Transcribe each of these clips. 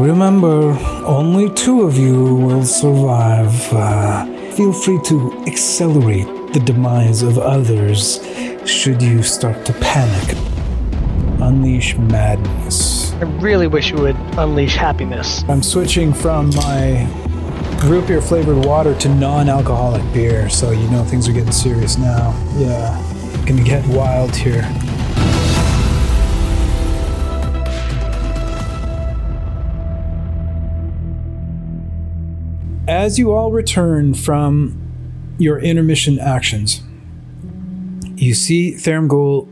Remember, only 2 of you will survive. Feel free to accelerate the demise of others should you start to panic. Unleash madness. I really wish you would unleash happiness. I'm switching from my root beer flavored water to non-alcoholic beer, so you know things are getting serious now. Yeah, gonna get wild here. As you all return from your intermission actions, you see Thermgul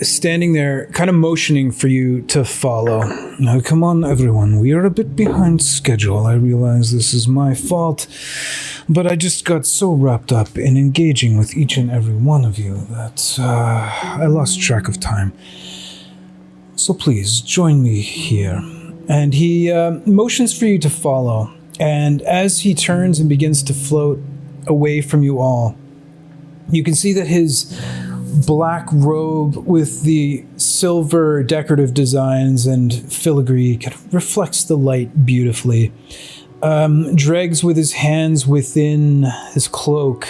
standing there, kind of motioning for you to follow. Now, come on, everyone. We are a bit behind schedule. I realize this is my fault, but I just got so wrapped up in engaging with each and every one of you that I lost track of time. So please, join me here. And he motions for you to follow. And as he turns and begins to float away from you all, you can see that his black robe with the silver decorative designs and filigree kind of reflects the light beautifully. Dregs with his hands within his cloak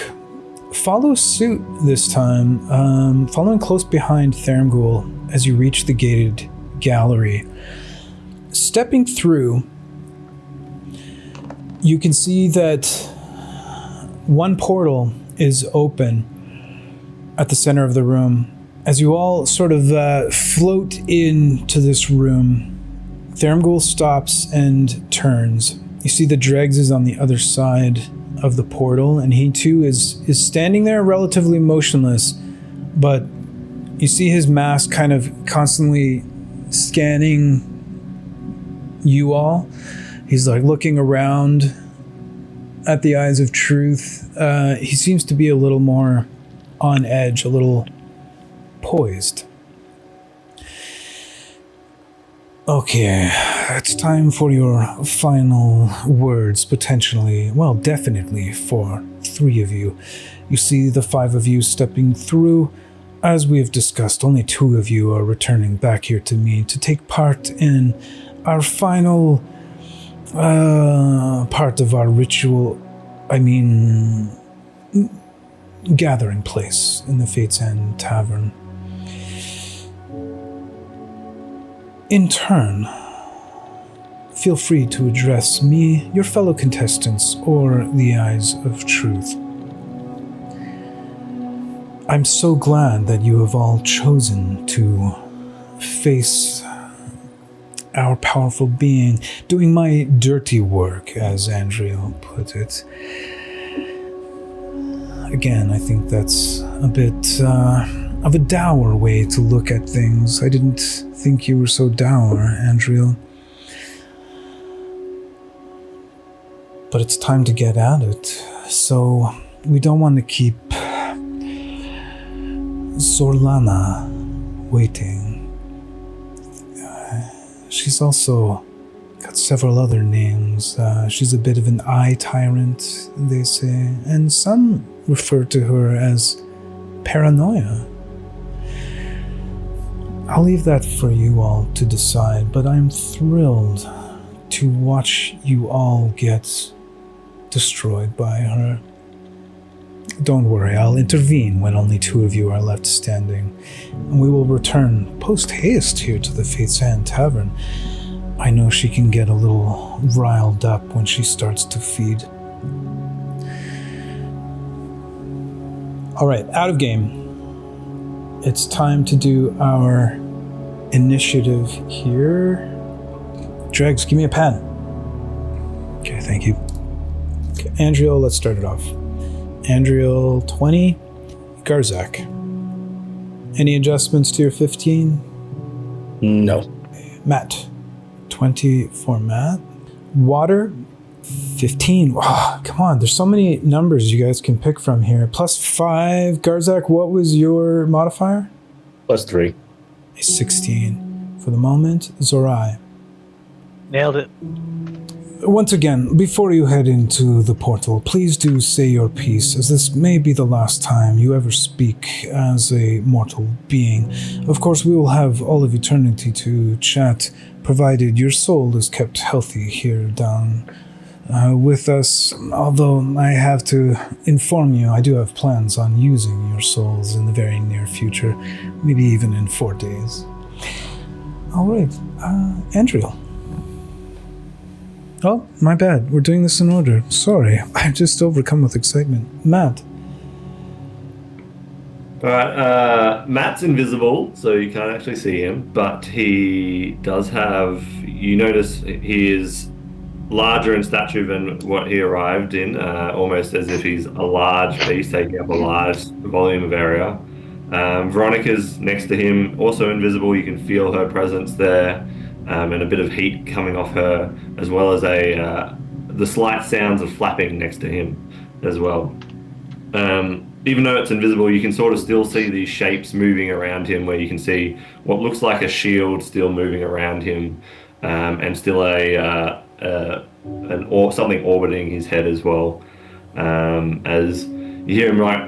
follows suit this time, following close behind Thermgul as you reach the gated gallery. Stepping through, you can see that one portal is open at the center of the room. As you all sort of float into this room, Thermgul stops and turns. You see the Dregs is on the other side of the portal, and he too is standing there relatively motionless, but you see his mask kind of constantly scanning you all. He's like looking around at the eyes of truth. He seems to be a little more on edge, a little poised. Okay, it's time for your final words, potentially. Well, definitely for 3 of you. You see the 5 of you stepping through. As we have discussed, only 2 of you are returning back here to me to take part in our final part of our ritual, gathering place in the Fate's End Tavern. In turn, feel free to address me, your fellow contestants, or the Eyes of Truth. I'm so glad that you have all chosen to face our powerful being, doing my dirty work, as Andrea put it. Again, I think that's a bit of a dour way to look at things. I didn't think you were so dour, Andrea. But it's time to get at it. So we don't want to keep Zorlana waiting. She's also got several other names. She's a bit of an Eye-Tyrant, they say, and some refer to her as Paranoia. I'll leave that for you all to decide, but I'm thrilled to watch you all get destroyed by her. Don't worry, I'll intervene when only 2 of you are left standing, and we will return post-haste here to the Fate's End Tavern. I know she can get a little riled up when she starts to feed. Alright, out of game. It's time to do our initiative here. Dregs, give me a pen. Okay, thank you. Okay, Andriel, let's start it off. Andriel 20, Garzak. Any adjustments to your 15? No. Matt, 20 for Matt. Water, 15. Oh, come on, there's so many numbers you guys can pick from here. +5. Garzak, what was your modifier? +3. A 16 for the moment. Zorai. Nailed it. Once again, before you head into the portal, please do say your piece, as this may be the last time you ever speak as a mortal being. Of course, we will have all of eternity to chat, provided your soul is kept healthy here down with us. Although I have to inform you, I do have plans on using your souls in the very near future, maybe even in 4 days. All right, Andriel. Oh, my bad. We're doing this in order. Sorry. I'm just overcome with excitement. Matt. Alright, Matt's invisible, so you can't actually see him, but he does have... You notice he is larger in stature than what he arrived in, almost as if he's a large beast taking up a large volume of area. Veronica's next to him, also invisible. You can feel her presence there. And a bit of heat coming off her, as well as the slight sounds of flapping next to him as well. Even though it's invisible, you can sort of still see these shapes moving around him, where you can see what looks like a shield still moving around him, and still something orbiting his head as well. As you hear him like,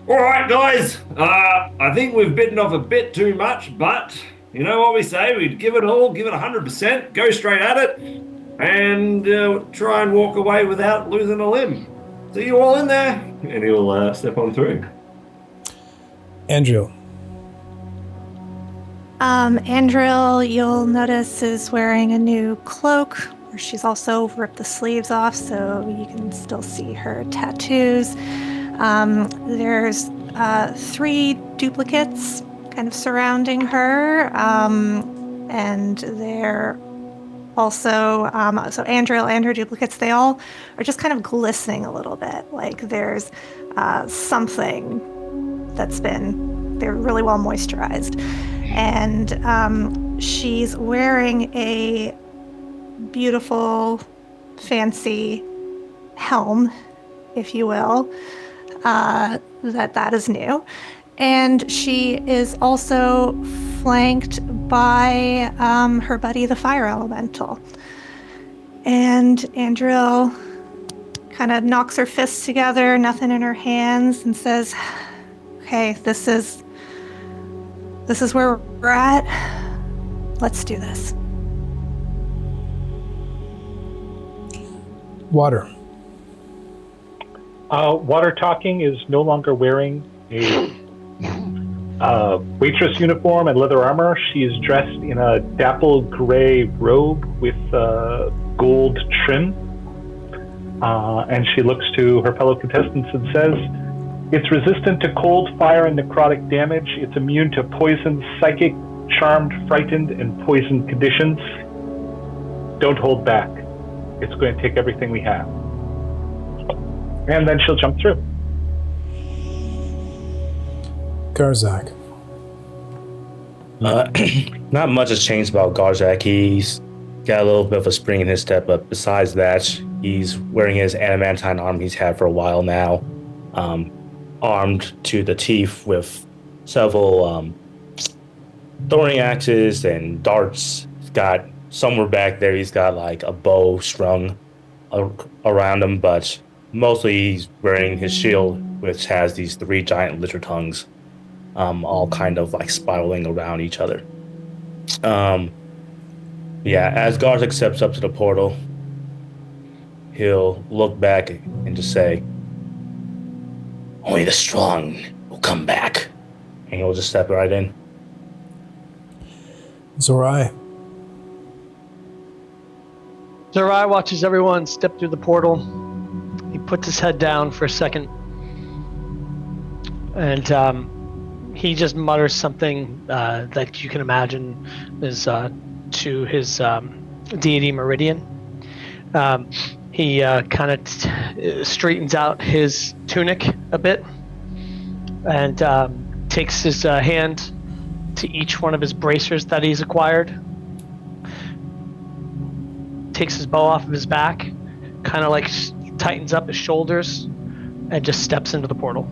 "All right, guys, I think we've bitten off a bit too much, but you know what we say, we'd give it all, give it 100%, go straight at it, and try and walk away without losing a limb. See you all in there." And he'll step on through. Andrew. Andriel, you'll notice, is wearing a new cloak, where she's also ripped the sleeves off so you can still see her tattoos. There's 3 duplicates kind of surrounding her, and they're also, so Andriel and her duplicates, they all are just kind of glistening a little bit, like there's something they're really well moisturized. And she's wearing a beautiful, fancy helm, if you will, that is new. And she is also flanked by her buddy, the Fire Elemental. And Andriel kind of knocks her fists together, nothing in her hands, and says, "Okay, this is where we're at. Let's do this." Water. Water Talking is no longer wearing a waitress uniform and leather armor. She is dressed in a dapple gray robe with gold trim. And she looks to her fellow contestants and says, "It's resistant to cold, fire, and necrotic damage. It's immune to poison, psychic, charmed, frightened, and poisoned conditions. Don't hold back. It's going to take everything we have." And then she'll jump through. Garzak. Not much has changed about Garzak. He's got a little bit of a spring in his step, but besides that, he's wearing his adamantine armor he's had for a while now, armed to the teeth with several throwing axes and darts. He's got somewhere back there, he's got like a bow strung around him, but mostly he's wearing his shield, which has these 3 giant litter tongues, all kind of like spiraling around each other. As Garzak steps up to the portal, he'll look back and just say, "Only the strong will come back." And he'll just step right in. Zorai. Zerai watches everyone step through the portal. He puts his head down for a second, and he just mutters something that you can imagine is to his deity Meridian. He kind of straightens out his tunic a bit and takes his hand to each one of his bracers that he's acquired, takes his bow off of his back, kind of like tightens up his shoulders, and just steps into the portal.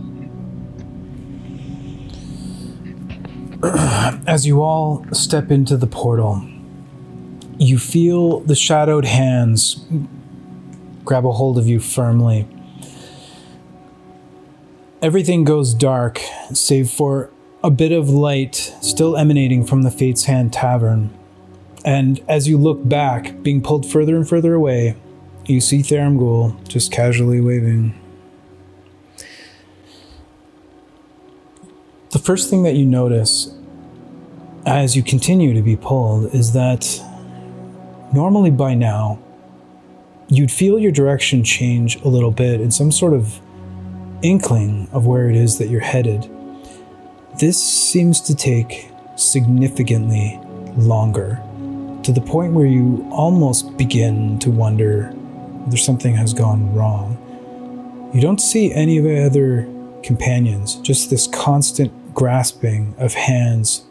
As you all step into the portal, you feel the shadowed hands grab a hold of you firmly. Everything goes dark, save for a bit of light still emanating from the Fate's Hand Tavern. And as you look back, being pulled further and further away, you see Theramgul just casually waving. The first thing that you notice as you continue to be pulled is that normally by now, you'd feel your direction change a little bit in some sort of inkling of where it is that you're headed. This seems to take significantly longer, to the point where you almost begin to wonder whether something has gone wrong. You don't see any of the other companions, just this constant grasping of hands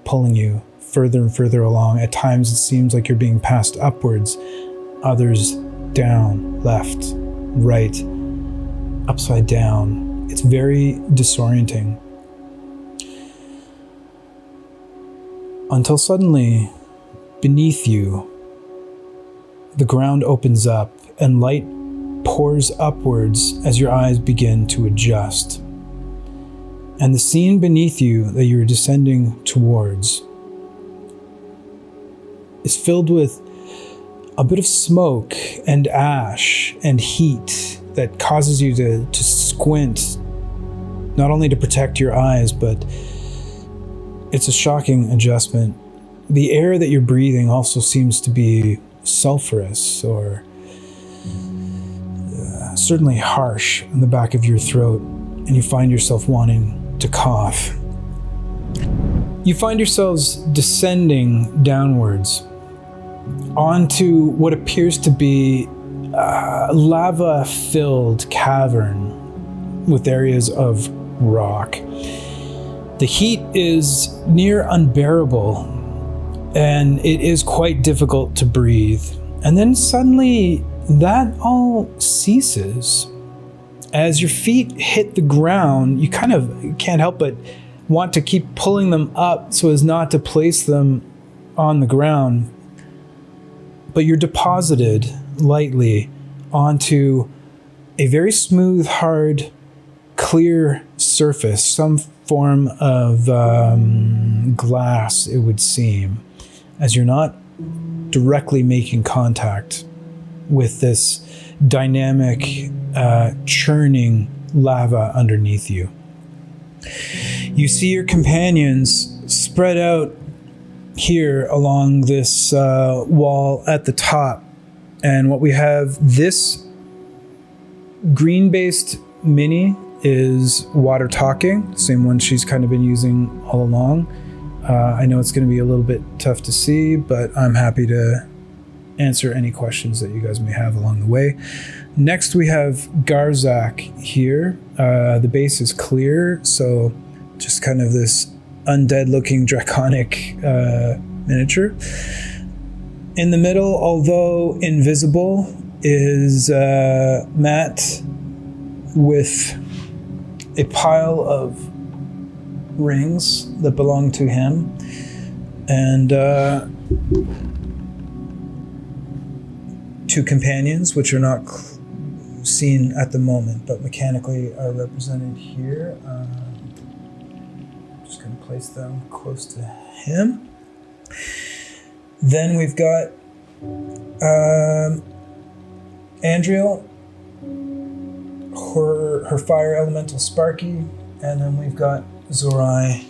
pulling you further and further along. At times it seems like you're being passed upwards, others down, left, right, upside down. It's very disorienting. Until suddenly, beneath you, the ground opens up and light pours upwards as your eyes begin to adjust. And the scene beneath you that you're descending towards is filled with a bit of smoke and ash and heat that causes you to squint, not only to protect your eyes, but it's a shocking adjustment. The air that you're breathing also seems to be sulfurous or certainly harsh in the back of your throat, and you find yourself wanting to cough. You find yourselves descending downwards onto what appears to be a lava-filled cavern with areas of rock. The heat is near unbearable, and it is quite difficult to breathe. And then suddenly, that all ceases. As your feet hit the ground, you kind of can't help but want to keep pulling them up so as not to place them on the ground. But you're deposited lightly onto a very smooth, hard, clear surface, some form of glass, it would seem, as you're not directly making contact with this dynamic, churning lava underneath you. You see your companions spread out here along this wall at the top, and what we have, this green-based mini is Water Talking, same one she's kind of been using all along. I know it's going to be a little bit tough to see, but I'm happy to answer any questions that you guys may have along the way. Next, we have Garzak here. The base is clear, so just kind of this undead-looking draconic miniature. In the middle, although invisible, is Matt with a pile of rings that belong to him, and two companions, which are not seen at the moment, but mechanically are represented here. Just going to place them close to him. Then we've got Andriel, her fire elemental Sparky, and then we've got Zorai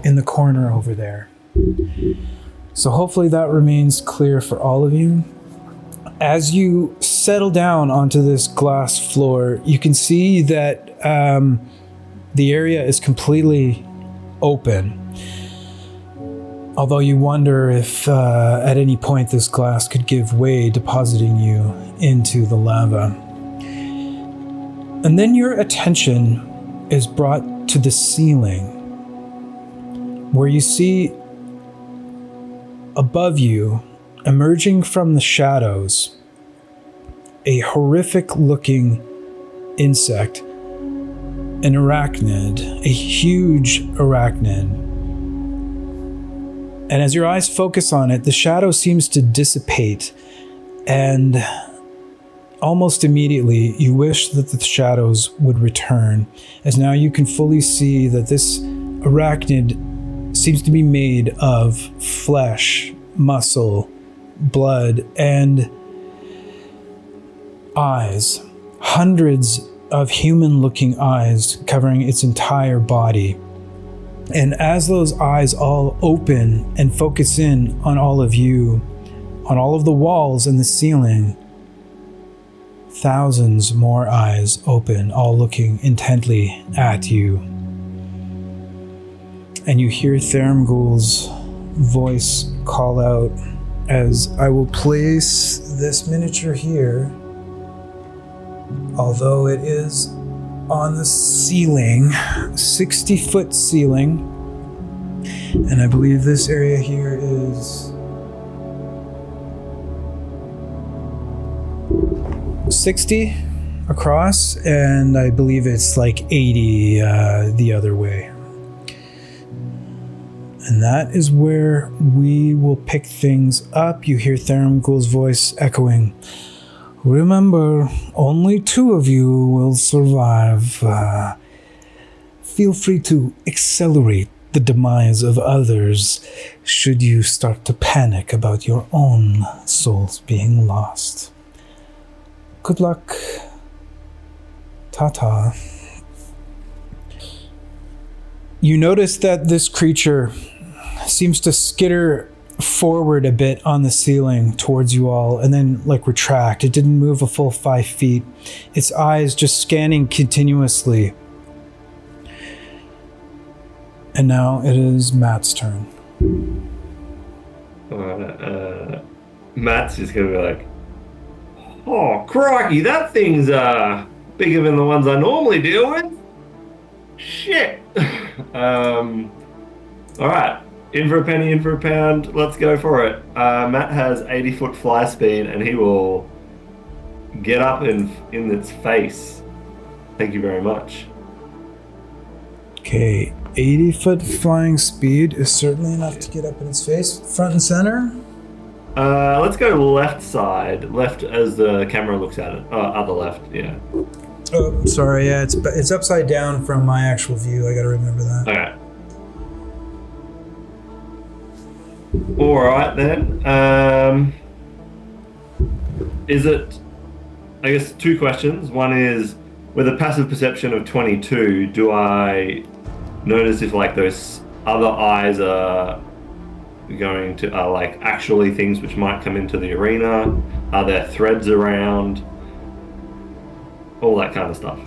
in the corner over there. So hopefully that remains clear for all of you. As you settle down onto this glass floor, you can see that the area is completely open. Although you wonder if at any point this glass could give way, depositing you into the lava. And then your attention is brought to the ceiling, where you see above you, emerging from the shadows, a horrific-looking insect, an arachnid, a huge arachnid. And as your eyes focus on it, the shadow seems to dissipate, and almost immediately, you wish that the shadows would return, as now you can fully see that this arachnid seems to be made of flesh, muscle, blood, and eyes. Hundreds of human-looking eyes covering its entire body. And as those eyes all open and focus in on all of you, on all of the walls and the ceiling, thousands more eyes open, all looking intently at you. And you hear Thermgul's voice call out as I will place this miniature here, although it is on the ceiling, 60-foot ceiling, and I believe this area here is 60 across, and I believe it's like 80 the other way. And that is where we will pick things up. You hear Thermgul's voice echoing, remember, only 2 of you will survive. Feel free to accelerate the demise of others should you start to panic about your own souls being lost. Good luck. Ta-ta. You notice that this creature seems to skitter forward a bit on the ceiling towards you all and then retract. It didn't move a full 5 feet. Its eyes just scanning continuously. And now it is Matt's turn. Matt's just gonna be like, oh crikey, that thing's bigger than the ones I normally deal with. Shit. Alright. In for a penny, in for a pound. Let's go for it. Matt has 80-foot fly speed, and he will get up in its face. Thank you very much. Okay, 80-foot flying speed is certainly enough to get up in its face. Front and center? Let's go left side. Left as the camera looks at it. Other left, yeah. Oh, sorry, yeah, it's upside down from my actual view. I gotta remember that. Okay. Alright then. Is it, I guess, 2 questions. One is, with a passive perception of 22, do I notice if those other eyes are going to, actually things which might come into the arena? Are there threads around? All that kind of stuff.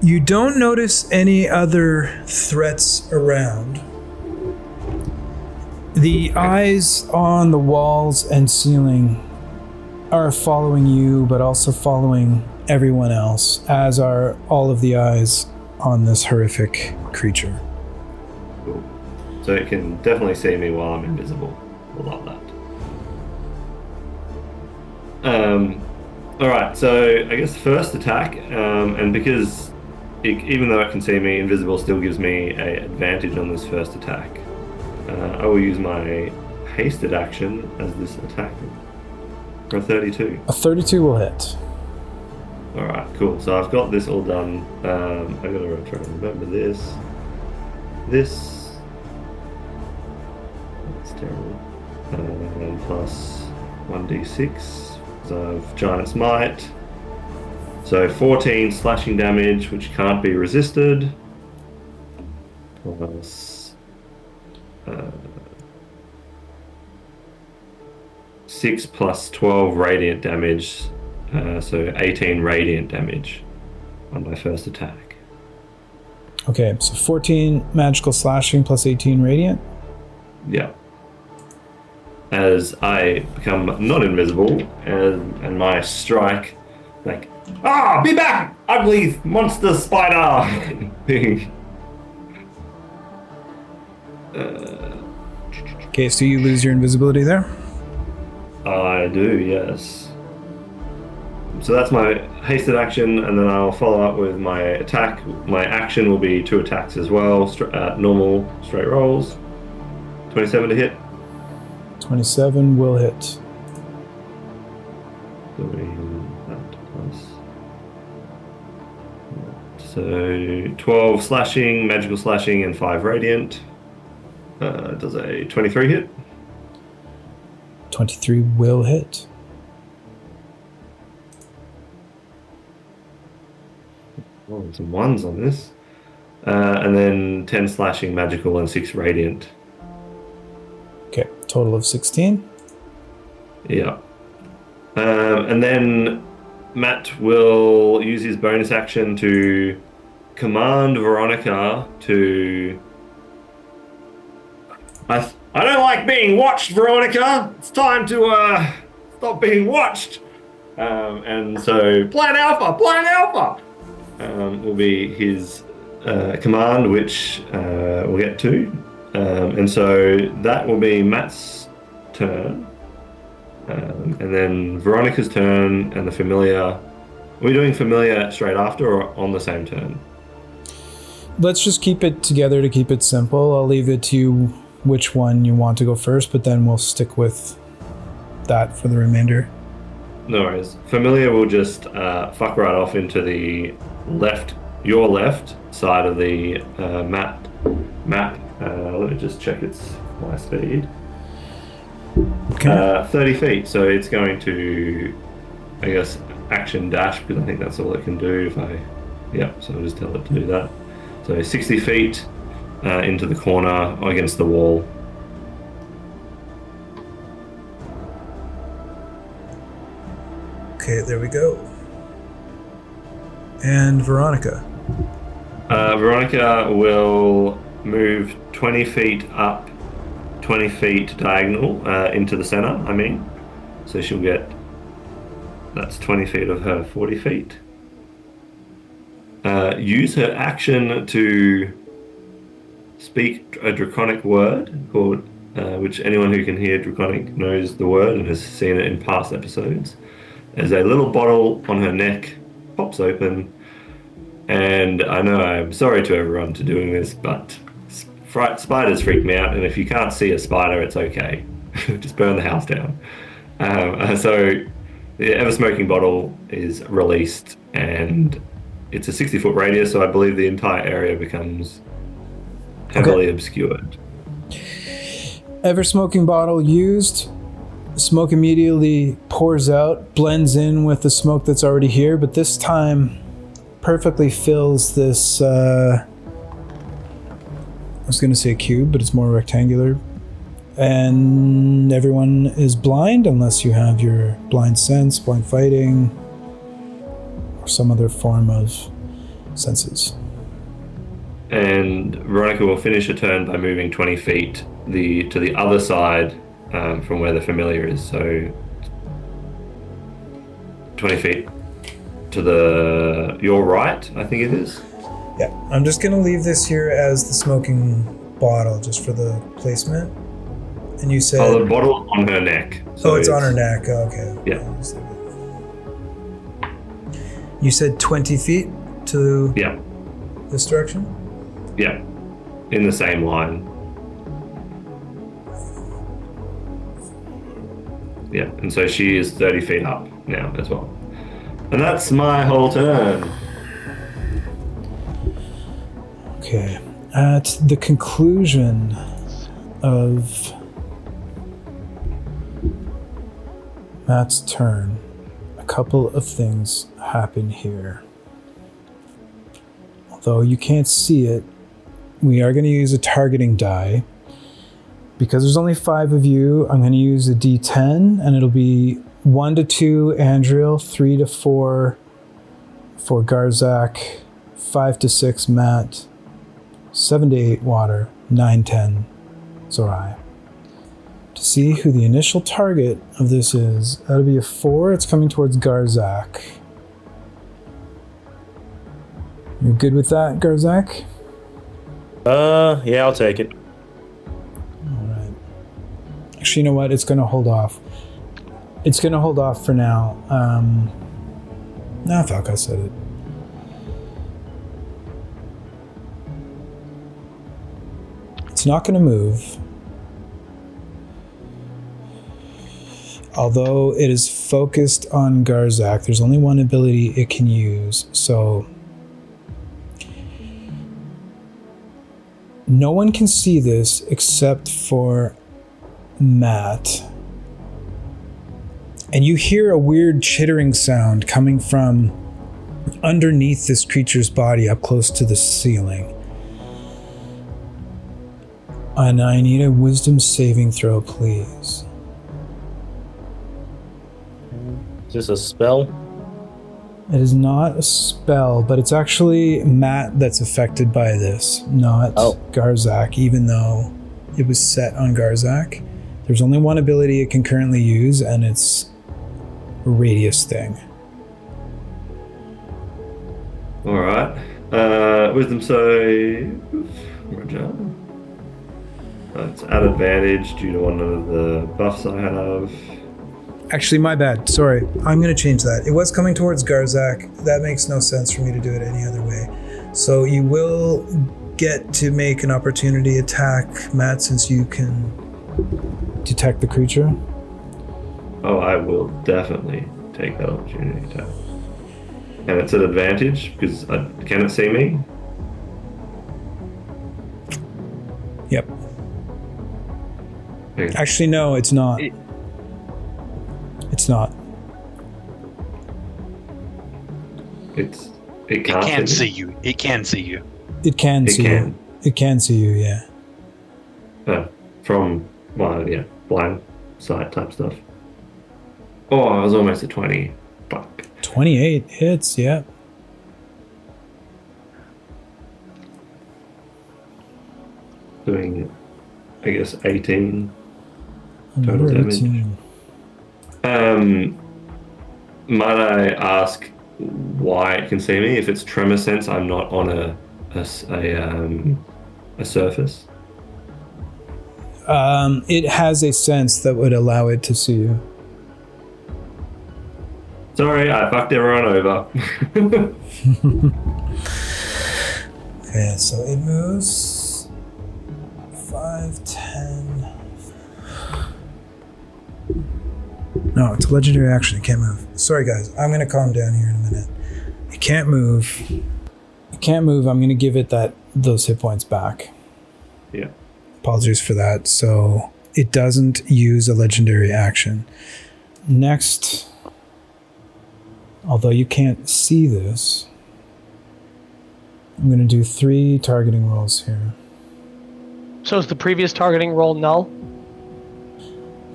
You don't notice any other threats around. The eyes on the walls and ceiling are following you, but also following everyone else, as are all of the eyes on this horrific creature. Cool. So it can definitely see me while I'm invisible. I love that. Alright, so I guess first attack, and because even though it can see me, invisible still gives me an advantage on this first attack. I will use my hasted action as this attack for a 32. A 32 will hit. Alright, cool. So I've got this all done. I gotta try and remember this. This. That's terrible. Plus 1d6. So I've Giant's Might. So 14 slashing damage, which can't be resisted. Plus 6 plus 12 radiant damage. So 18 radiant damage on my first attack. Okay, so 14 magical slashing plus 18 radiant. Yeah. As I become not invisible, and my strike, be back, ugly monster spider thing. Okay, so you lose your invisibility there? I do, yes. So that's my hasted action, and then I'll follow up with my attack. My action will be 2 attacks as well, normal straight rolls. 27 to hit. 27 will hit. So 12 slashing, magical slashing, and 5 radiant. Does a 23 hit? 23 will hit. Oh, some ones on this. And then 10 slashing, magical, and 6 radiant. Okay, total of 16. Yeah. And then Matt will use his bonus action to command Veronica to... I don't like being watched, Veronica! It's time to stop being watched! And so, Plan Alpha! Will be his command, which we'll get to. And so that will be Matt's turn. And then Veronica's turn and the familiar. Are we doing familiar straight after or on the same turn? Let's just keep it together to keep it simple. I'll leave it to you which one you want to go first, but then we'll stick with that for the remainder. No worries. Familiar will just fuck right off into the your left side of the map. Let me just check its my speed. Okay. 30 feet, so it's going to, I guess, action dash, because I think that's all it can do so I'll just tell it to do that. So 60 feet into the corner against the wall. Okay, there we go. And Veronica. Veronica will move 20 feet up, 20 feet diagonal into the center, So she'll get, that's 20 feet of her 40 feet. Use her action to speak a draconic word called, which anyone who can hear draconic knows the word and has seen it in past episodes. As a little bottle on her neck pops open, and I know I'm sorry to everyone for doing this, but spiders freak me out, and if you can't see a spider, it's okay. Just burn the house down. So the ever-smoking bottle is released, and it's a 60-foot radius, so I believe the entire area becomes heavily obscured. Ever-smoking bottle used. Smoke immediately pours out, blends in with the smoke that's already here, but this time perfectly fills this, I was going to say cube, but it's more rectangular. And everyone is blind unless you have your blind sense, blind fighting, or some other form of senses. And Veronica will finish her turn by moving 20 feet to the other side from where the familiar is. So 20 feet to your right, I think it is. Yeah, I'm just going to leave this here as the smoking bottle just for the placement. And you said... the bottle on her neck. So it's on her neck. Oh, okay. Yeah. You said 20 feet to this direction? Yeah. In the same line. Yeah, and so she is 30 feet up now as well. And that's my whole turn. Okay. At the conclusion of Matt's turn, a couple of things happen here. Although you can't see it, we are going to use a targeting die. Because there's only 5 of you, I'm going to use a D10, and it'll be 1 to 2 Andriel, 3 to 4 for Garzak, 5 to 6 Matt, 7 to 8 Water, 9, 10 Zorai. To see who the initial target of this is, that'll be a 4. It's coming towards Garzak. You're good with that, Garzak? Yeah, I'll take it. Actually, you know what? It's going to hold off. It's going to hold off for now. Fuck, I said it. It's not going to move. Although it is focused on Garzak, there's only one ability it can use. So No one can see this except for Matt. And you hear a weird chittering sound coming from underneath this creature's body up close to the ceiling. And I need a wisdom saving throw, please. Is this a spell? It is not a spell, but it's actually Matt that's affected by this, not Garzak, even though it was set on Garzak. There's only one ability it can currently use, and it's a radius thing. Alright. Wisdom save. Roger. It's at advantage due to one of the buffs I have. Actually, my bad. Sorry. I'm going to change that. It was coming towards Garzak. That makes no sense for me to do it any other way. So you will get to make an opportunity attack, Matt, since you can detect the creature. Oh, I will definitely take that opportunity attack. And it's at advantage because can it see me? Yep. Okay. Actually, no, it's not. It's not. It can't see you. It can see you. It can see you. It can see you, yeah. From, blind sight type stuff. Oh, I was almost at 20. Fuck. 28 hits, yeah. Doing, I guess, 18 Another total damage. 18. Might I ask why it can see me? If it's tremor sense, I'm not on a surface. It has a sense that would allow it to see you. Sorry, I fucked everyone over. Okay, so it moves 5, 10. No, it's a legendary action. It can't move. Sorry, guys. I'm going to calm down here in a minute. It can't move. It can't move. I'm going to give it those hit points back. Yeah. Apologies for that. So it doesn't use a legendary action. Next, although you can't see this, I'm going to do 3 targeting rolls here. So is the previous targeting roll null?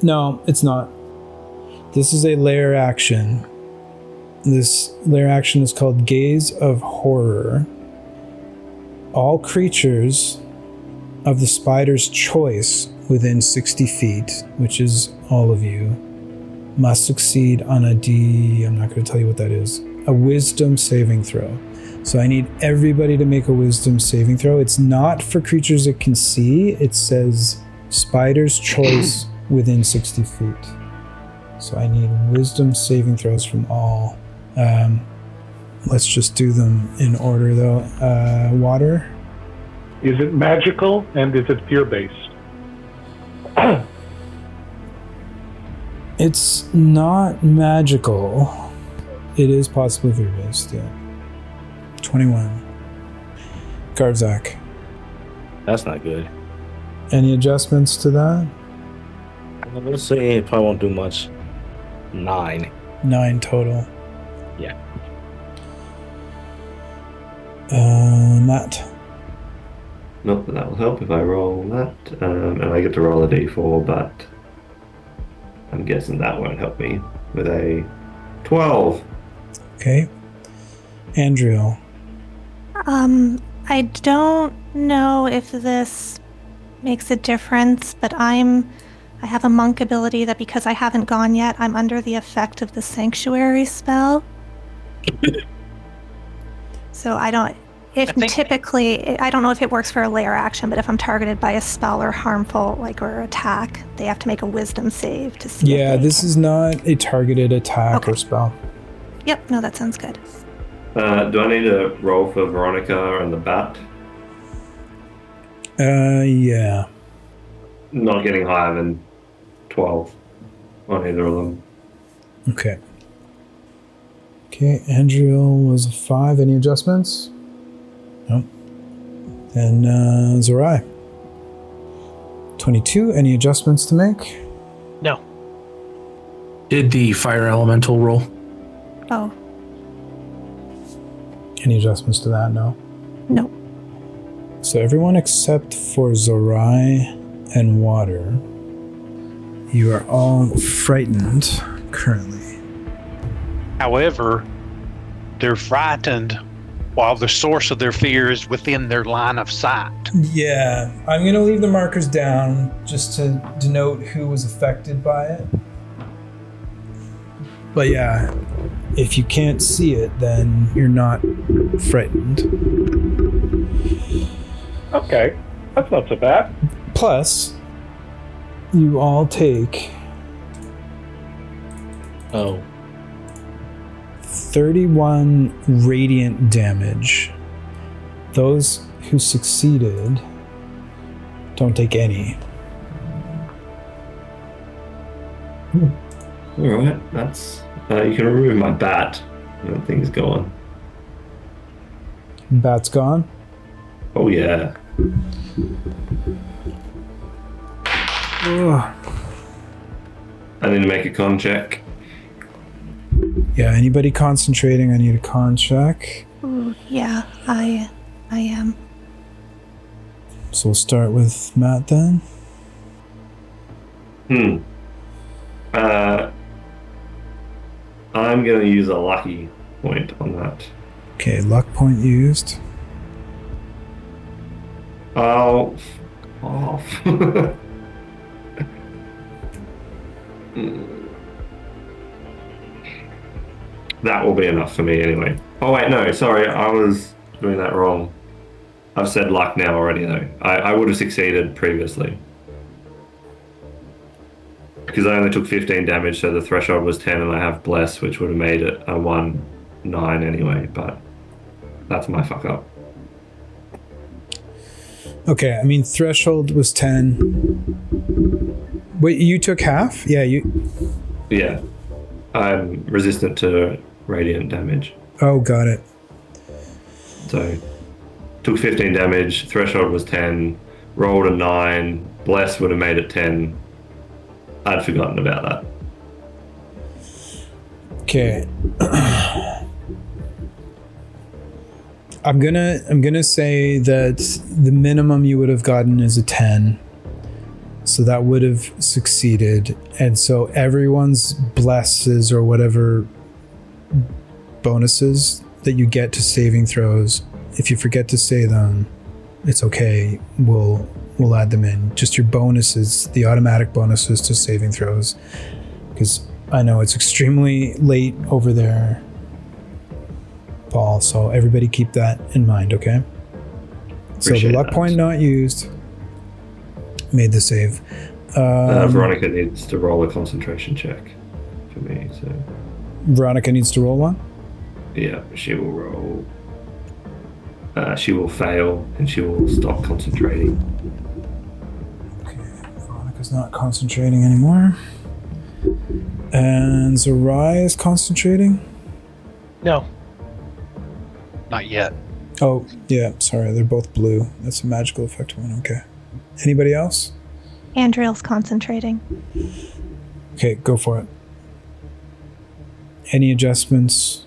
No, it's not. This is a lair action. This lair action is called Gaze of Horror. All creatures of the spider's choice within 60 feet, which is all of you, must succeed on I'm not going to tell you what that is, a wisdom saving throw. So I need everybody to make a wisdom saving throw. It's not for creatures it can see. It says spider's choice within 60 feet. So I need wisdom saving throws from all. Let's just do them in order though. Water. Is it magical and is it fear-based? It's not magical. It is possibly fear-based, yeah. 21. Garzak. That's not good. Any adjustments to that? Let's say it probably won't do much. 9. 9 total. Yeah. Matt. Not that that will help if I roll that. And I get to roll a d4, but I'm guessing that won't help me with a 12. Okay. Andrew. I don't know if this makes a difference, but I have a monk ability that because I haven't gone yet, I'm under the effect of the sanctuary spell. So I don't know if it works for a lair action, but if I'm targeted by a spell or harmful, or attack, they have to make a wisdom save to see. Yeah, this is not a targeted attack or spell. Yep, no, that sounds good. Do I need to roll for Veronica and the bat? Yeah. Not getting higher than 12 on either of them. Okay. Okay, Andrew was a 5. Any adjustments? Nope. And Zorai. 22. Any adjustments to make? No. Did the fire elemental roll? Oh, Any adjustments to that? No. no. So everyone except for Zorai and Water, you are all frightened currently. However, they're frightened while the source of their fear is within their line of sight. Yeah, I'm going to leave the markers down just to denote who was affected by it. But yeah, if you can't see it, then you're not frightened. Okay, that's not so bad. Plus, you all take Oh. 31 radiant damage. Those who succeeded don't take any. Alright, that's... you can remove my bat. That thing's gone. Bat's gone. Oh yeah. Ugh. I need to make a con check. Yeah, anybody concentrating, I need a con check. Ooh, yeah, I am. So we'll start with Matt then. I'm going to use a lucky point on that. Okay, luck point used. Oh, off. That will be enough for me anyway. Oh wait, no, sorry, I was doing that wrong. I've said luck now already though. I would have succeeded previously. Because I only took 15 damage, so the threshold was 10 and I have Bless, which would have made it a 1-9 anyway, but that's my fuck up. Okay, I mean, threshold was 10. Wait, you took half? Yeah, you... Yeah. I'm resistant to radiant damage. Oh, got it. So, took 15 damage, threshold was 10, rolled a 9, Bless would have made it 10. I'd forgotten about that. Okay. I'm gonna say that the minimum you would have gotten is a 10. So that would have succeeded. And so everyone's blesses or whatever bonuses that you get to saving throws, if you forget to say them, it's okay. We'll add them in. Just your bonuses, the automatic bonuses to saving throws. Because I know it's extremely late over there, Paul, so everybody keep that in mind, okay? So the luck point not used. Made the save. Veronica needs to roll a concentration check for me, so... Veronica needs to roll one? Yeah, she will roll... she will fail, and she will stop concentrating. Okay, Veronica's not concentrating anymore. And Zorai is concentrating? No. Not yet. Oh, yeah, sorry, they're both blue. That's a magical effect one, okay. Anybody else? Andriel's concentrating. Okay, go for it. Any adjustments?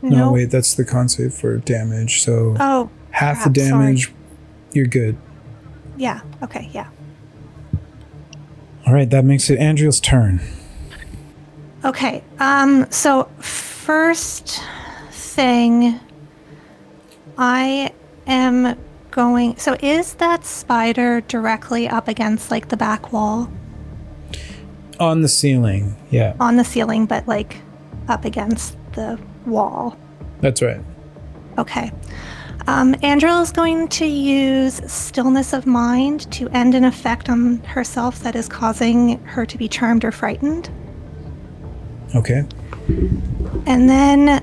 No. No, wait, that's the con save for damage, so Oh, half crap, the damage, sorry. you're good. Yeah, okay, yeah. All right, that makes it Andriel's turn. Okay, so first thing, I am going... So is that spider directly up against, like, the back wall? On the ceiling, yeah. On the ceiling, but, like, up against the wall. That's right. Okay. Andriel is going to use Stillness of Mind to end an effect on herself that is causing her to be charmed or frightened. Okay. And then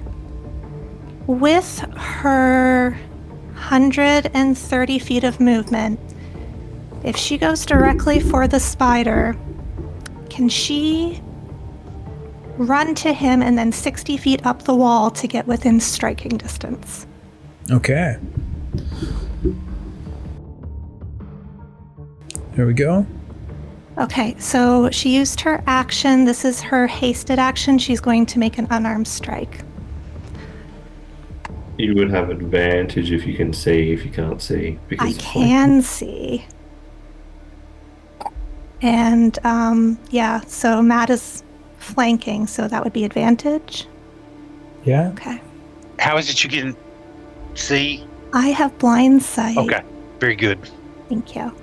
with her 130 feet of movement, if she goes directly for the spider, can she run to him and then 60 feet up the wall to get within striking distance? Okay. There we go. Okay, so she used her action. This is her hasted action. She's going to make an unarmed strike. You would have advantage if you can see. If you can't see, because I can see. And yeah, so Matt is flanking, so that would be advantage. Yeah. Okay. How is it you can see? I have blind sight. Okay, very good. Thank you.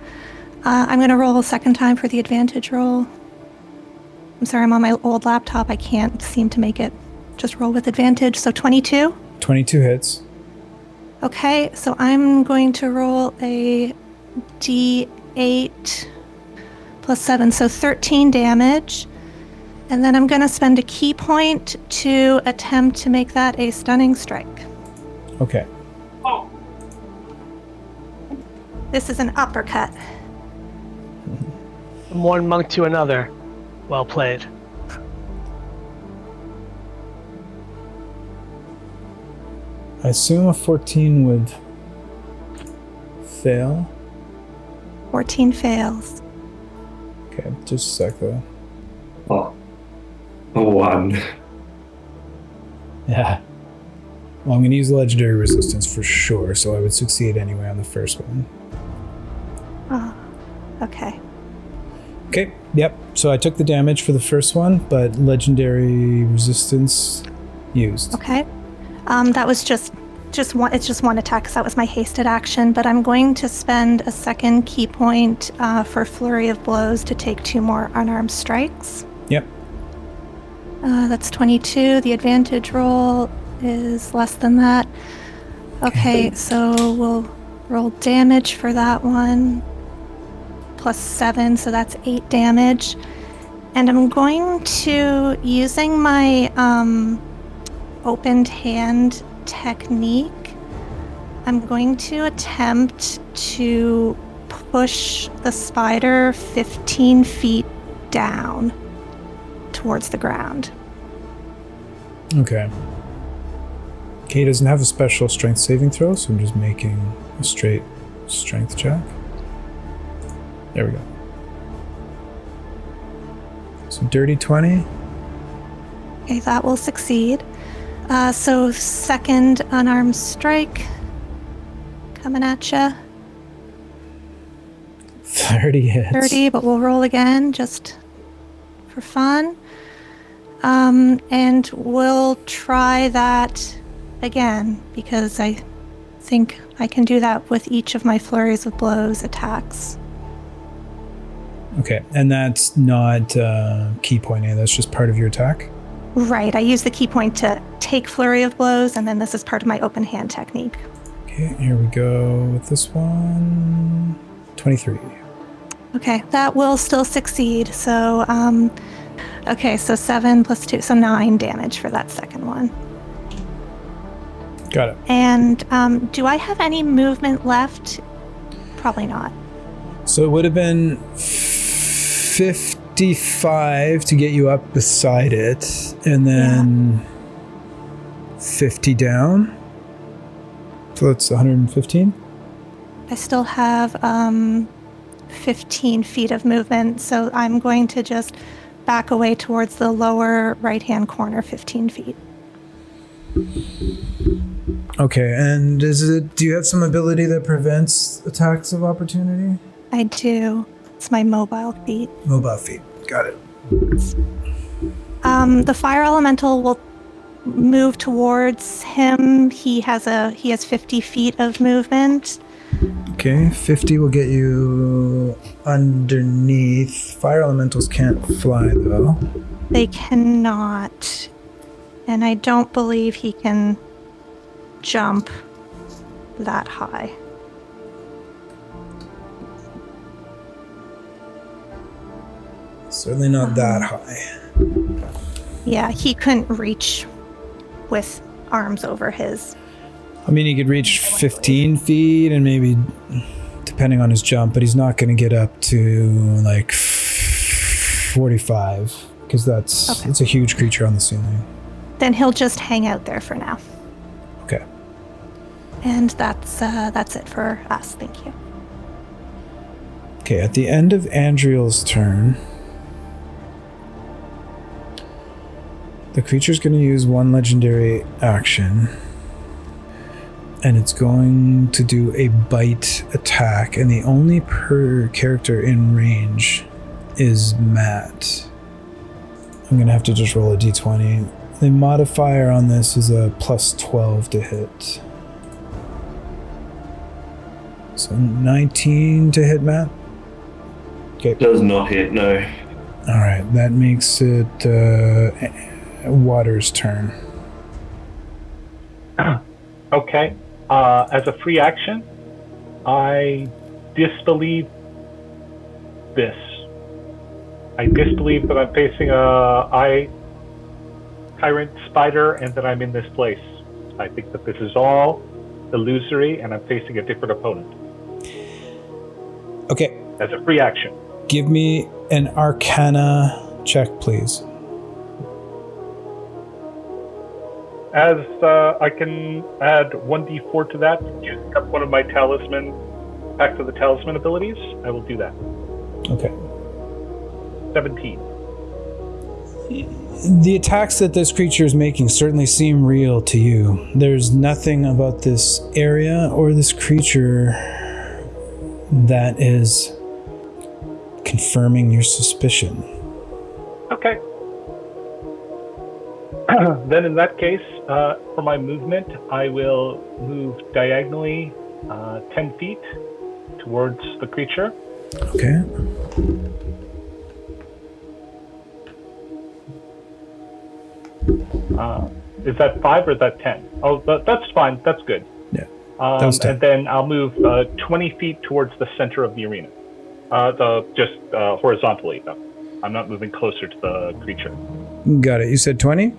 I'm going to roll a second time for the advantage roll. I'm sorry, I'm on my old laptop. I can't seem to make it just roll with advantage. So 22. 22 hits. Okay, so I'm going to roll a d8 plus 7, so 13 damage. And then I'm going to spend a key point to attempt to make that a stunning strike. Okay. This is an uppercut. From one monk to another. Well played. I assume a 14 would fail. 14 fails. Okay, just a sec though. Oh, a 1. Yeah. Well, I'm going to use legendary resistance for sure, so I would succeed anyway on the first one. Oh, okay. Okay, yep. So I took the damage for the first one, but legendary resistance used. Okay. That was just one. It's just one attack, because that was my hasted action. But I'm going to spend a second key point for flurry of blows to take 2 more unarmed strikes. Yep. That's 22. The advantage roll is less than that. Okay, so we'll roll damage for that one. Plus 7, so that's 8 damage. And I'm going to, using my opened hand technique, I'm going to attempt to push the spider 15 feet down towards the ground. Okay. Kay doesn't have a special strength saving throw, so I'm just making a straight strength check. There we go. So dirty 20. Okay, that will succeed. So second unarmed strike coming at you. 30 hits. 30, but we'll roll again just for fun. And we'll try that again, because I think I can do that with each of my flurries of blows attacks. Okay, and that's not key pointing, that's just part of your attack? Right, I use the key point to take flurry of blows, and then this is part of my open hand technique. Okay, here we go with this one. 23. Okay, that will still succeed. So, okay, so 7 plus 2, so 9 damage for that second one. Got it. And do I have any movement left? Probably not. So it would have been 55 to get you up beside it, and then 50 down. So that's 115. I still have 15 feet of movement, so I'm going to just back away towards the lower right-hand corner 15 feet. Okay, and do you have some ability that prevents attacks of opportunity? I do. It's my mobile feat. Mobile feat. Got it. The fire elemental will move towards him. He has 50 feet of movement. Okay, 50 will get you underneath. Fire elementals can't fly, though. They cannot. And I don't believe he can jump that high. Certainly not that high. Yeah, he couldn't reach with arms over his. I mean, he could reach 15 feet and maybe, depending on his jump, but he's not going to get up to like 45 because it's a huge creature on the ceiling. Then he'll just hang out there for now. Okay. And that's it for us. Thank you. Okay, at the end of Andriel's turn, the creature's going to use one legendary action, and it's going to do a bite attack, and the only character in range is Matt. I'm going to have to just roll a d20. The modifier on this is a plus 12 to hit. So 19 to hit, Matt? Okay. Does not hit, no. Alright, that makes it Water's turn. Okay. As a free action, I disbelieve this. I disbelieve that I'm facing a Eye-Tyrant spider and that I'm in this place. I think that this is all illusory and I'm facing a different opponent. Okay. As a free action. Give me an Arcana check, please. As I can add 1d4 to that, using up one of my talisman, back to the talisman abilities, I will do that. Okay. 17. The attacks that this creature is making certainly seem real to you. There's nothing about this area or this creature that is confirming your suspicion. Okay. Then in that case, for my movement, I will move diagonally 10 feet towards the creature. Okay. Is that 5 or is that 10? Oh, that's fine. That's good. Yeah. That was 10. And then I'll move 20 feet towards the center of the arena. Just horizontally, though. I'm not moving closer to the creature. Got it. You said 20?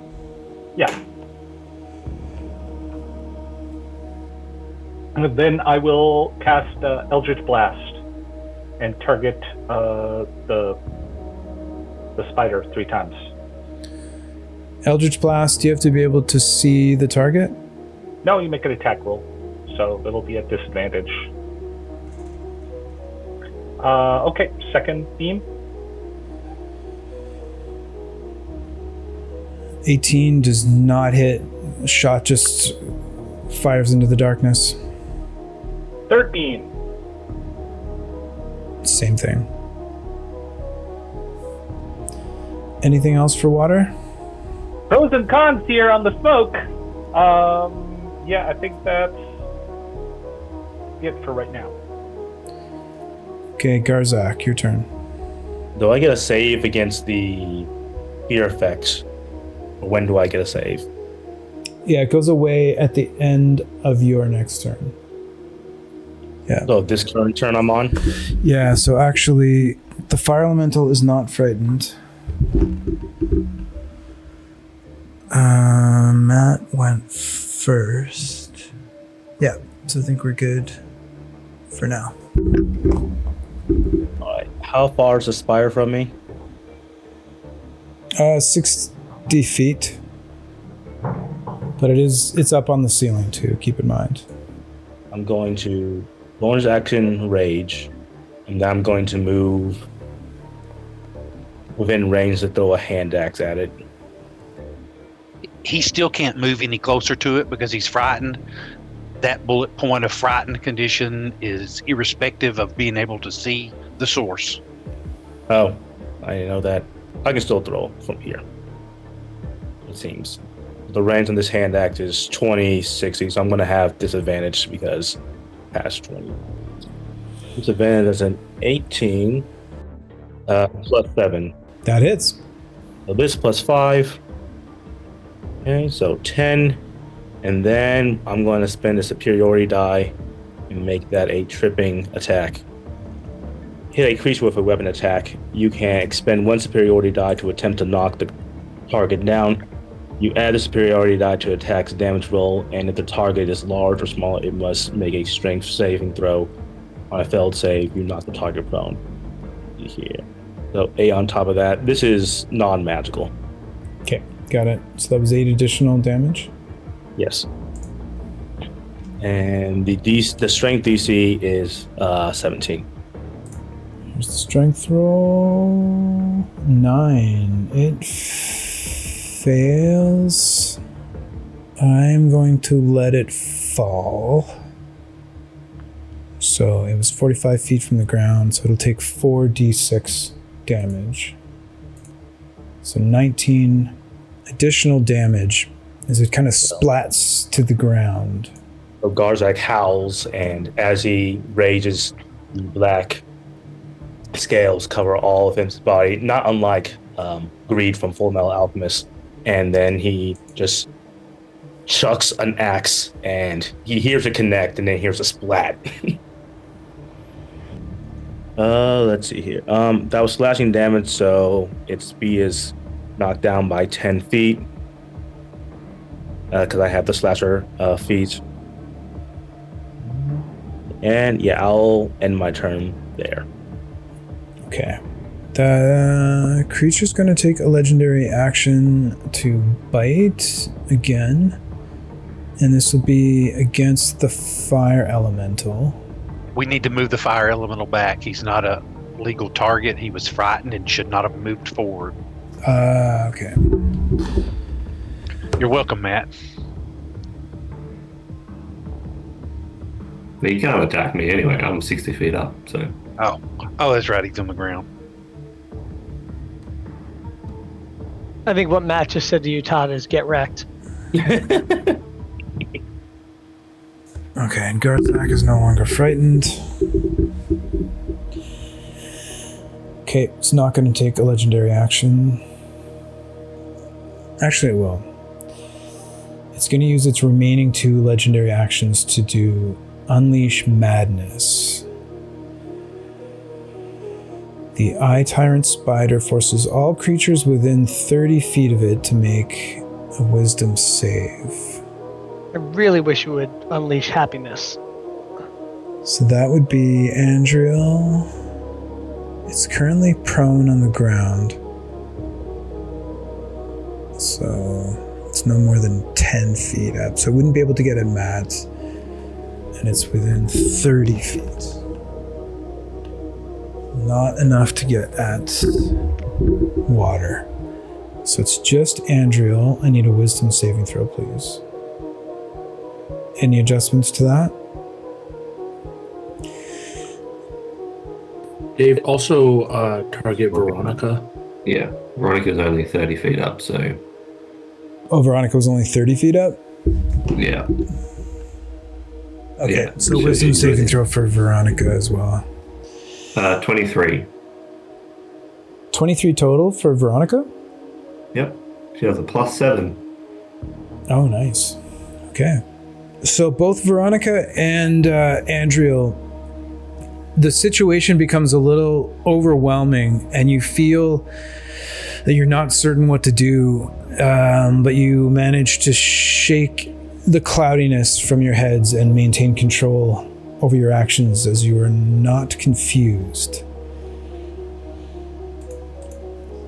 Yeah. And then I will cast Eldritch Blast and target the spider 3 times. Eldritch Blast, do you have to be able to see the target? No, you make an attack roll, so it'll be at disadvantage. Okay, second beam. 18 does not hit. Shot just fires into the darkness. Third beam. Same thing. Anything else for Water? Pros and cons here on the smoke. Yeah, I think that's it for right now. Okay, Garzak, your turn. Do I get a save against the fear effects? Or when do I get a save? Yeah, it goes away at the end of your next turn. Yeah. So this current turn I'm on? Yeah, so actually, the fire elemental is not frightened. Matt went first. Yeah, so I think we're good for now. Alright. How far is the spire from me? 60 feet. But it's up on the ceiling too, keep in mind. I'm going to bonus action rage, and then I'm going to move within range to throw a hand axe at it. He still can't move any closer to it because he's frightened. That bullet point of frightened condition is irrespective of being able to see the source. Oh, I didn't know that. I can still throw from here, it seems. The range on this hand axe is 20, 60, so I'm going to have disadvantage because past 20. Disadvantage is an 18 plus 7. That hits. So this plus 5. Okay, so 10. And then I'm going to spend a superiority die and make that a tripping attack. Hit a creature with a weapon attack. You can expend 1 superiority die to attempt to knock the target down. You add a superiority die to attack's damage roll, and if the target is large or small, it must make a strength saving throw. On a failed save, you knock the target prone. Here. So 8 on top of that. This is non-magical. Okay, got it. So that was 8 additional damage? Yes. And the strength DC is 17. Here's the strength roll. 9. It fails. I'm going to let it fall. So it was 45 feet from the ground, so it'll take 4d6 damage. So 19 additional damage as it kind of splats to the ground. So Garzak howls, and as he rages, black scales cover all of his body, not unlike Greed from Full Metal Alchemist. And then he just chucks an axe, and he hears it connect, and then hears a splat. Let's see here. That was slashing damage, so its speed is knocked down by 10 feet. Because I have the slasher feat. And yeah, I'll end my turn there. Okay. The creature's going to take a legendary action to bite again. And this will be against the fire elemental. We need to move the fire elemental back. He's not a legal target. He was frightened and should not have moved forward. Okay. You're welcome, Matt. But he can't attack me anyway. I'm 60 feet up, so. Oh, that's right. He's on the ground. I think what Matt just said to you, Todd, is get wrecked. Okay, and Garzak is no longer frightened. Okay, it's not going to take a legendary action. Actually, it will. It's going to use its remaining 2 legendary actions to do Unleash Madness. The Eye-Tyrant spider forces all creatures within 30 feet of it to make a wisdom save. I really wish you would unleash happiness. So that would be Andriel. It's currently prone on the ground. So it's no more than 10 feet up. So it wouldn't be able to get at Matt. And it's within 30 feet. Not enough to get at water. So it's just Andriel. I need a wisdom saving throw, please. Any adjustments to that? Dave, also target Veronica. Yeah, Veronica's only 30 feet up, so. Oh, Veronica was only 30 feet up? Yeah. Okay, Yeah, so wisdom saving throw for Veronica as well. 23. 23 total for Veronica? Yep. She has a +7. Oh, nice. Okay. So both Veronica and Andriel, the situation becomes a little overwhelming, and you feel that you're not certain what to do, but you manage to shake the cloudiness from your heads and maintain control over your actions as you are not confused.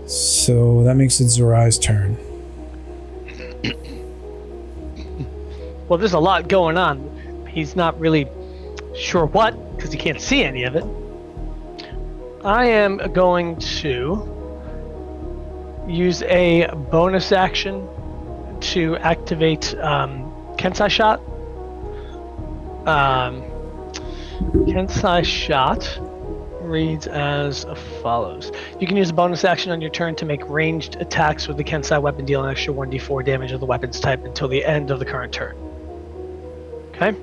So that makes it Zorai's turn. Well, there's a lot going on. He's not really sure what, because he can't see any of it. I am going to use a bonus action to activate Kensai Shot. Kensai Shot reads as follows. You can use a bonus action on your turn to make ranged attacks with the Kensai weapon, deal an extra 1d4 damage of the weapon's type until the end of the current turn. Okay?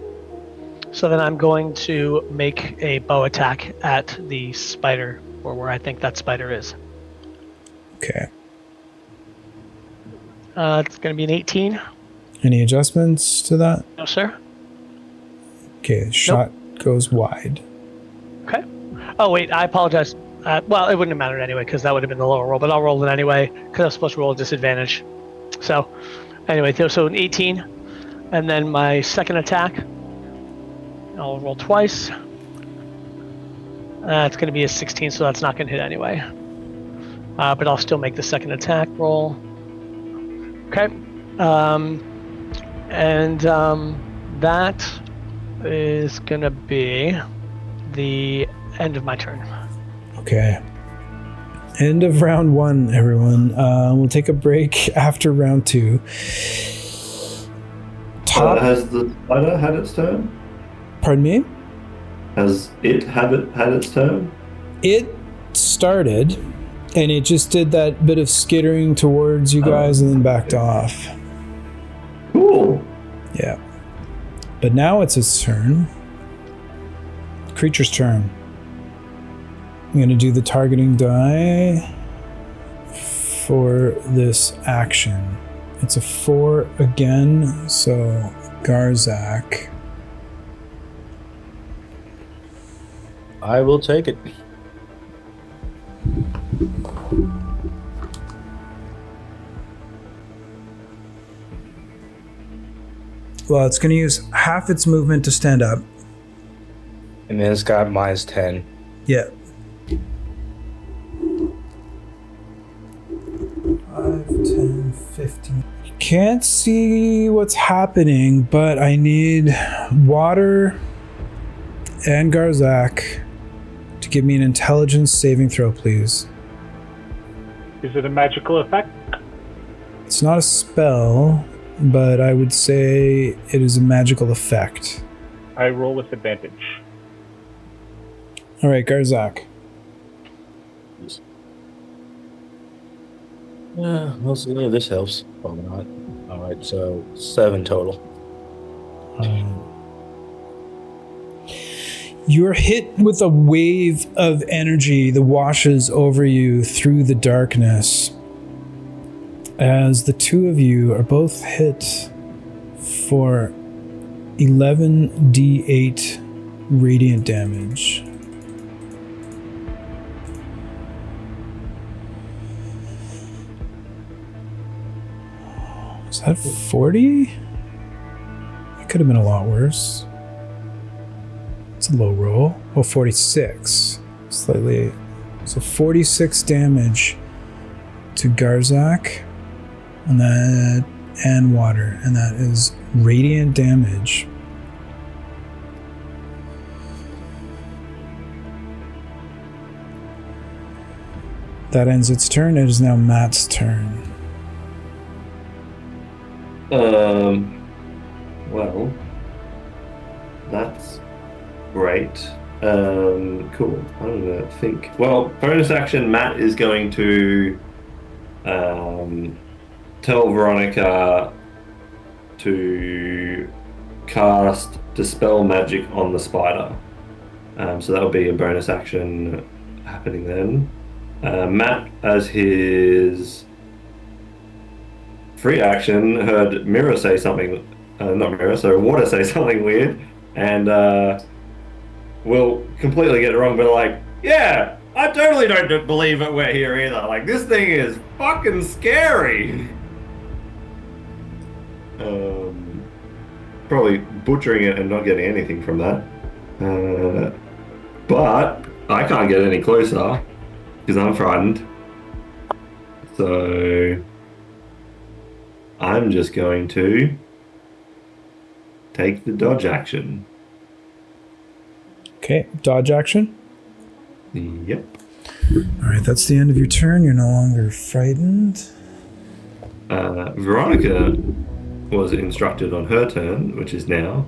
So then I'm going to make a bow attack at the spider, or where I think that spider is. Okay. It's going to be an 18. Any adjustments to that? No, sir. Okay, shot goes wide. Okay. Oh, wait, I apologize. Well, it wouldn't have mattered anyway, because that would have been the lower roll, but I'll roll it anyway, because I was supposed to roll a disadvantage. So, anyway, so an 18. And then my second attack, I'll roll twice. It's going to be a 16, so that's not going to hit anyway. But I'll still make the second attack roll. Okay. That is going to be the end of my turn. Okay. End of round 1, everyone. We'll take a break after round 2. Has the spider had its turn? Pardon me? Has it had its turn? It started, and it just did that bit of skittering towards you guys and then backed off. Cool. Yeah. But now it's its turn. Creature's turn. I'm going to do the targeting die for this action. It's a 4 again, so Garzak. I will take it. Well, it's going to use half its movement to stand up. And then it's got -10. Yeah. 5, 10, 15. Can't see what's happening, but I need Water and Garzak to give me an intelligence saving throw, please. Is it a magical effect? It's not a spell, but I would say it is a magical effect. I roll with advantage. All right, Garzak. Yeah, we'll see if this helps. Probably not. All right, so 7 total. You're hit with a wave of energy that washes over you through the darkness as the two of you are both hit for 11d8 radiant damage. Is that 40? It could have been a lot worse. It's a low roll. Oh, 46. Slightly. So 46 damage to Garzak. And Water. And that is radiant damage. That ends its turn. It is now Matt's turn. Well, that's great. Cool. I'm gonna think. Well, bonus action, Matt is going to tell Veronica to cast Dispel Magic on the spider. So that'll be a bonus action happening then. Matt, as his free action, heard Mirror say something, Water say something weird, and will completely get it wrong, but like, yeah, I totally don't believe that we're here either. Like, this thing is fucking scary. Probably butchering it and not getting anything from that. But I can't get any closer because I'm frightened. So I'm just going to take the dodge action. Okay, dodge action. Yep. All right, that's the end of your turn. You're no longer frightened. Veronica was instructed on her turn, which is now,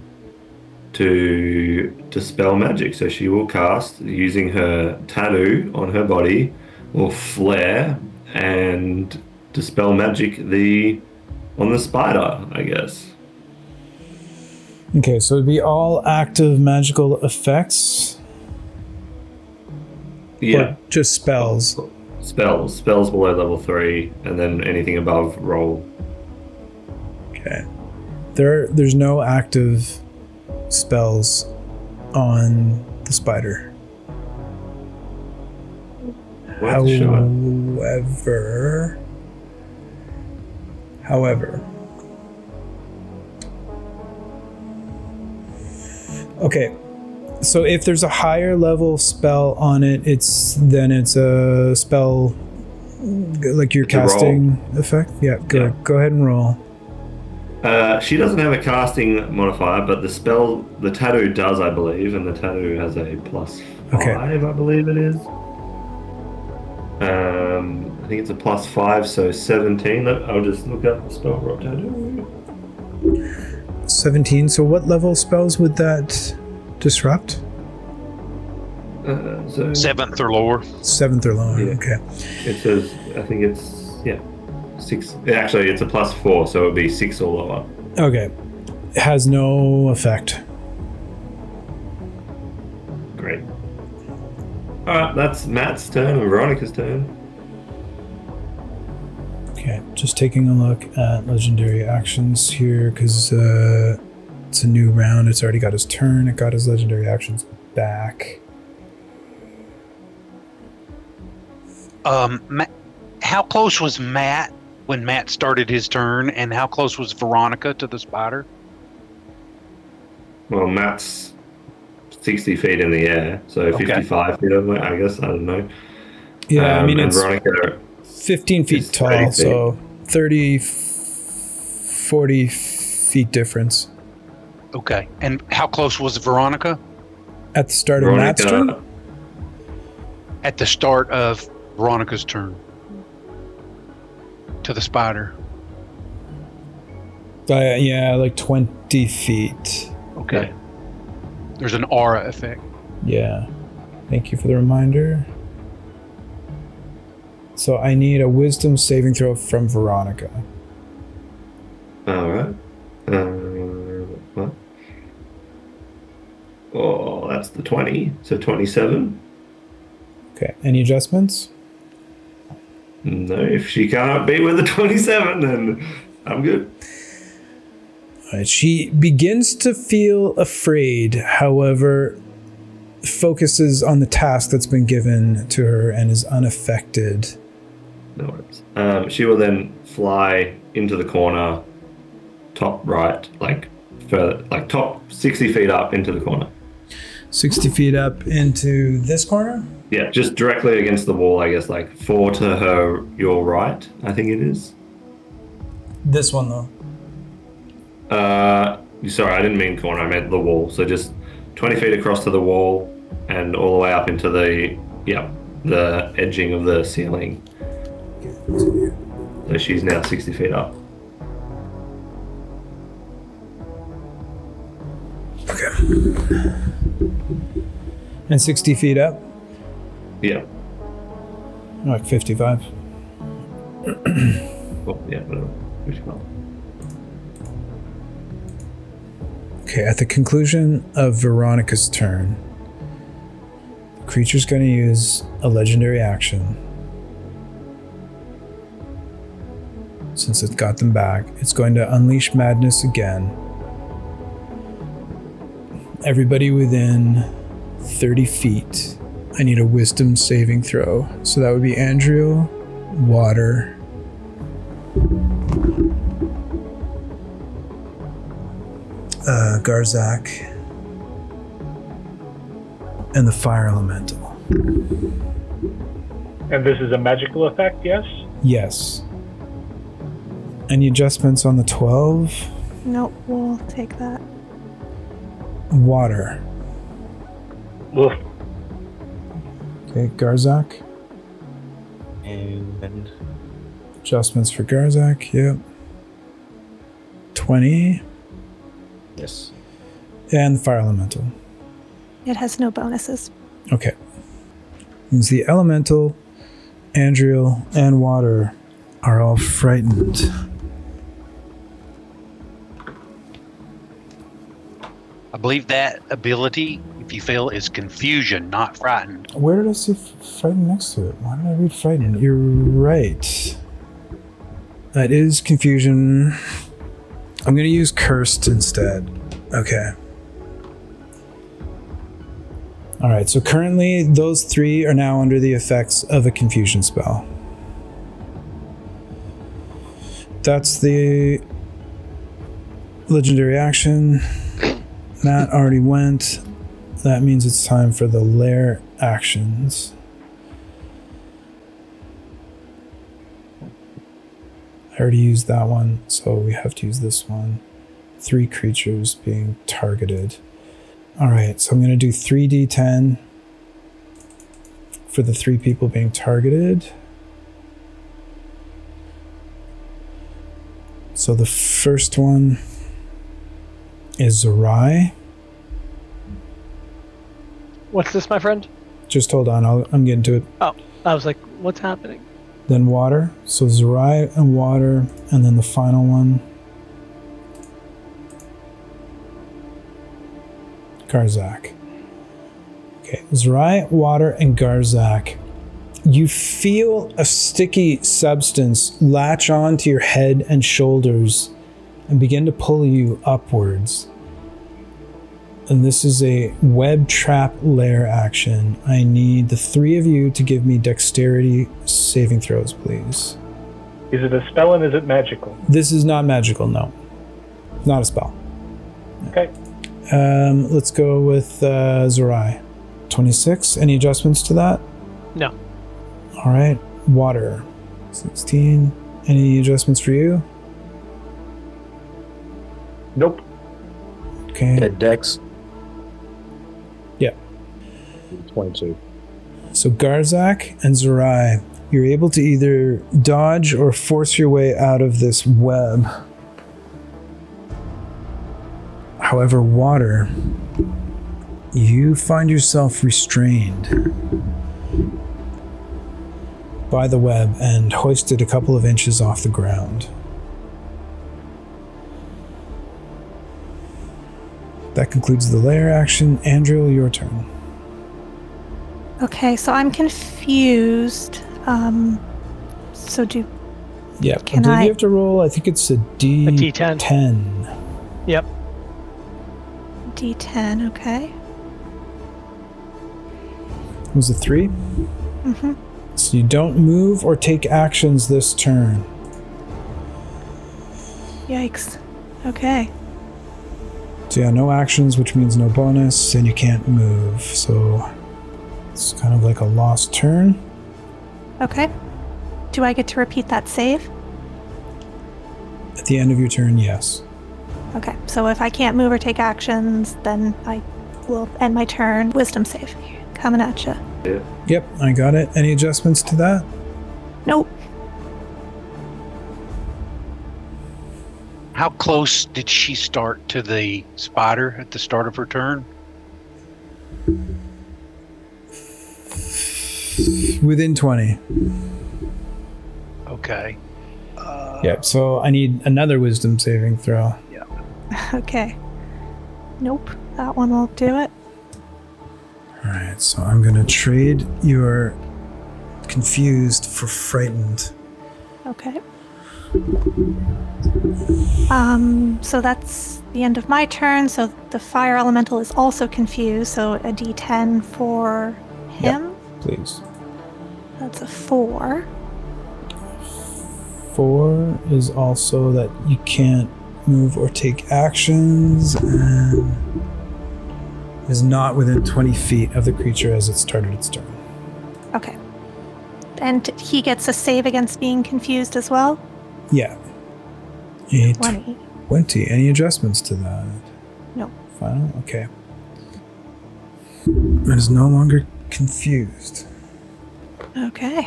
to dispel magic. So she will cast, using her tattoo on her body, will flare and dispel magic on the spider, I guess. Okay, so it'd be all active magical effects? Yeah. Or just spells? Spells below level 3, and then anything above roll. Okay. There's no active spells on the spider. However, okay, so if there's a higher level spell on it, it's a spell like you're casting effect. Yeah, go ahead and roll. She doesn't have a casting modifier, but the tattoo does, I believe, and the tattoo has a +5, Okay. I believe it is. I think it's a +5, so 17. I'll just look up the spell rock tattoo. 17. So what level spells would that disrupt? So 7th or lower. 7th or lower. Yeah. Okay. it says, I think it's 6. Actually, it's a +4, so it would be 6 or lower. Okay. It has no effect. Great. All right, that's Matt's turn and Veronica's turn. Okay, just taking a look at legendary actions here because it's a new round. It's already got his turn. It got his legendary actions back. How close was Matt when Matt started his turn, and how close was Veronica to the spider? Well, Matt's 60 feet in the air, so Okay. 55 feet, I guess. I don't know. Yeah, I mean, and it's Veronica 15 feet is tall, 30 feet. so 30, 40 feet difference. Okay. And how close was Veronica? At the start of Matt's turn? At the start of Veronica's turn. To the spider. Yeah, like 20 feet. Okay. There's an aura effect. Yeah. Thank you for the reminder. So I need a wisdom saving throw from Veronica. All right. What? Oh, that's the 20. So 27. Okay. Any adjustments? No, if she can't beat with a 27, then I'm good. All right, she begins to feel afraid, however, focuses on the task that's been given to her and is unaffected. No worries. She will then fly into the corner, top right, further, top 60 feet up into the corner. 60 feet up into this corner? Yeah, just directly against the wall, I guess, 4 to your right, I think it is. This one, though. Sorry, I didn't mean corner, I meant the wall. So just 20 feet across to the wall and all the way up into the edging of the ceiling. So she's now 60 feet up. Okay. And 60 feet up? Yeah. Like 55. Oh, yeah, whatever. Okay, at the conclusion of Veronica's turn, the creature's going to use a legendary action. Since it's got them back, it's going to unleash madness again. Everybody within 30 feet, I need a wisdom saving throw. So that would be Andrew, Water, Garzak, and the fire elemental. And this is a magical effect, yes? Yes. Any adjustments on the 12? Nope, we'll take that. Water. Oof. Okay, Garzak. And Adjustments for Garzak, yep. 20. yes. And the fire elemental. It has no bonuses. Okay. Means the elemental, Andriel, and water are all frightened. I believe that ability, if you fail, is confusion, not frightened. Where did I see frightened next to it? Why did I read frightened? You're right. That is confusion. I'm going to use cursed instead. Okay. All right, so currently those 3 are now under the effects of a confusion spell. That's the legendary action. Matt already went. That means it's time for the lair actions. I already used that one, so we have to use this one. 3 creatures being targeted. All right, so I'm going to do 3d10 for the 3 people being targeted. So the first one is Zerai. What's this, my friend? Just hold on, I'm getting to it. Oh, I was like, what's happening? Then water. So Zerai and water, and then the final one, Garzak. Okay, Zerai, water, and Garzak. You feel a sticky substance latch onto your head and shoulders and begin to pull you upwards. And this is a web trap lair action. I need the 3 of you to give me dexterity saving throws, please. Is it a spell and is it magical? This is not magical, no. Not a spell. Okay. Let's go with Zerai. 26. Any adjustments to that? No. All right. Water. 16. Any adjustments for you? Nope. Okay. Dex. Yeah. 22. So Garzak and Zerai, you're able to either dodge or force your way out of this web. However, water, you find yourself restrained by the web and hoisted a couple of inches off the ground. That concludes the lair action. Andriel, your turn. Okay, so I'm confused. So do Yeah, Can I believe I- you have to roll, I think it's a D10. 10. Yep. D10, okay. It was a 3. Mm-hmm. So you don't move or take actions this turn. Yikes. Okay. So yeah, no actions, which means no bonus, and you can't move. So it's kind of like a lost turn. Okay. Do I get to repeat that save? At the end of your turn, yes. Okay, so if I can't move or take actions, then I will end my turn. Wisdom save. Coming at you. Yep, I got it. Any adjustments to that? Nope. How close did she start to the spider at the start of her turn? Within 20. Okay. Yep, so I need another wisdom saving throw. Okay. Nope. That one won't do it. Alright, so I'm gonna trade your confused for frightened. Okay. So that's the end of my turn. So the fire elemental is also confused. So a D10 for him. Please. That's a 4. 4 is also that you can't move or take actions and is not within 20 feet of the creature as it started its turn. Okay. And he gets a save against being confused as well? Yeah. A 20. 20. Any adjustments to that? No. Final? Okay. It is no longer confused. Okay.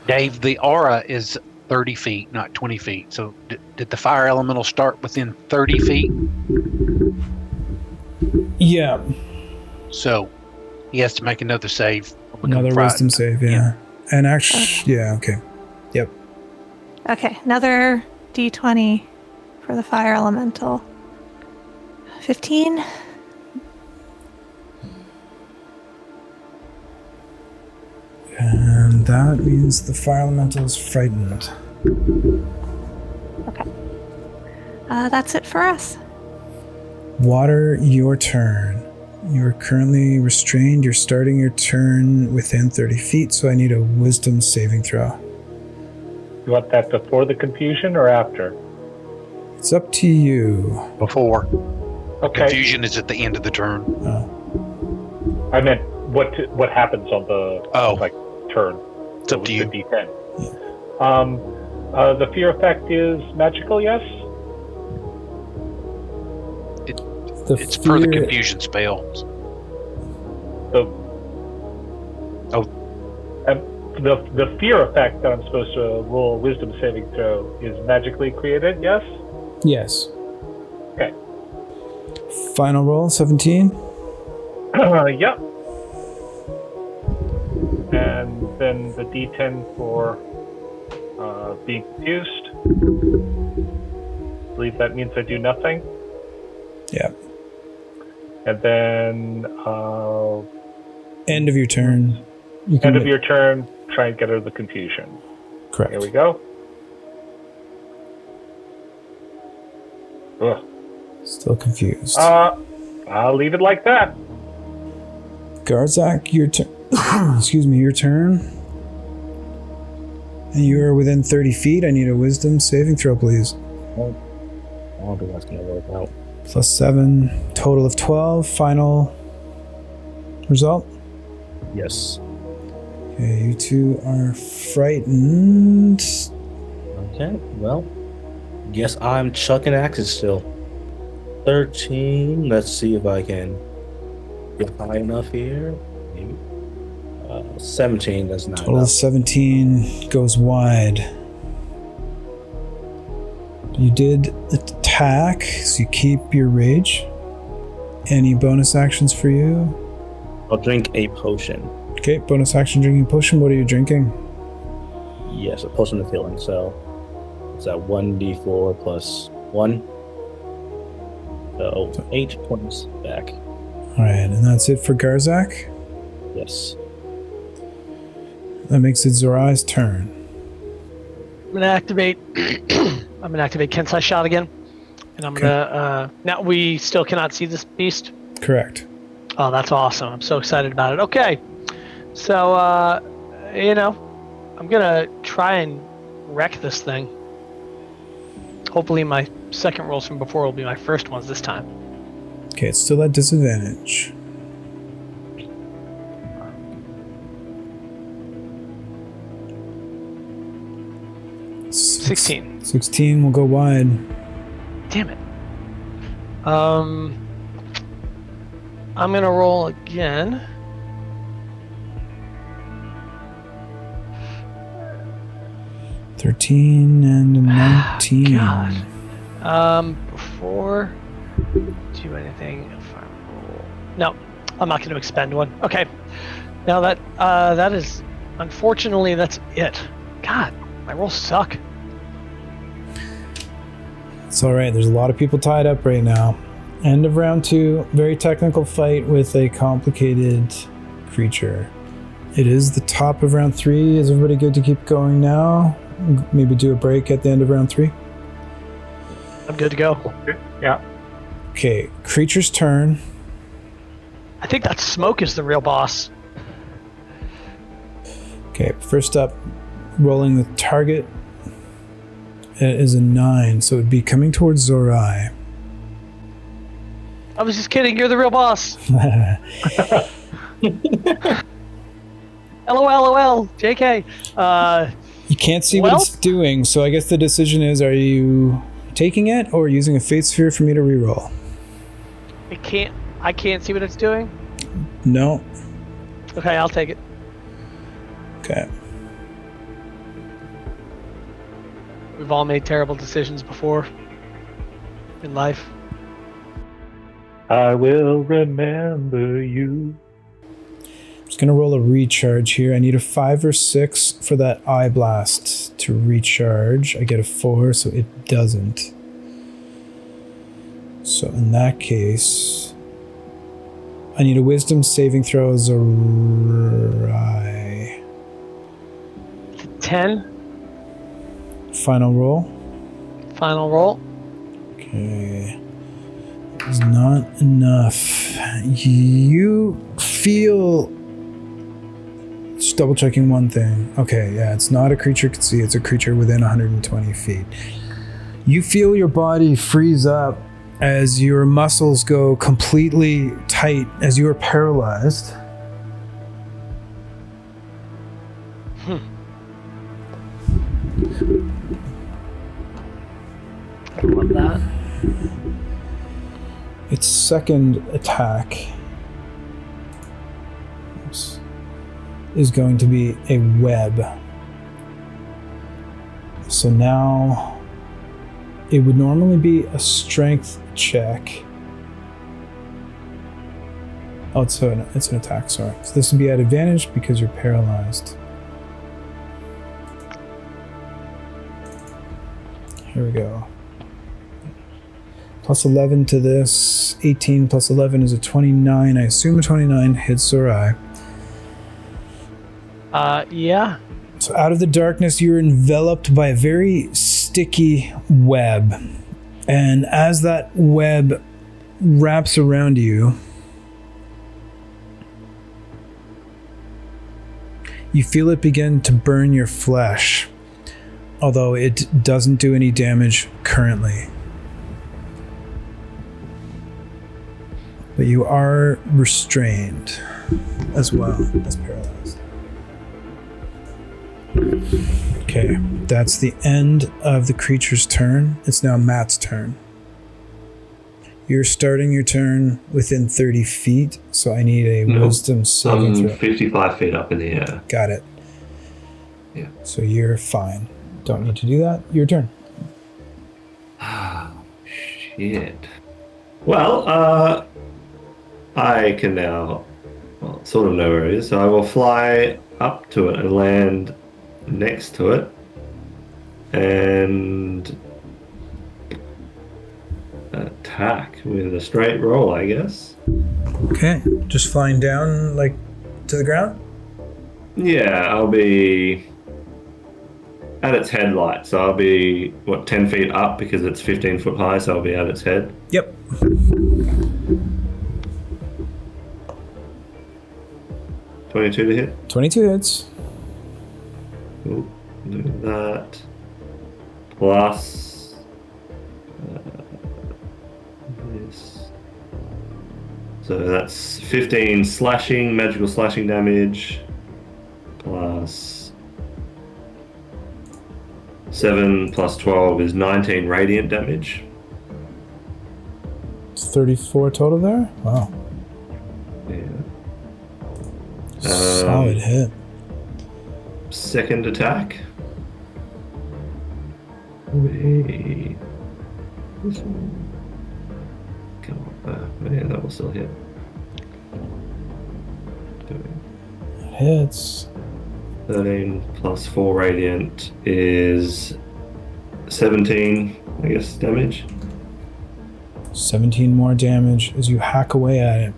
Dave, the aura is 30 feet, not 20 feet. So did the fire elemental start within 30 feet? Yeah. So he has to make another save. or become Another wisdom frightened. save, yeah. And actually, yeah, okay. Yep. Okay. Another D20 for the fire elemental. 15. And that means the fire elemental is frightened. Okay. That's it for us. Water, your turn. You're currently restrained. You're starting your turn within 30 feet, so I need a wisdom saving throw. You want that before the confusion or after? It's up to you. Before. Okay. Confusion is at the end of the turn. Oh. I meant what happens on the turn. It's up to you. The D10. The fear effect is magical, yes? It's per the confusion spells. So The fear effect that I'm supposed to roll a wisdom saving throw is magically created, yes? Yes. Okay. Final roll, 17. Yep. And then the D10 for being confused. I believe that means I do nothing. Yeah. And then End of your turn. end of your turn, try and get out of the confusion. Correct. Here we go. Ugh. Still confused. I'll leave it like that. Garzak, your turn. Excuse me, your turn. And you are within 30 feet. I need a wisdom saving throw, please. I don't think that's gonna work out. Plus 7, total of 12. Final result. Yes. Okay, you two are frightened. Okay, well, guess I'm chucking axes still. 13. Let's see if I can get high enough here. Maybe. 17. That's not Total enough. of 17 goes wide. You did attack, so you keep your rage. Any bonus actions for you? I'll drink a potion. Okay, bonus action drinking potion. What are you drinking? Yes, a potion of healing. So it's at 1d4 plus 1. So 8 points back. Alright, and that's it for Garzak. Yes. That makes it Zorai's turn. I'm gonna activate. I'm gonna activate Kensai Shot again, and I'm gonna. Now we still cannot see this beast. Correct. Oh, that's awesome! I'm so excited about it. Okay, so I'm gonna try and wreck this thing. Hopefully, my second rolls from before will be my first ones this time. Okay, it's still at disadvantage. $16. 16 will go wide. Damn it. I'm gonna roll again. $13 and a 19. God. Before do anything, if I roll, no, I'm not going to expend one. Okay. Now that is, unfortunately, that's it. God, my rolls suck. It's alright, there's a lot of people tied up right now. End of round 2, very technical fight with a complicated creature. It is the top of round 3. Is everybody good to keep going now? Maybe do a break at the end of round 3? I'm good to go. Yeah. Okay, creature's turn. I think that Smoke is the real boss. Okay, first up, rolling the target. It is a 9, so it'd be coming towards Zorai. I was just kidding. You're the real boss. LOL. JK. You can't see what it's doing, so I guess the decision is, are you taking it or using a fate sphere for me to reroll? I can't see what it's doing? No. Okay, I'll take it. Okay. We've all made terrible decisions before in life. I will remember you. Just gonna roll a recharge here. I need a 5 or 6 for that eye blast to recharge. I get a 4, so it doesn't. So in that case, I need a wisdom saving throw. Zorai. 10. Final roll. Final roll. Okay. It's not enough. You feel... Just double checking one thing. Okay, yeah, it's not a creature you can see. It's a creature within 120 feet. You feel your body freeze up as your muscles go completely tight, as you are paralyzed. I love that. Its second attack. Oops. is going to be a web. So now it would normally be a strength check. Oh, it's an attack, sorry. So this would be at advantage because you're paralyzed. Here we go. Plus 11 to this. 18 plus 11 is a 29. I assume a 29 hits Sorai. Yeah. So out of the darkness, you're enveloped by a very sticky web. And as that web wraps around you, you feel it begin to burn your flesh, although it doesn't do any damage currently. But you are restrained as well as paralyzed. Okay, that's the end of the creature's turn. It's now Matt's turn. You're starting your turn within 30 feet, so I need a wisdom saving throw. 55 feet up in the air. Got it. Yeah. So you're fine. Don't need to do that. Your turn. Shit. Well, I can now, sort of know where it is, so I will fly up to it and land next to it, and attack with a straight roll, I guess. Okay, just flying down, like, to the ground? Yeah, I'll be at its headlight, so I'll be, 10 feet up because it's 15 foot high, so I'll be at its head. Yep. 22 to hit. 22 hits. Cool. Do that. Plus this. So that's 15 slashing, magical slashing damage. Plus 7 plus 12 is 19 radiant damage. It's 34 total there? Wow. Yeah. Solid hit. Second attack. Wait. This one. Come on. Yeah, that will still hit. It hits. 13 plus 4 radiant is 17, I guess, damage. 17 more damage as you hack away at it.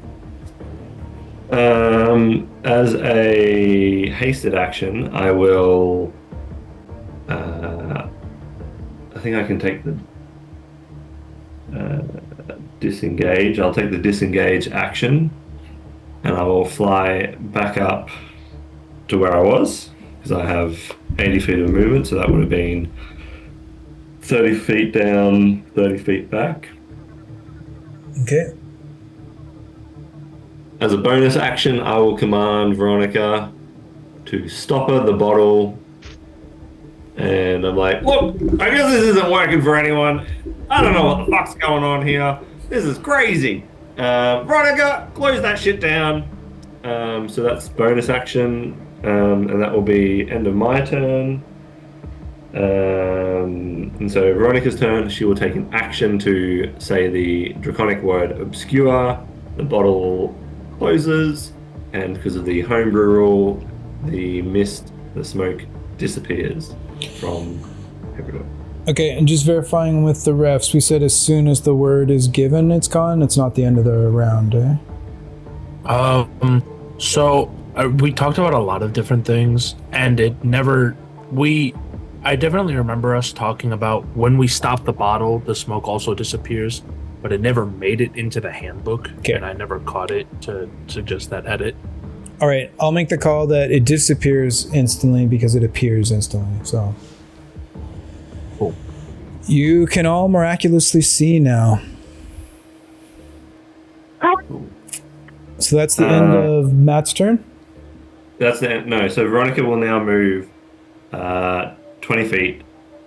As a hasted action, I will. I think I can take the disengage. I'll take the disengage action, and I will fly back up to where I was because I have 80 feet of movement, so that would have been 30 feet down, 30 feet back. Okay. As a bonus action, I will command Veronica to stopper the bottle. And I'm like, look, I guess this isn't working for anyone. I don't know what the fuck's going on here. This is crazy. Veronica, close that shit down. So that's bonus action. And that will be end of my turn. And so Veronica's turn, she will take an action to say the draconic word obscure. The bottle closes, and because of the homebrew rule, the mist, the smoke disappears from everywhere. Okay, and just verifying with the refs, we said as soon as the word is given, it's gone. It's not the end of the round, eh? We talked about a lot of different things, and I definitely remember us talking about when we stop the bottle, the smoke also disappears, but it never made it into the handbook, and I never caught it to suggest that edit. All right, I'll make the call that it disappears instantly because it appears instantly, so. Cool. You can all miraculously see now. So that's the end of Matt's turn? That's the end. No, so Veronica will now move 20 feet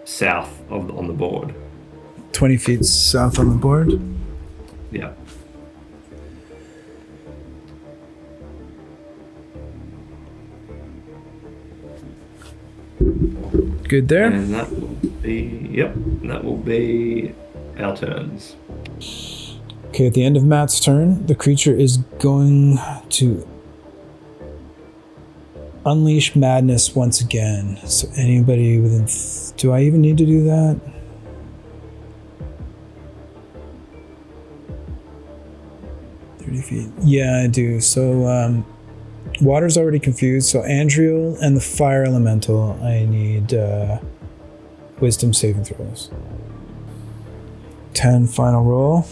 south on the board. 20 feet south on the board? Yeah. Good there. And that will be our turns. Okay, at the end of Matt's turn, the creature is going to unleash madness once again. So anybody within... do I even need to do that? Feet. Yeah, I do. So, water's already confused. So, Andriel and the fire elemental, I need wisdom saving throws. 10 final roll.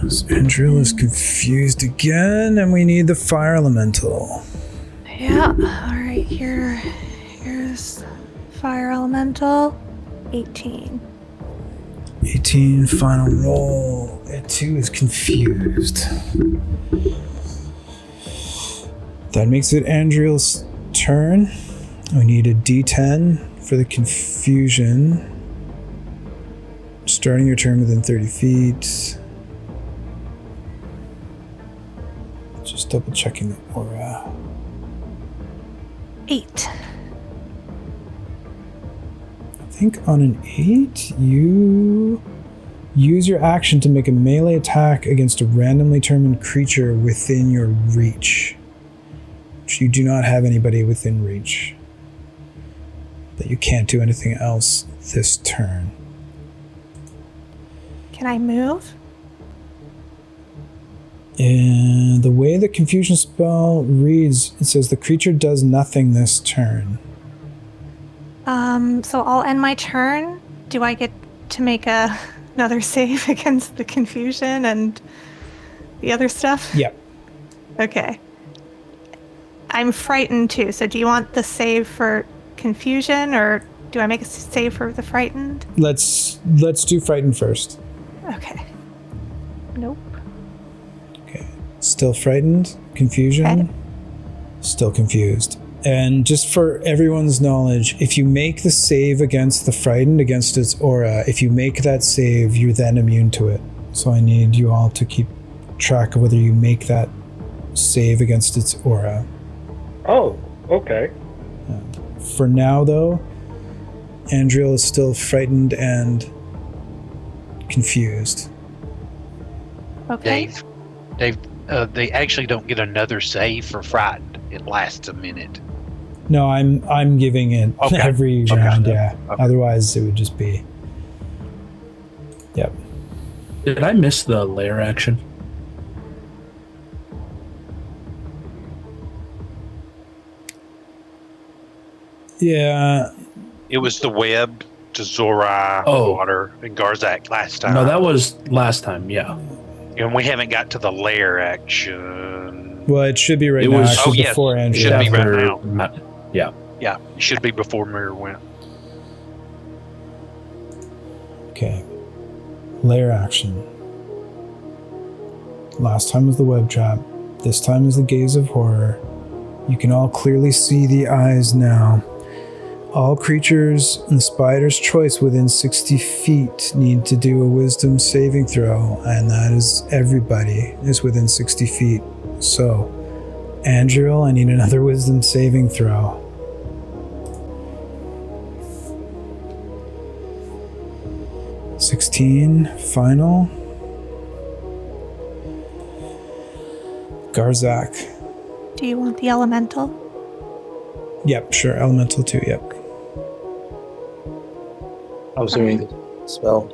So Andriel is confused again, and we need the fire elemental. Yeah. All right. Here's fire elemental. 18. 18 final roll. It too is confused. That makes it Andriel's turn. We need a D10 for the confusion. Starting your turn within 30 feet. Just double checking the aura. 8. I think on an 8, you use your action to make a melee attack against a randomly determined creature within your reach. You do not have anybody within reach. But you can't do anything else this turn. Can I move? And the way the confusion spell reads, it says the creature does nothing this turn. So I'll end my turn. Do I get to make another save against the confusion and the other stuff? Yep. Okay. I'm frightened too, so do you want the save for confusion, or do I make a save for the frightened? Let's do frightened first. Okay. Nope. Okay. Still frightened. Confusion. Okay. Still confused. And just for everyone's knowledge, if you make the save against the frightened, against its aura, if you make that save, you're then immune to it. So I need you all to keep track of whether you make that save against its aura. Oh, okay. For now, though, Andriel is still frightened and confused. Okay. Dave, they actually don't get another save for frightened. It lasts a minute. No, I'm giving it every round, yeah. Okay. Otherwise, it would just be... Yep. Did I miss the lair action? Yeah. It was the web to Zora, Water, and Garzak last time. No, that was last time, yeah. And we haven't got to the lair action. Well, it should be right now, actually, before Andriel. It should be right now. Yeah. Yeah, it should be before Mirror went. Okay. Lair action. Last time was the web trap. This time is the gaze of horror. You can all clearly see the eyes now. All creatures in the spider's choice within 60 feet need to do a wisdom saving throw, and that is everybody is within 60 feet. So, Andriel, I need another wisdom saving throw. $16, final. Garzak. Do you want the elemental? Yep, sure. Elemental too, yep. I was doing the spell.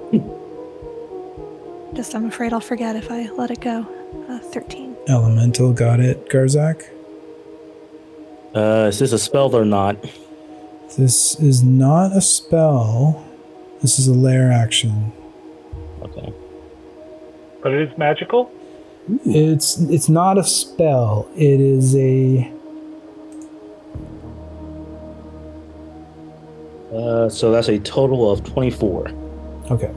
Just I'm afraid I'll forget if I let it go. 13. Elemental, got it. Garzak? Is this a spell or not? This is not a spell. This is a lair action. Okay. But it is magical? It's not a spell. It is a... So that's a total of 24. Okay.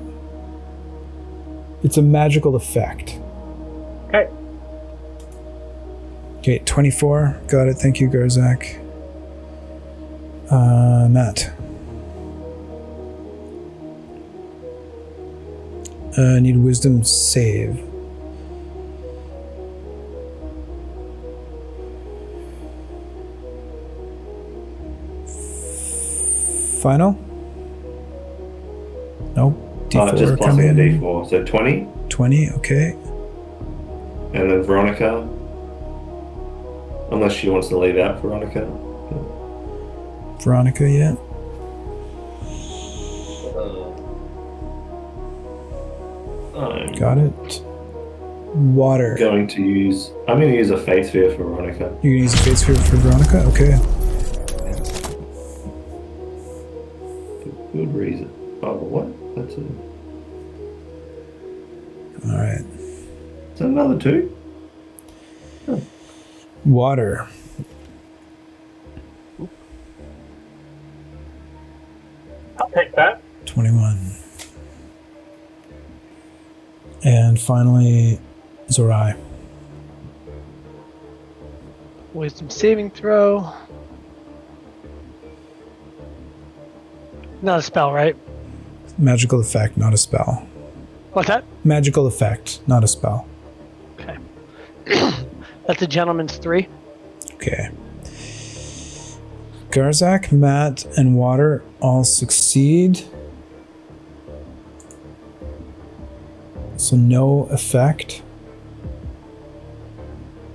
It's a magical effect. Okay. Okay, 24. Got it. Thank you, Garzak. Matt. I need a wisdom save. Final? Nope. D4 just plus a coming. D4. So 20. 20, okay. And then Veronica. Unless she wants to leave out Veronica. Veronica, yeah. I'm Got it. Water. going to use a Fate Sphere for Veronica. You're gonna use a Fate Sphere for Veronica? Okay. Good reason. Oh, what? That's it. Alright. Is that another 2? Water. I'll take that. 21. And finally, Zorai. Wisdom saving throw. Not a spell, right? Magical effect, not a spell. What's that? Magical effect, not a spell. Okay. That's a gentleman's 3. Okay. Garzak, Matt, and Water all succeed. So no effect.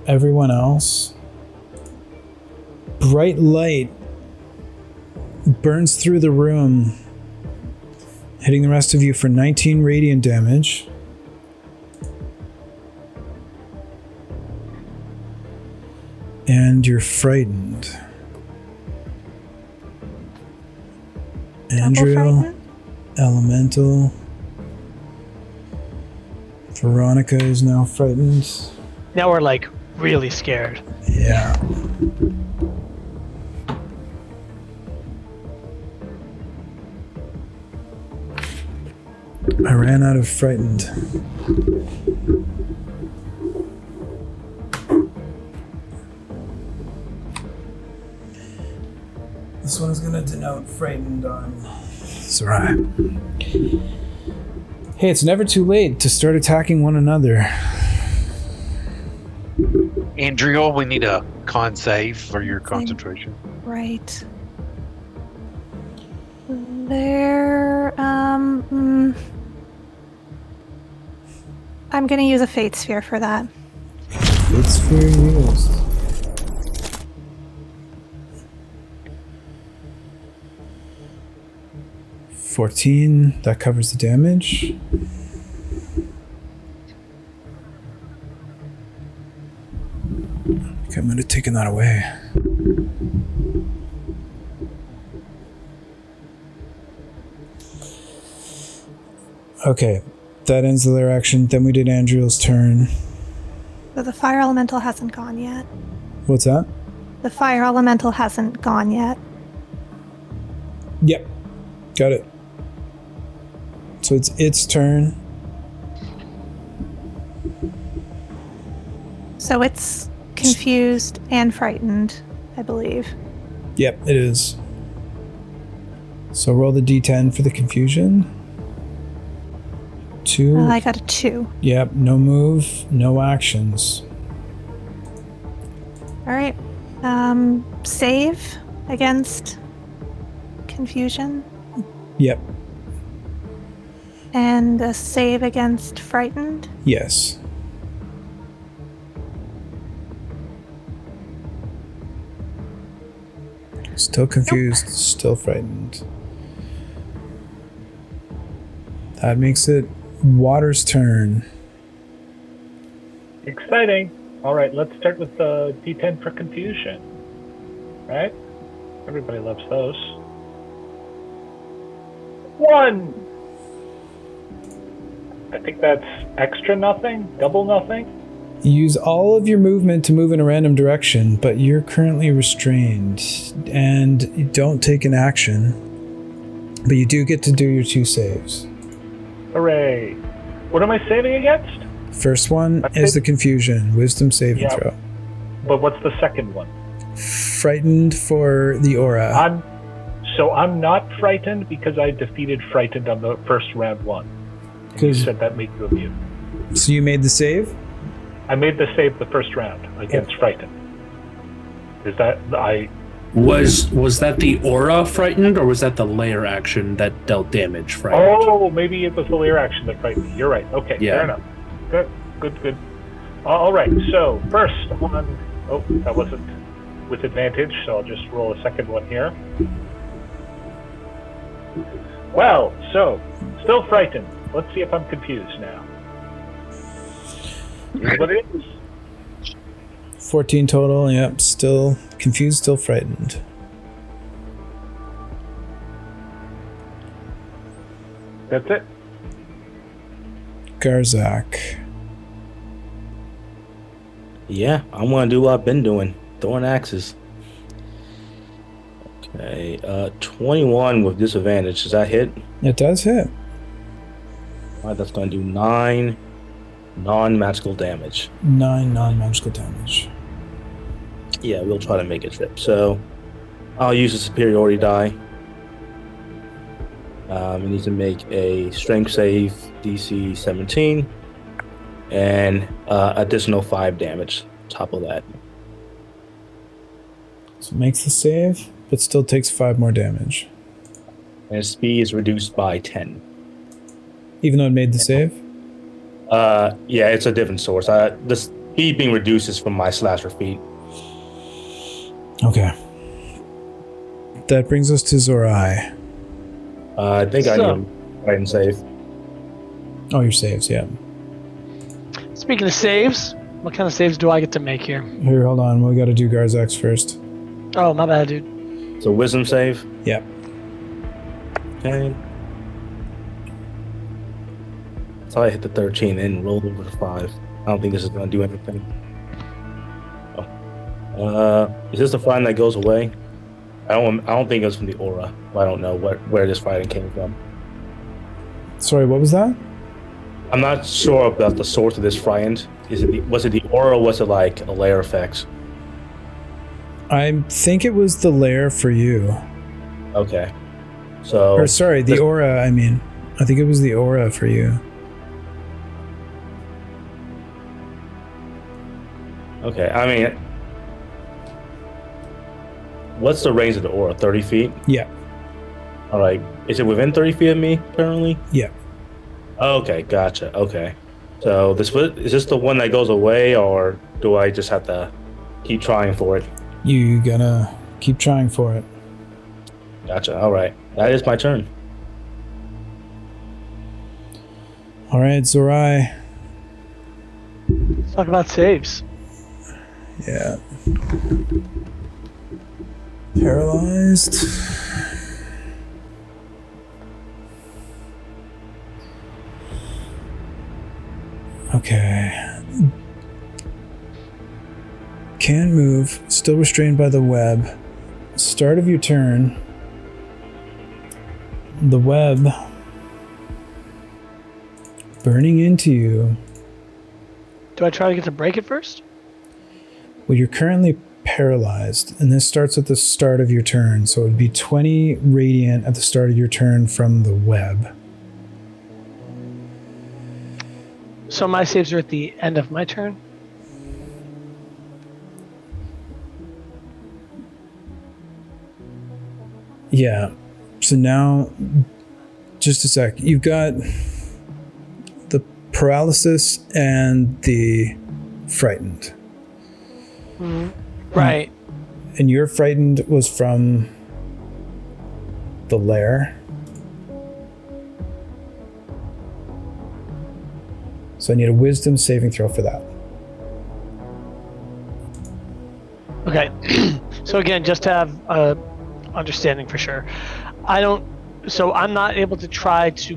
Everyone else. Bright light burns through the room, hitting the rest of you for 19 radiant damage. And you're frightened. Andrew, frightened? Elemental. Veronica is now frightened. Now we're like really scared. Yeah. I ran out of frightened. This one's gonna denote frightened on Sarai. Hey, it's never too late to start attacking one another. Andrea, we need a con save for your concentration. Right. There, I'm gonna use a Fate Sphere for that. It's fair used. $14, that covers the damage. Okay, I'm gonna take that away. Okay, that ends their action. Then we did Andriel's turn. So the Fire Elemental hasn't gone yet. What's that? The Fire Elemental hasn't gone yet. Yep, got it. So it's its turn. So it's confused and frightened, I believe. Yep, it is. So roll the d10 for the confusion. 2. I got a 2. Yep, no move, no actions. All right. Save against confusion Yep, and a save against frightened. yes. Still confused, still frightened. That makes it Water's turn. Exciting. All right, let's start with the D10 for confusion. Right? Everybody loves those. 1. I think that's extra nothing, double nothing. Use all of your movement to move in a random direction, but you're currently restrained, and you don't take an action, but you do get to do your 2 saves. Hooray. What am I saving against? First one is the confusion, wisdom saving Yeah. throw. But what's the second one? Frightened for the aura. I'm not frightened because I defeated frightened on the first round 1. And you said that made you immune. So you made the save? I made the save the first round against frightened. Is that Was that the aura frightened, or was that the lair action that dealt damage frightened? Oh, maybe it was the lair action that frightened me. You're right. Okay, Yeah. fair enough. Good. All right, so first on... Oh, that wasn't with advantage, so I'll just roll a second one here. Well, so, still frightened. Let's see if I'm confused now. Here's what it is. 14 total, yep. Still confused, still frightened. That's it. Garzak. Yeah, I'm gonna do what I've been doing, throwing axes. Okay, 21 with disadvantage. Does that hit? It does hit. All right, that's gonna do 9 non-magical damage. 9 non-magical damage. Yeah, we'll try to make it trip. So I'll use the superiority die. You need to make a strength save, DC 17, and additional 5 damage on top of that. So it makes the save, but still takes 5 more damage. And its speed is reduced by 10. Even though it made the save? Yeah, it's a different source. The speed being reduced is from my slasher feat. Okay. That brings us to Zorai. I think I need to try and save. Oh, your saves, yeah. Speaking of saves, what kind of saves do I get to make here? Here, hold on. We gotta do Garzak's first. Oh, my bad, dude. So wisdom save. Yep. Okay. So I hit the 13 and rolled over to 5. I don't think this is gonna do anything. Oh. Is this the fighting that goes away? I don't think it was from the aura. I don't know where this fighting came from. Sorry, what was that? I'm not sure about the source of this frightened. Was it the aura, or was it like a layer effect? I think it was the lair for you. Okay. So. Or sorry, the aura, I mean. I think it was the aura for you. Okay, I mean, what's the range of the aura? 30 feet? Yeah. All right. Is it within 30 feet of me currently? Yeah. Okay, gotcha. Okay. So is this the one that goes away, or do I just have to keep trying for it? You gotta keep trying for it. Gotcha. All right. That is my turn. All right, Zorai. Let's talk about saves. Yeah. Paralyzed. Okay. Can't move. Still restrained by the web. Start of your turn. The web burning into you. Do I try to get to break it first? Well, you're currently paralyzed, and this starts at the start of your turn, so it would be 20 radiant at the start of your turn from the web. So my saves are at the end of my turn? Yeah. So now, just a sec. You've got the paralysis and the frightened. Mm-hmm. Right. And your frightened was from the lair. So I need a wisdom saving throw for that. Okay. So again, just to have understanding for sure. So I'm not able to try to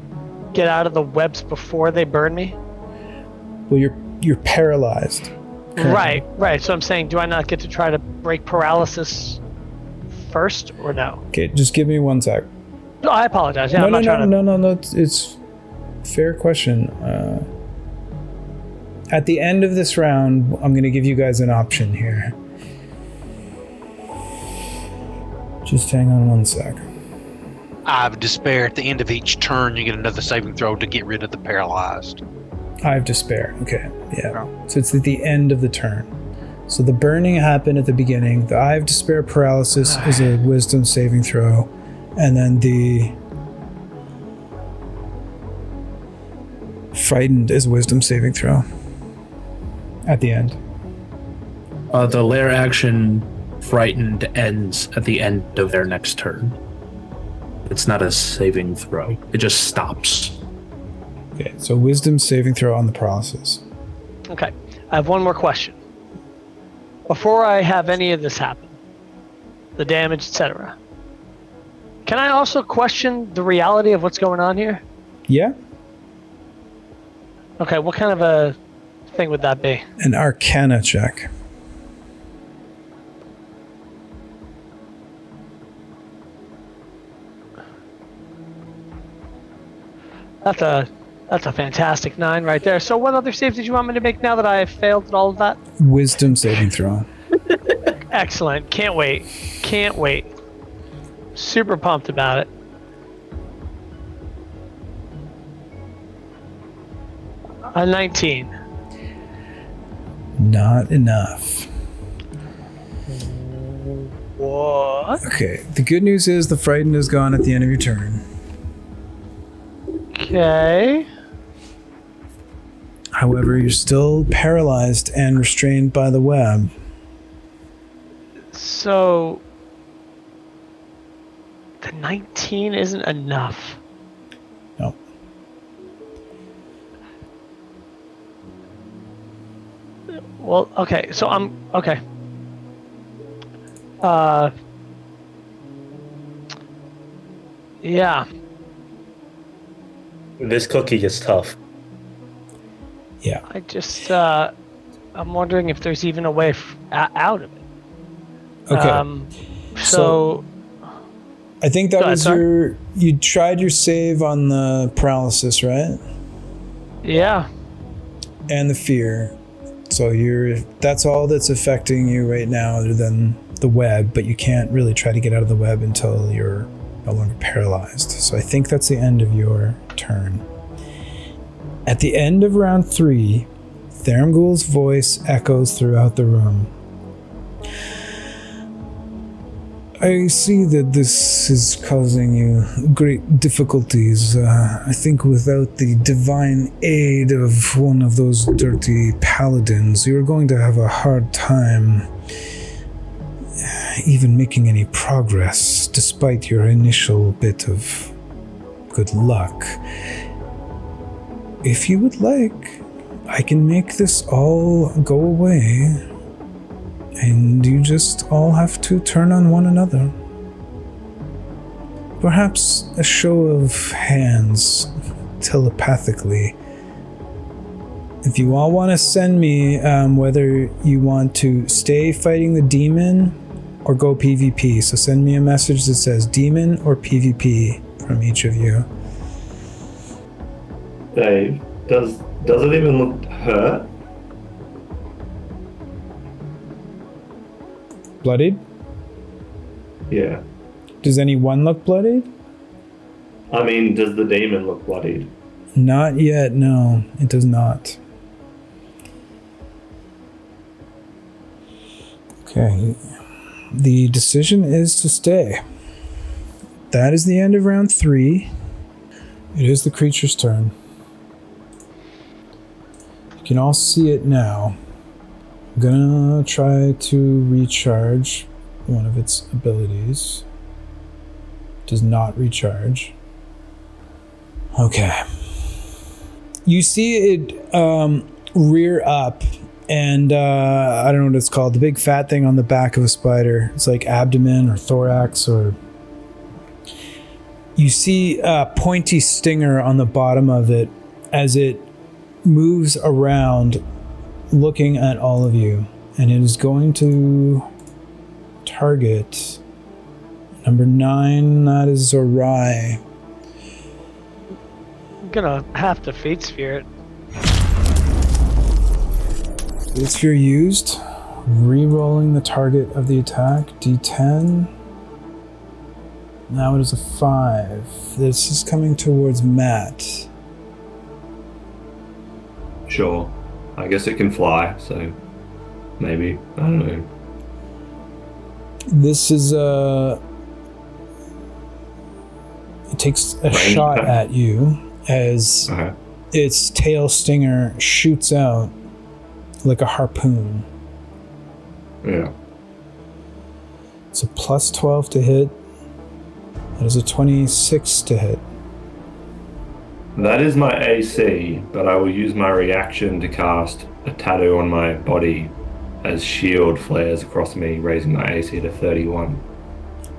get out of the webs before they burn me? Well, you're paralyzed. Currently. Right. So I'm saying, do I not get to try to break paralysis first or no? Okay, just give me 1 sec. No, I apologize. Yeah, No. It's fair question. At the end of this round, I'm going to give you guys an option here. Just hang on 1 sec. I have despair. At the end of each turn, you get another saving throw to get rid of the paralyzed. I have despair. Okay, yeah. So it's at the end of the turn. So the burning happened at the beginning. The Eye of Despair paralysis is a wisdom saving throw. And then the frightened is a wisdom saving throw at the end. The lair action frightened ends at the end of their next turn. It's not a saving throw. It just stops. Okay, so wisdom saving throw on the paralysis. Okay, I have one more question. Before I have any of this happen, the damage, etc., can I also question the reality of what's going on here? Yeah? Okay, what kind of a thing would that be? An Arcana check. That's a fantastic 9 right there. So what other saves did you want me to make now that I have failed at all of that? Wisdom saving throw. Excellent. Can't wait. Can't wait. Super pumped about it. A 19. Not enough. What? Okay, the good news is the frightened is gone at the end of your turn. Okay. However, you're still paralyzed and restrained by the web. So the 19 isn't enough. No. Well, okay. So I'm okay. Yeah. This cookie is tough. Yeah. I just I'm wondering if there's even a way out of it. Okay. So I think that Go ahead, was sorry. you tried your save on the paralysis, right? yeah. And the fear. So that's all that's affecting you right now other than the web, but you can't really try to get out of the web until you're no longer paralyzed. So I think that's the end of your turn. At the end of round 3, Thermgul's voice echoes throughout the room. I see that this is causing you great difficulties. I think without the divine aid of one of those dirty paladins, you're going to have a hard time even making any progress, despite your initial bit of good luck. If you would like, I can make this all go away. And you just all have to turn on one another. Perhaps a show of hands, telepathically. If you all want to send me whether you want to stay fighting the demon or go PvP. So send me a message that says demon or PvP from each of you. Dave, does it even look hurt? Bloodied? Yeah. Does anyone look bloodied? I mean, does the demon look bloodied? Not yet, no. It does not. Okay. The decision is to stay. That is the end of round 3. It is the creature's turn. You can all see it now. I'm gonna try to recharge one of its abilities. Does not recharge. Okay. You see it rear up, and I don't know what it's called. The big fat thing on the back of a spider. It's like abdomen or thorax, or you see a pointy stinger on the bottom of it as it moves around, looking at all of you, and it is going to target number 9. That is Zorai. I'm gonna have to Fate Sphere it. If you're used, re-rolling the target of the attack, D10. Now it is a 5. This is coming towards Matt. Sure. I guess it can fly, so Maybe. I don't know. This is it takes a shot at you as its tail stinger shoots out like a harpoon. Yeah. It's a plus 12 to hit. That is a 26 to hit. That is my AC, but I will use my reaction to cast a tattoo on my body as shield flares across me, raising my AC to 31.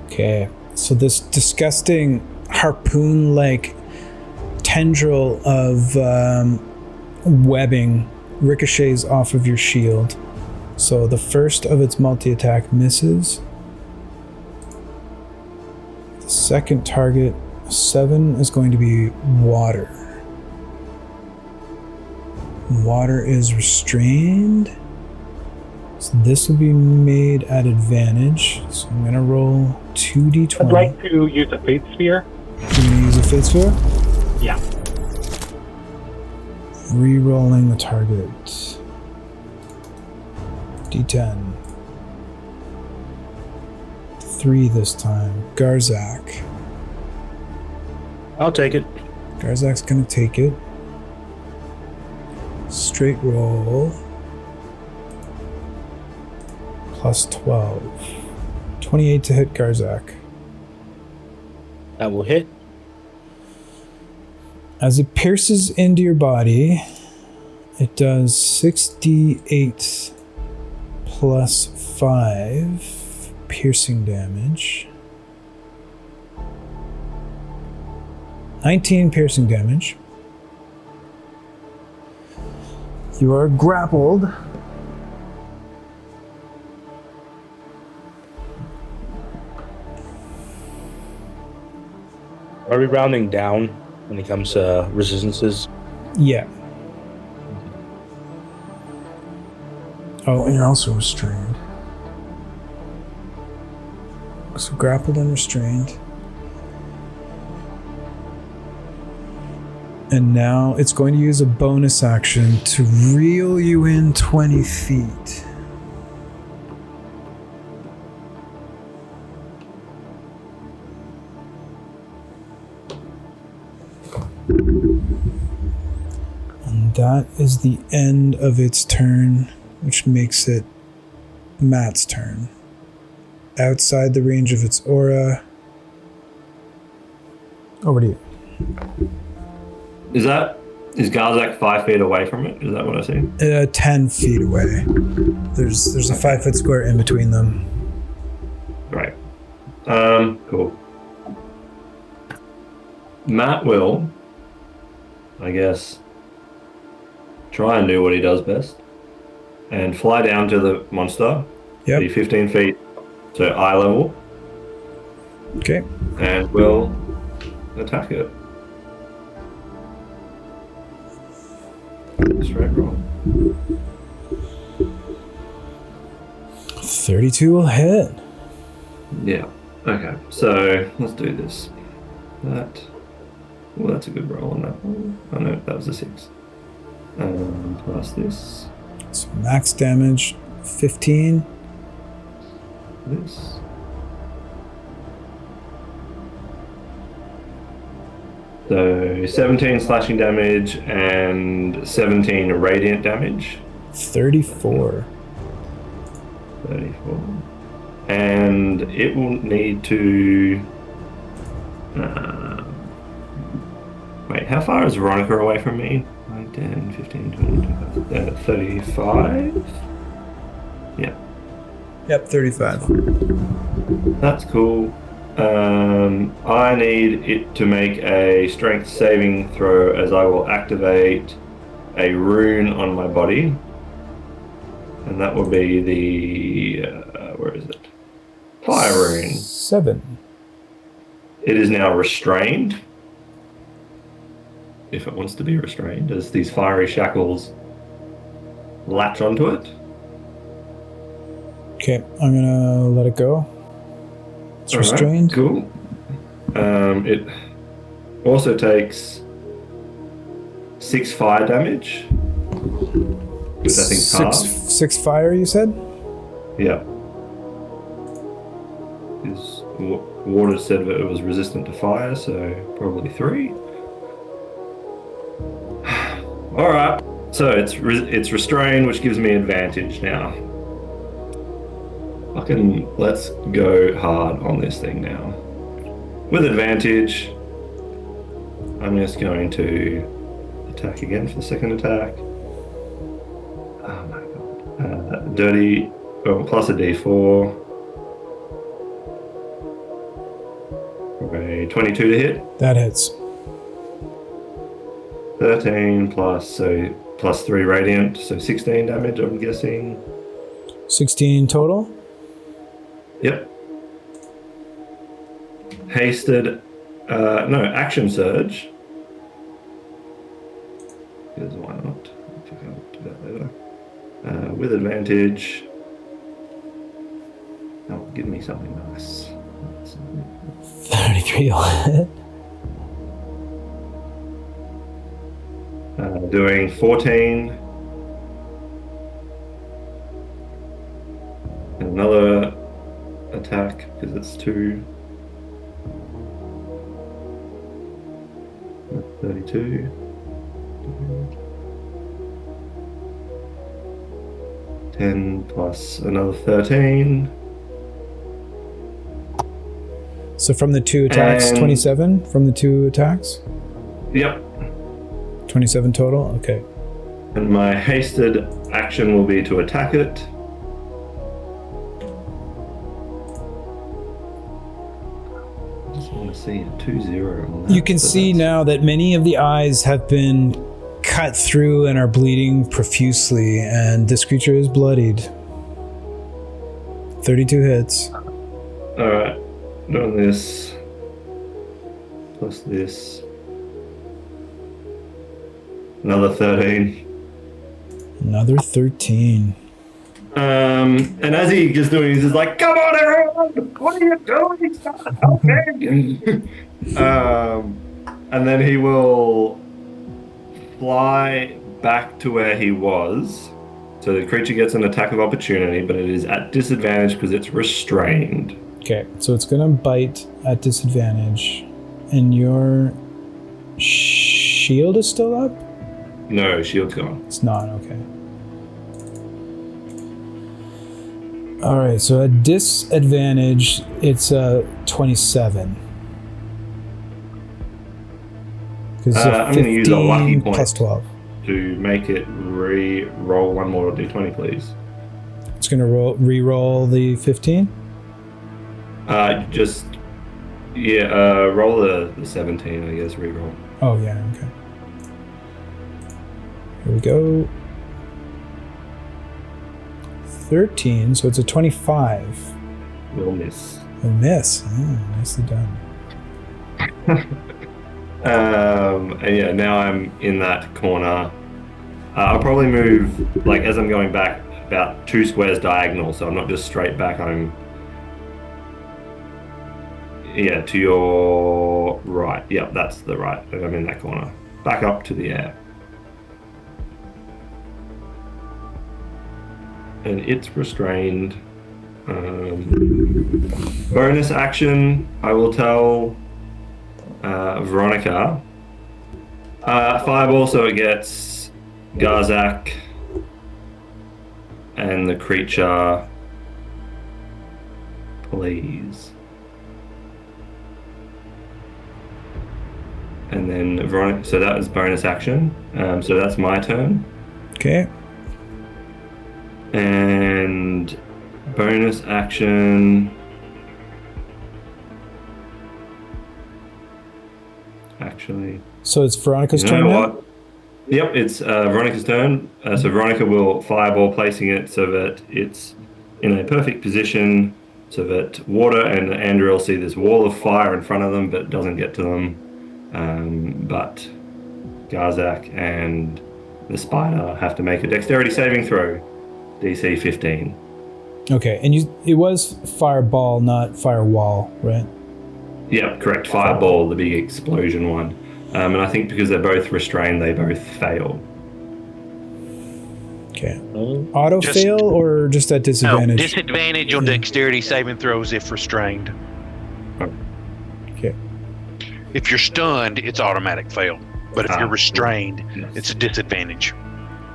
Okay, so this disgusting harpoon-like tendril of webbing ricochets off of your shield. So the first of its multi-attack misses. The second target, 7, is going to be water. Water is restrained. So this will be made at advantage. So I'm going to roll 2d20. I'd like to use a Fate Sphere. You're going to use a Fate Sphere? Yeah. Re-rolling the target. D10. 3 this time. Garzak. I'll take it. Garzak's going to take it. Straight roll. Plus 12. 28 to hit Garzak. That will hit. As it pierces into your body, it does 6d8 plus 5 piercing damage. 19 piercing damage. You are grappled. Are we rounding down when it comes to resistances? Yeah. Oh, and you're also restrained. So grappled and restrained. And now it's going to use a bonus action to reel you in 20 feet. And that is the end of its turn, which makes it Matt's turn. Outside the range of its aura. Over to you. Is Garzak 5 feet away from it? Is that what I see? 10 feet away. There's a 5-foot square in between them. Right. Cool. Matt will, I guess, try and do what he does best and fly down to the monster. Yep. Be 15 feet to eye level. Okay. And will attack it. Straight roll. 32 will hit. Yeah. Okay. So let's do this. Well, that's a good roll on that one. Oh no, that was a 6. Plus this. So max damage 15. This. So 17 slashing damage and 17 radiant damage. 34. 34. And it will need to... wait, how far is Veronica away from me? 9, 10, 15, 20, 25, 35? Yeah. Yep, 35. That's cool. I need it to make a strength saving throw as I will activate a rune on my body. And that will be the... where is it? Fire rune. 7. It is now restrained. If it wants to be restrained, as these fiery shackles latch onto it. Okay, I'm gonna let it go. It's All right, restrained. cool. It also takes 6 fire damage. which I think is half. Six fire, you said? Yeah. His water said that it was resistant to fire, so probably 3. All right. So it's restrained, which gives me advantage now. Let's go hard on this thing now. With advantage, I'm just going to attack again for the second attack. Oh my god. Dirty, plus a d4. Okay, 22 to hit. That hits. 13 plus 3 radiant, so 16 damage, I'm guessing. 16 total? Yep. Hasted, action surge. Because why not? I think I'll do that later. With advantage. Oh, give me something nice. 33 will hit. Doing 14. And another attack, because it's 2. 32. 10 plus another 13. So from the 2 attacks, 27 from the 2 attacks? Yep. 27 total? Okay. And my hasted action will be to attack it. I just want to see a 2-0 on that. You can see now that many of the eyes have been cut through and are bleeding profusely, and this creature is bloodied. 32 hits. Alright. Doing this. Plus this. Another 13. Another 13. And as he is doing, he's just like, "Come on, everyone! What are you doing? Stop helping!" And then he will fly back to where he was. So the creature gets an attack of opportunity, but it is at disadvantage because it's restrained. Okay, so it's gonna bite at disadvantage, and your shield is still up? No, shield's gone. It's not, okay. Alright, so at disadvantage, it's 27. Because I'm going to use a lucky point plus 12. to make it re-roll one more d20, please. It's gonna re-roll the 15? Roll the 17, I guess, re-roll. Oh, yeah, okay. Here we go. 13, so it's a 25. Will miss. A miss. Oh, nicely done. And yeah, now I'm in that corner. I'll probably move, like, as I'm going back, about 2 squares diagonal, so I'm not just straight back, I'm... Yeah, to your right. Yep, that's the right. I'm in that corner. Back up to the air. And it's restrained. Bonus action, I will tell Veronica. Fireball, so it gets Garzak and the creature. Please. And then Veronica, so that was bonus action. So that's my turn. Okay. And bonus action. Actually. So it's Veronica's turn know now? what? Yep, it's Veronica's turn. So Veronica will fireball, placing it so that it's in a perfect position, so that Water and Andrew will see this wall of fire in front of them, but it doesn't get to them. But Garzak and the spider have to make a dexterity saving throw. DC 15. Okay, and it was fireball, not firewall, right? Yep, correct. Fireball, the big explosion one. And I think because they're both restrained, they both fail. Okay. Auto fail or just at No, disadvantage? disadvantage on dexterity saving throws if restrained. Okay. If you're stunned, it's automatic fail. But if you're restrained, it's a disadvantage.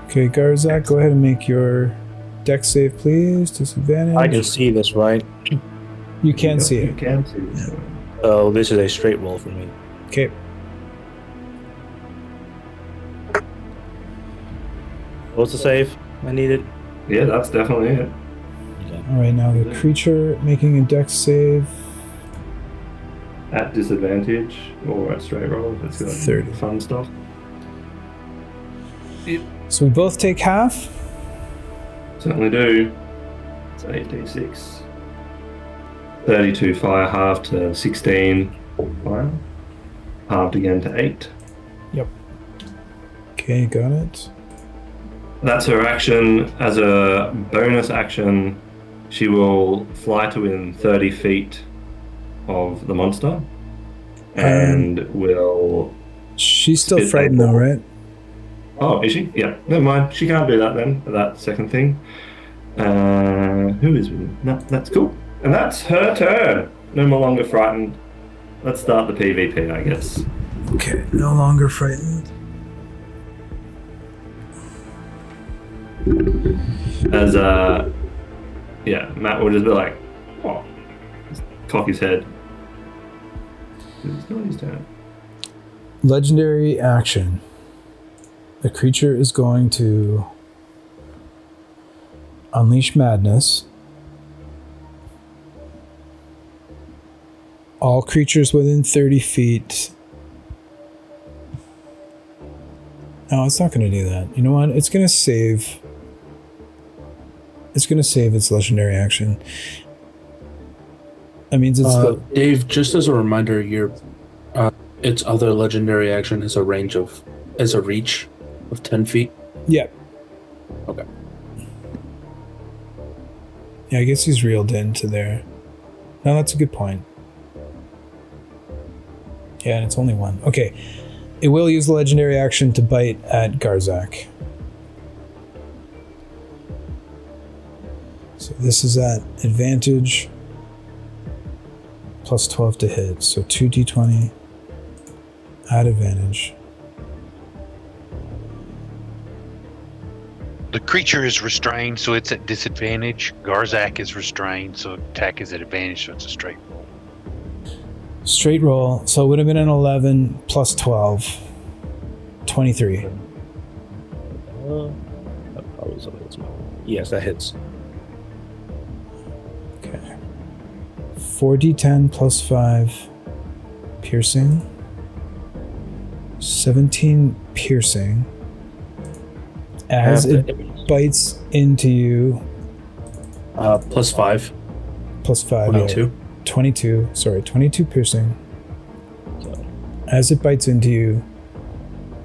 Okay, Garzak, go ahead and make your dex save, please. Disadvantage. I can see this, right? You can see You it. can see this. So this is a straight roll for me. Okay. What's the save I needed? Yeah, that's definitely it. All right, now the creature making a dex save. At disadvantage or at straight roll if it's got 30. fun stuff. So we both take half. Certainly do. It's 8d6. 32 fire, halved to 16 fire. Halved again to 8. Yep. Okay, got it. That's her action. As a bonus action, she will fly to within 30 feet of the monster and will... She's still spit frightened though, paintball. right? Oh, is she? Yeah, never mind. She can't do that then, that second thing. Who is with me? No, that's cool. And that's her turn. No more longer frightened. Let's start the PvP, I guess. Okay, no longer frightened. As, yeah, Matt will just be like, oh, just cock his head. It's not his turn. Legendary action. The creature is going to unleash madness. All creatures within 30 feet. No, it's not going to do that. You know what? It's going to save. It's going to save its legendary action. That means it's Dave, just as a reminder, its other legendary action is a reach of 10 feet. Yeah. Okay. Yeah, I guess he's reeled into there. No, that's a good point. Yeah, and it's only one. Okay. It will use the legendary action to bite at Garzak. So this is at advantage. Plus 12 to hit. So 2d20 at advantage. The creature is restrained, so it's at disadvantage. Garzak is restrained, so attack is at advantage, so it's a straight roll. Straight roll. So it would have been an 11 plus 12. 23. That probably is a hit. Yes, that hits. Okay. 4d10 plus 5 piercing. 17 piercing. As it bites into you. Plus 5. Plus 5. 22. 22. Sorry, 22 piercing. As it bites into you,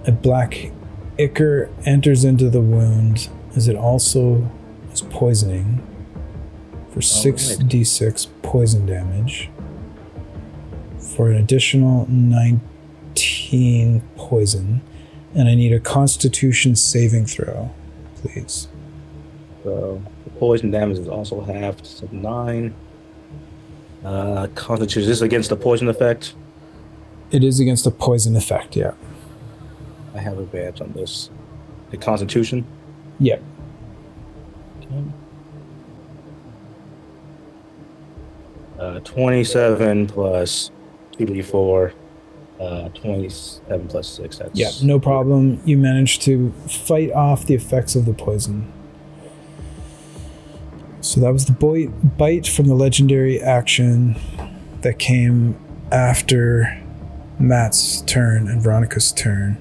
a black ichor enters into the wound, as it also is poisoning for 6d6 poison damage for an additional 19 poison. And I need a Constitution saving throw, please. So the poison damage is also halved, so 9. Constitution, is this against the poison effect? It is against a poison effect, yeah. I have advantage on this. The Constitution? Yep. Okay. 27 plus 2d4. 27 plus 6. That's... Yeah, no problem. You managed to fight off the effects of the poison. So that was the bite from the legendary action that came after Matt's turn and Veronica's turn.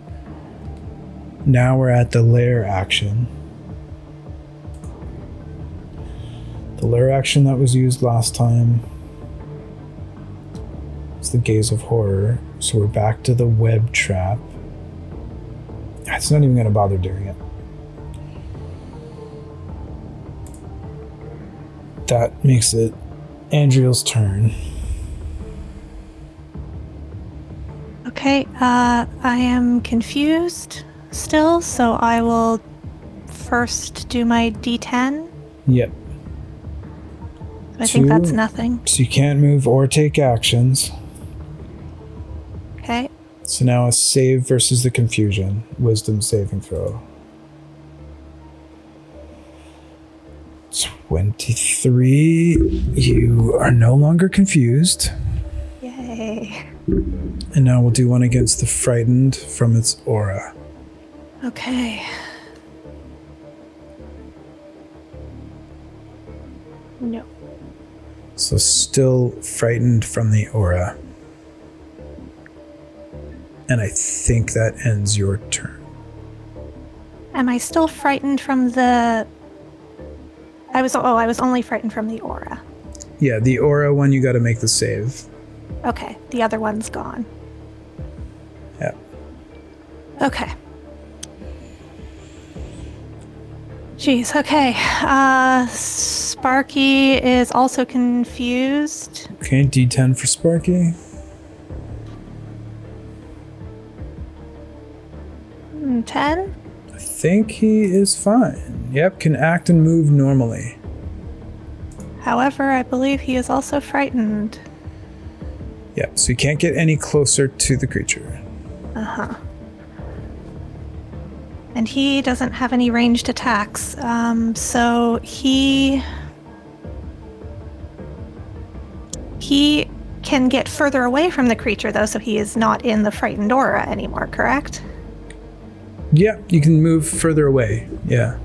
Now we're at the lair action. The lair action that was used last time is the Gaze of Horror. So we're back to the web trap. It's not even going to bother doing it. That makes it Andriel's turn. Okay, I am confused still, so I will first do my D10. Yep. I think that's 2. nothing. So you can't move or take actions. Okay. So now a save versus the confusion. Wisdom saving throw. 23. You are no longer confused. Yay. And now we'll do one against the frightened from its aura. Okay. No. So still frightened from the aura. And I think that ends your turn. Am I still frightened from the... I was only frightened from the aura. Yeah, the aura one, you got to make the save. Okay, the other one's gone. Yeah. Okay. Jeez, okay. Sparky is also confused. Okay, D10 for Sparky. 10? I think he is fine. Yep, can act and move normally. However, I believe he is also frightened. Yep, so you can't get any closer to the creature. Uh-huh. And he doesn't have any ranged attacks, so he can get further away from the creature, though, so he is not in the frightened aura anymore, correct? Yeah, you can move further away. Yeah.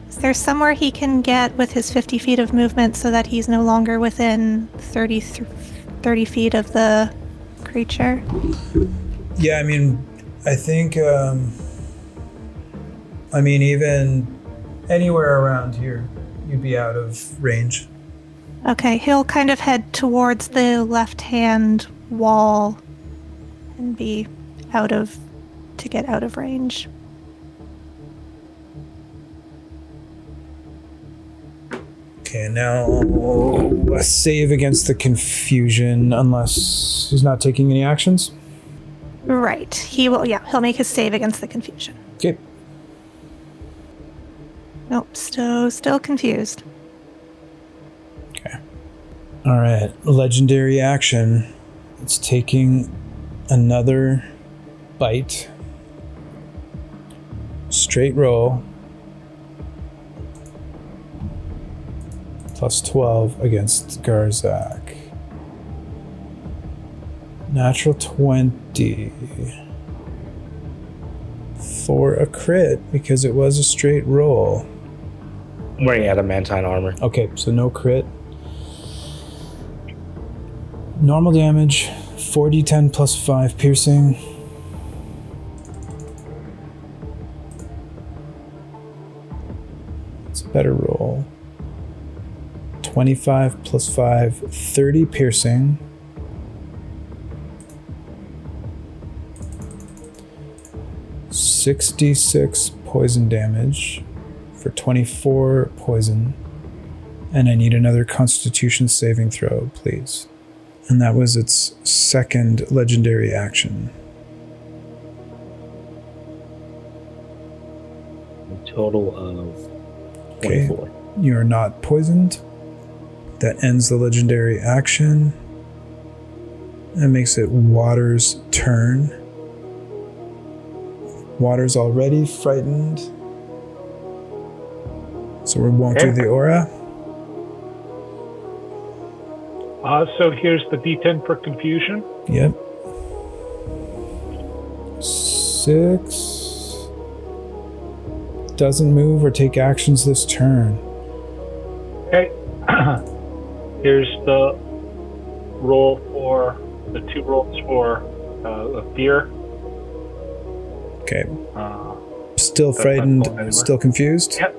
Is there somewhere he can get with his 50 feet of movement so that he's no longer within 30 feet of the creature? Yeah, I mean, I think, even anywhere around here, you'd be out of range. Okay, he'll kind of head towards the left-hand wall and be to get out of range. Okay, now a save against the confusion, unless he's not taking any actions. Right. He'll make his save against the confusion. Okay. Nope, still confused. Okay. All right, legendary action. It's taking another bite. Straight roll. Plus 12 against Garzak. Natural 20. For a crit, because it was a straight roll. I'm wearing adamantine armor. Okay, so no crit. Normal damage, 4d10 plus 5 piercing. It's a better roll. 25 plus 5, 30 piercing. $66 poison damage for 24 poison. And I need another Constitution saving throw, please. And that was its second legendary action. A total of 24. Okay, you're not poisoned. That ends the legendary action. That makes it Water's turn. Water's already frightened. So we won't do the aura. So here's the D10 for confusion. Yep. 6. Doesn't move or take actions this turn. Okay. Here's the roll for the 2 rolls for fear. Okay. Still frightened, still confused? Yep.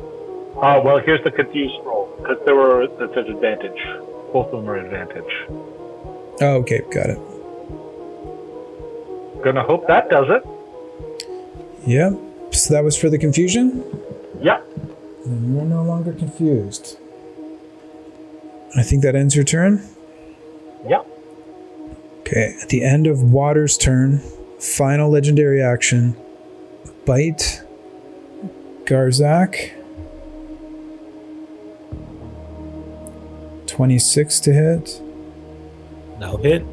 Well, here's the confused roll, because it's an advantage. Both of them are advantage. Oh, okay, got it. Gonna hope that does it. Yep. So that was for the confusion? Yep. And you're no longer confused. I think that ends your turn? Yep. Okay, at the end of Water's turn, final legendary action, bite, Garzak. 26 to hit. No hit.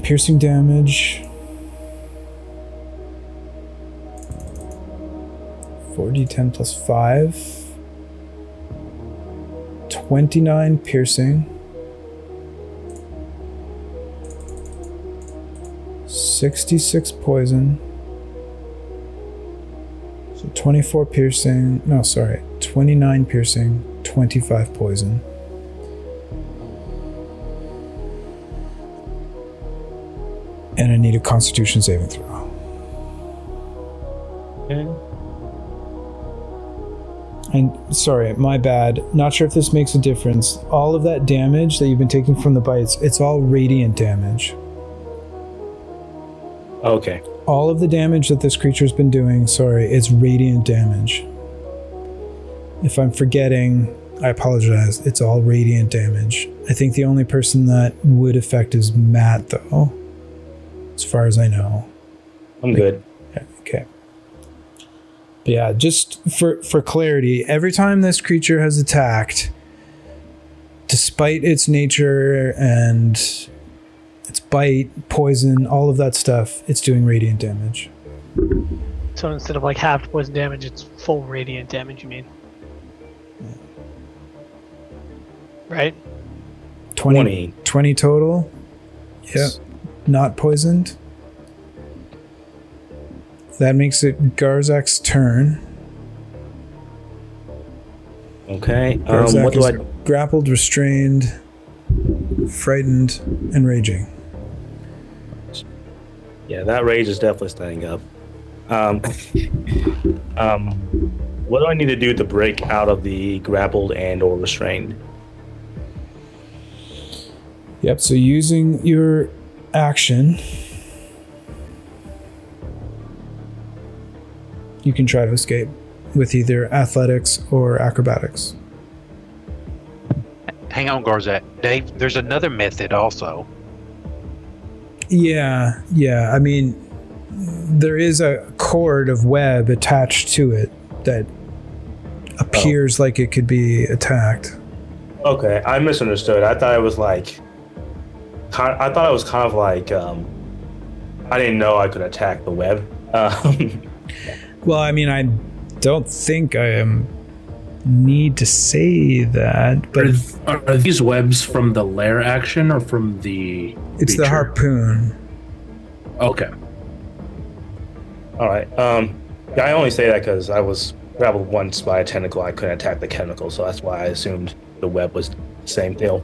Piercing damage. 4d10 plus 5. 29 piercing. 66 poison. So 24 piercing. No, sorry. 29 piercing. 25 poison. And I need a Constitution saving throw. Okay. And sorry, my bad. Not sure if this makes a difference. All of that damage that you've been taking from the bites, it's all radiant damage. Okay. All of the damage that this creature's been doing, sorry, it's radiant damage. If I'm forgetting, I apologize. It's all radiant damage. I think the only person that would affect is Matt, though. As far as I know. I'm good. Okay. But yeah, just for clarity, every time this creature has attacked, despite its nature and its bite, poison, all of that stuff, it's doing radiant damage. So instead of like half poison damage, it's full radiant damage, you mean? Yeah. Right? 20 total? Yep. Not poisoned. That makes it Garzak's turn. Okay. Garzak What do is I? grappled, restrained, frightened, and raging. Yeah, that rage is definitely standing up. What do I need to do to break out of the grappled and/or restrained? Yep. So using your action, you can try to escape with either athletics or acrobatics. Hang on, Garzak. Dave, there's another method also. Yeah. I mean, there is a cord of web attached to it that appears like it could be attacked. Okay, I misunderstood. I thought it was like. I thought it was kind of like. I didn't know I could attack the web. Well, I mean, I don't think I need to say that, but Are these webs from the lair action or from the it's feature? the harpoon. Okay. All right. I only say that because I was grappled once by a tentacle. I couldn't attack the tentacle, so that's why I assumed the web was the same deal.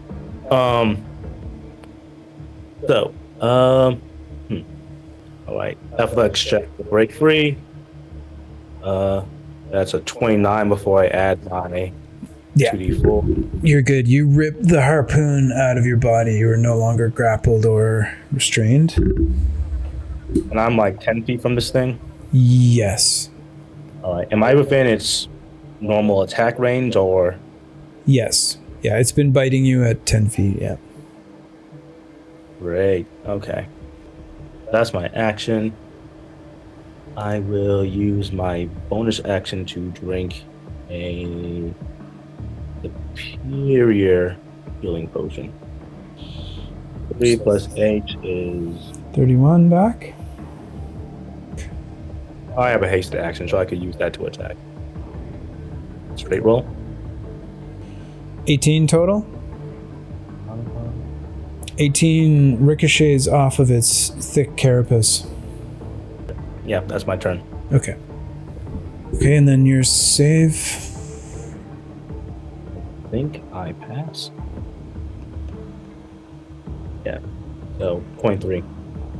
All right. Athletics check to break free. That's a 29 before I add my 2d4. You're good. You rip the harpoon out of your body. You are no longer grappled or restrained. And I'm like 10 feet from this thing? Yes. All right. Am I within its normal attack range or? Yes. Yeah, it's been biting you at 10 feet, yeah. Great. Okay. That's my action. I will use my bonus action to drink a superior healing potion. 3 plus 8 is... 31 back. I have a hasted action, so I could use that to attack. Straight roll. 18 total. 18 ricochets off of its thick carapace. Yeah, that's my turn. Okay. Okay, and then your save. I think I pass. Yeah. So, 0.3.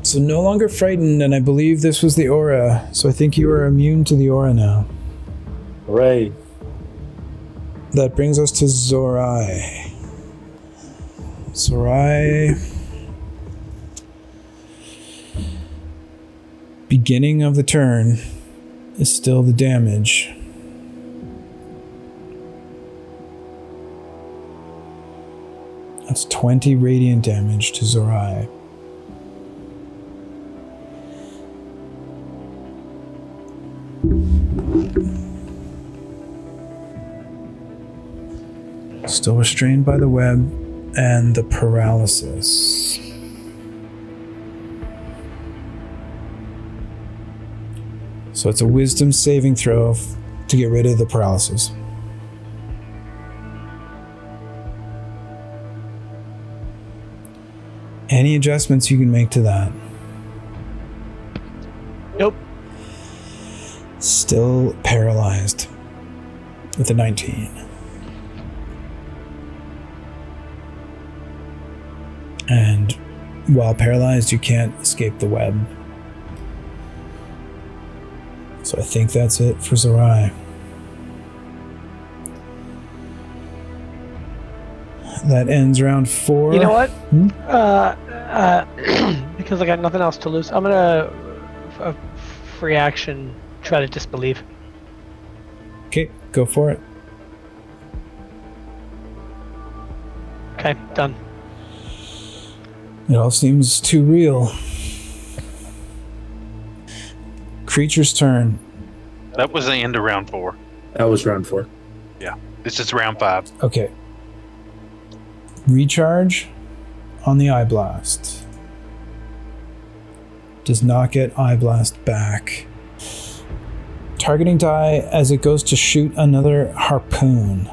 So no longer frightened, and I believe this was the aura. So I think you are immune to the aura now. Hooray. That brings us to Zorai. Zorai. Beginning of the turn is still the damage. That's 20 radiant damage to Zorai. Still restrained by the web and the paralysis. So it's a wisdom saving throw to get rid of the paralysis. Any adjustments you can make to that? Nope. Still paralyzed with a 19. And while paralyzed, you can't escape the web. So I think that's it for Zerai. That ends round 4. You know what? Because I got nothing else to lose, I'm gonna free action try to disbelieve. Okay, go for it. Okay, done. It all seems too real. Creature's turn. That was the end of round 4. That was round 4. Yeah. This is round 5. Okay. Recharge on the Eye Blast. Does not get Eye Blast back. Targeting die as it goes to shoot another harpoon.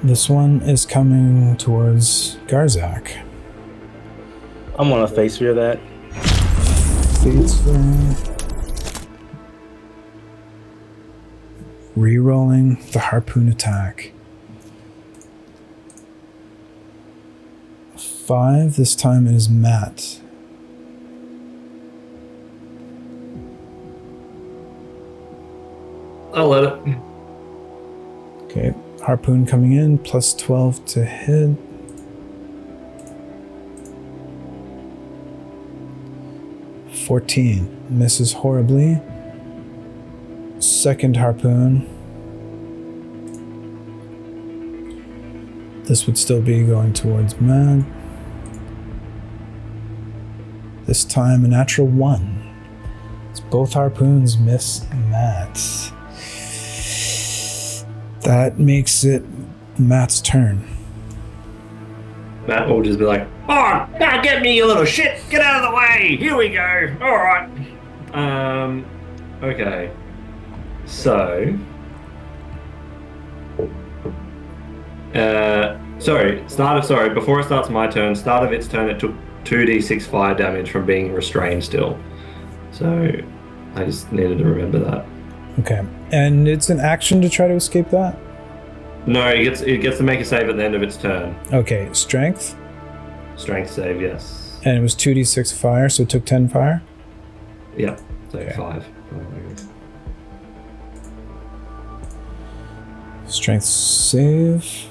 This one is coming towards Garzak. I'm gonna face fear that. Fates re-rolling the harpoon attack. 5. This time it is Matt. I'll let it. Okay, harpoon coming in, plus 12 to hit. (14) misses horribly. Second harpoon. This would still be going towards Matt. This time a natural 1. As both harpoons miss Matt. That makes it Matt's turn. Matt will just be like, "Oh, now get me, you little shit! Get out of the way! Here we go! Alright." Okay. So... before it starts my turn, start of its turn it took 2d6 fire damage from being restrained still. So, I just needed to remember that. Okay. And it's an action to try to escape that? No, it gets to make a save at the end of its turn. Okay, strength? Strength save, yes. And it was 2d6 fire, so it took 10 fire? Yep, so Okay. 5. Strength save?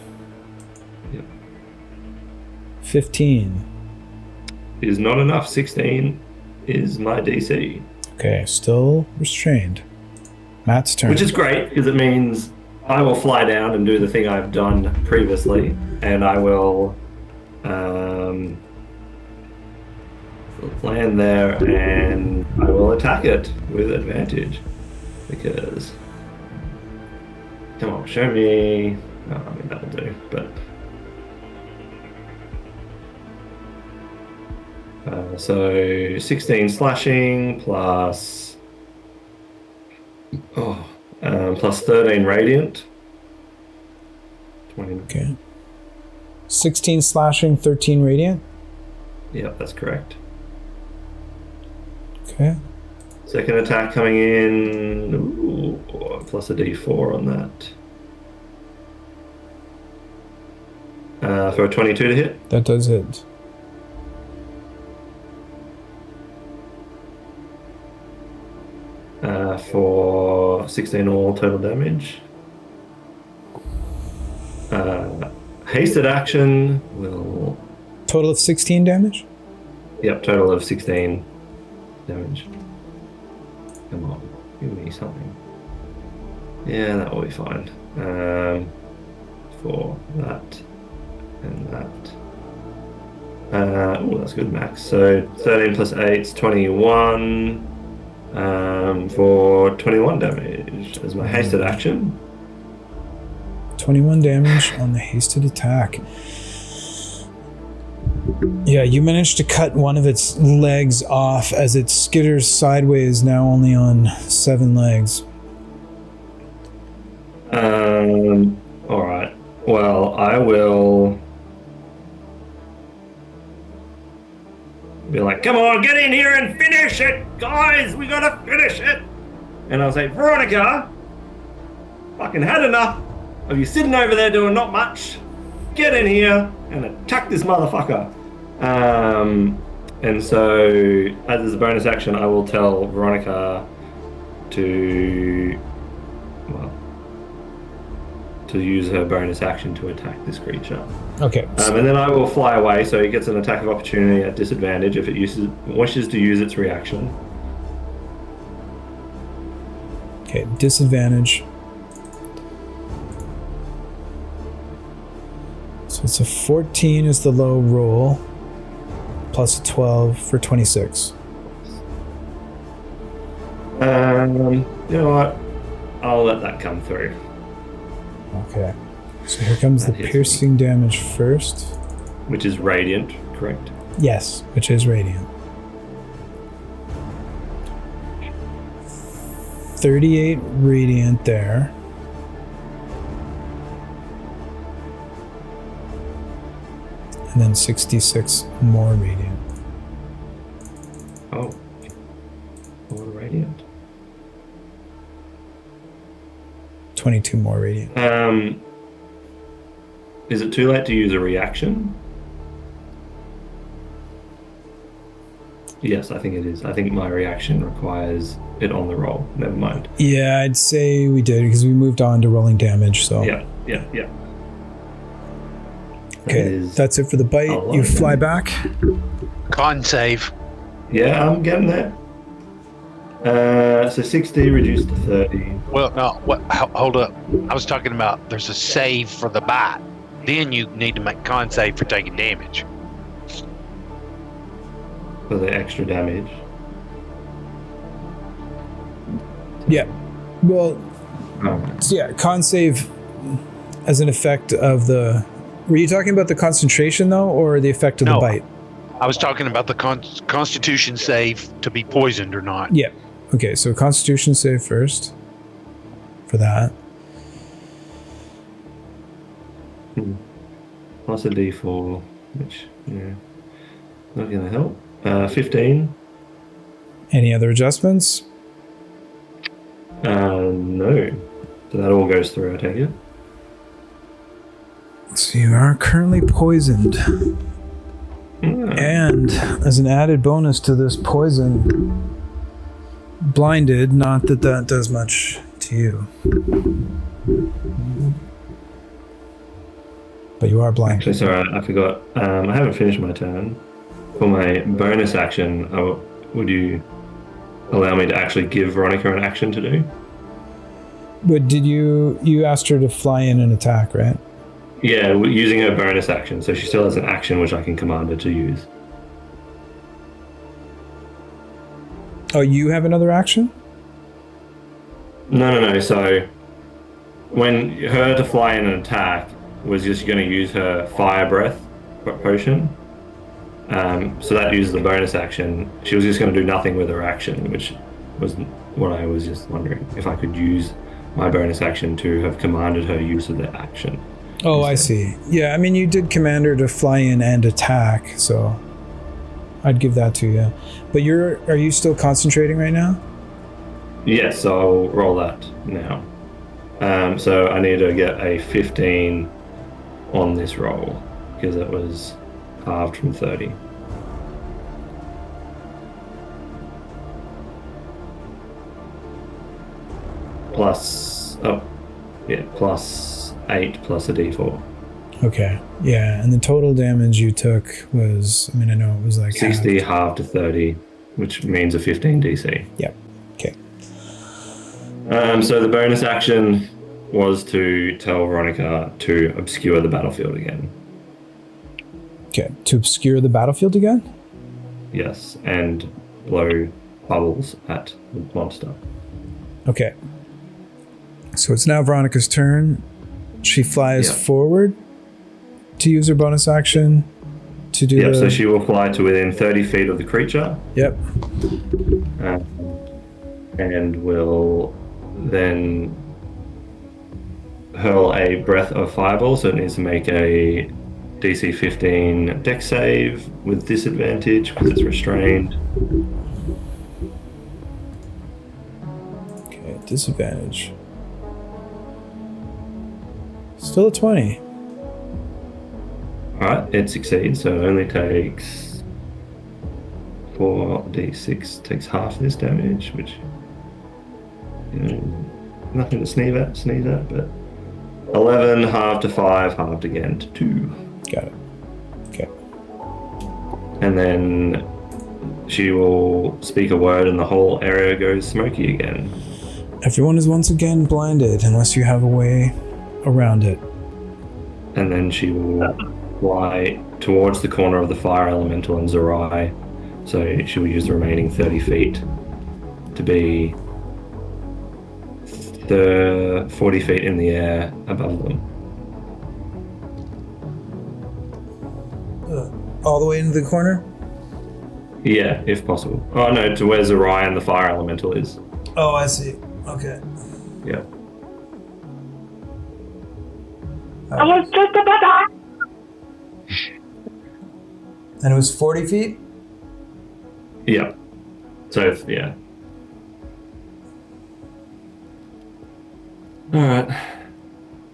Yep. 15. Is not enough. 16 is my DC. Okay, still restrained. Matt's turn. Which is great, because it means I will fly down and do the thing I've done previously, and I will land there, and I will attack it with advantage. Because... Come on, show me... Oh, I mean, that'll do, but... So 16 slashing plus plus 13 radiant. 20. Okay. 16 slashing, 13 radiant. Yep, that's correct. Okay. Second attack coming in. Ooh, plus a d4 on that. For a 22 to hit. That does hit. For 16 all total damage. Hasted action will... Total of 16 damage? Yep, total of 16 damage. Come on, give me something. Yeah, that will be fine. For that and that. Oh, that's good, max. So 13 plus 8 is 21. For 21 damage as my hasted action. 21 damage on the hasted attack. Yeah, you managed to cut one of its legs off as it skitters sideways, now only on 7 legs. Alright. Well, I will be like, come on, get in here and finish it! Guys, we gotta finish it! And I'll say, Veronica, fucking had enough of you sitting over there doing not much. Get in here and attack this motherfucker. And so, as a bonus action, I will tell Veronica to use her bonus action to attack this creature. Okay. And then I will fly away, so it gets an attack of opportunity at disadvantage if it wishes to use its reaction. Okay, disadvantage. So it's a 14 is the low roll, plus a 12 for 26. You know what? I'll let that come through. Okay. So here comes the That hits piercing damage first. Which is radiant, correct? Yes, which is radiant. 38 radiant there. And then 66 more radiant. Oh. More radiant. 22 more radiant. Is it too late to use a reaction? Yes, I think it is. I think my reaction requires it on the roll. Never mind. Yeah, I'd say we did because we moved on to rolling damage. So Yeah. okay, that's it for the bite. You fly back. Con save. Yeah, I'm getting there. So 60 reduced to 30. Well, no, hold up. I was talking about there's a save for the bite. Then you need to make con save for taking damage. For the extra damage. Yeah. Well, Oh. so yeah, con save as an effect of the. Were you talking about the concentration though, or the effect of the bite? I was talking about the Constitution save to be poisoned or not. Yeah. Okay, so Constitution save first for that. Plus a D4, which, not going to help. 15. Any other adjustments? No. So that all goes through, I take it. So you are currently poisoned. And as an added bonus to this poison, blinded, not that that does much to you. But you are blind. Actually, sorry, I forgot. I haven't finished my turn. For my bonus action, would you allow me to actually give Veronica an action to do? But did you asked her to fly in and attack, right? Yeah, using her bonus action, so she still has an action which I can command her to use. Oh, you have another action? No. So when her to fly in and attack was just going to use her fire breath potion. So that uses the bonus action. She was just going to do nothing with her action, which was what I was just wondering if I could use my bonus action to have commanded her use of the action. Oh, I see. Yeah, I mean, you did command her to fly in and attack, so I'd give that to you. But are you still concentrating right now? Yes, so I'll roll that now. So I need to get a 15 on this roll because it was halved from 30. Plus 8 plus a D4. Okay. Yeah, and the total damage you took was, I mean, I know it was like 60 halved to 30, which means a 15 DC. Yep. Okay. So the bonus action was to tell Veronica to obscure the battlefield again. Okay. To obscure the battlefield again? Yes, and blow bubbles at the monster. Okay. So it's now Veronica's turn. She flies Yeah. forward to use her bonus action to do so she will fly to within 30 feet of the creature. Yep. And will then hurl a breath of fireball, so it needs to make a DC 15 dex save with disadvantage because it's restrained. Okay, disadvantage. Still a 20. Alright, it succeeds, so it only takes 4d6, takes half this damage, which nothing to sneeze at, but 11 halved to 5, halved again to 2. Got it. Okay. And then she will speak a word and the whole area goes smoky again. Everyone is once again blinded unless you have a way around it. And then she will fly towards the corner of the fire elemental and Zerai. So she will use the remaining 30 feet to be 40 feet in the air above them. All the way into the corner? Yeah, if possible. Oh no, to where Zerai and the fire elemental is. Oh, I see. Okay. Yeah. I was just about to. And it was 40 feet? Yeah. So, yeah. Alright.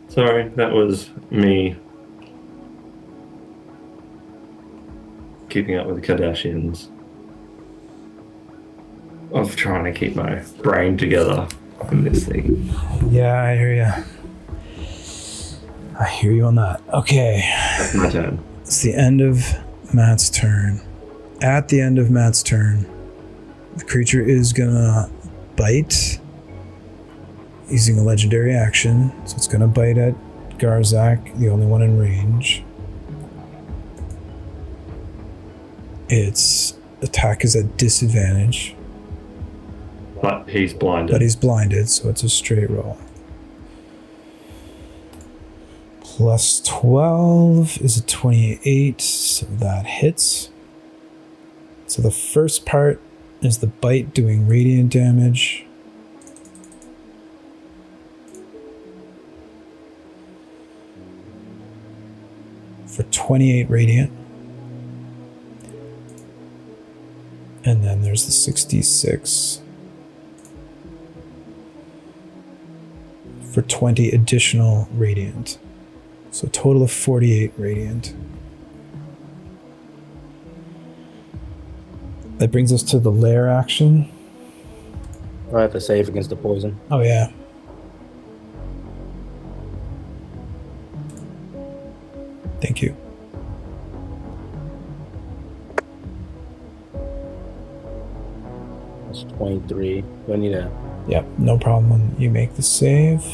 Sorry, that was me keeping up with the Kardashians. Of trying to keep my brain together in this thing. Yeah, I hear you. I hear you on that. Okay. That's my turn. It's the end of Matt's turn. At the end of Matt's turn, the creature is gonna bite using a legendary action. So it's gonna bite at Garzak, the only one in range. Its attack is at disadvantage. But he's blinded. But he's blinded, so it's a straight roll. Plus 12 is a 28, so that hits. So the first part is the bite doing radiant damage. For 28 radiant. And then there's the 66 for 20 additional radiant. So a total of 48 radiant. That brings us to the lair action. I have to save against the poison. Oh yeah. Thank you. That's 23. Do I need a... Yep, no problem. You make the save.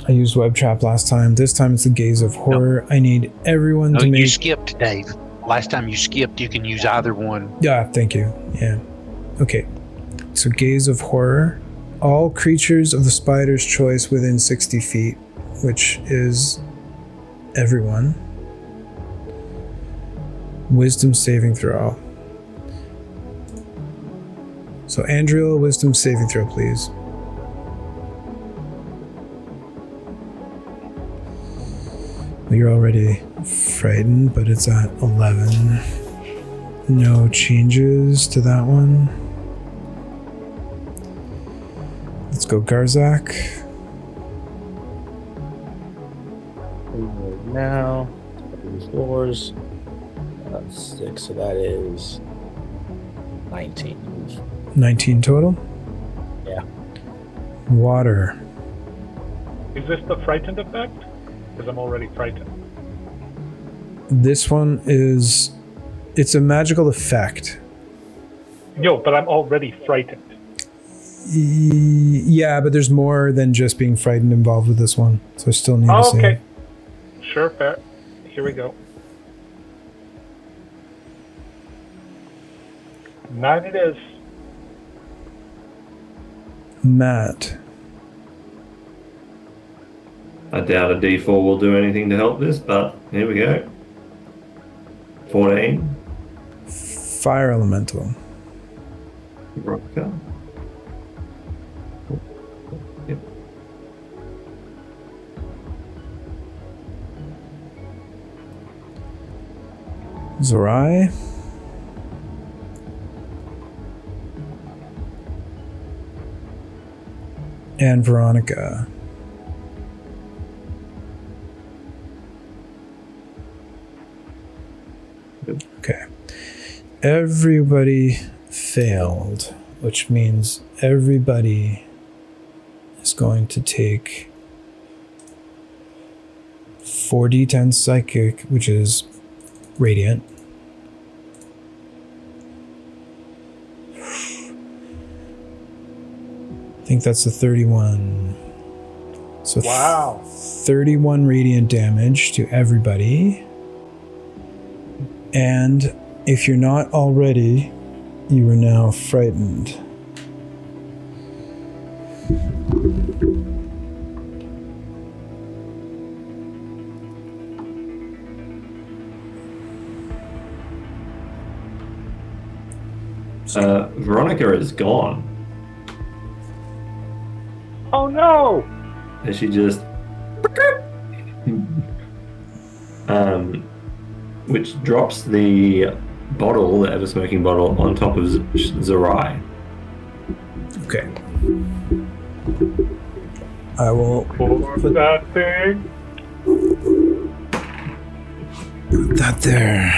I used web trap last time. This time it's the gaze of horror. I need everyone to make... You skipped, Dave. Last time you skipped, you can use either one. Yeah, thank you. Yeah. Okay. So gaze of horror. All creatures of the spider's choice within 60 feet, which is everyone. Wisdom saving throw. So Andriel, wisdom saving throw, please. Well, you're already frightened, but it's at 11. No changes to that one. Let's go Garzak. Now, these floors. 6, so that is 19. 19 total? Yeah. Water. Is this the frightened effect? Because I'm already frightened. This one is... It's a magical effect. Yo, but I'm already frightened. Yeah, but there's more than just being frightened involved with this one. So I still need to save. Okay. Sure, fair. Here we go. 9 it is. I doubt a D4 will do anything to help this, but here we go. 14. Fire elemental. Veronica. Yep. Zorai. And Veronica. Okay. Everybody failed, which means everybody is going to take 4d10 psychic, which is radiant. I think that's a 31. So Wow. 31 radiant damage to everybody. And if you're not already, you are now frightened. Veronica is gone. Oh no! And she just which drops the bottle, the ever smoking bottle, on top of Zerai. Okay. I will Put that thing. put that there.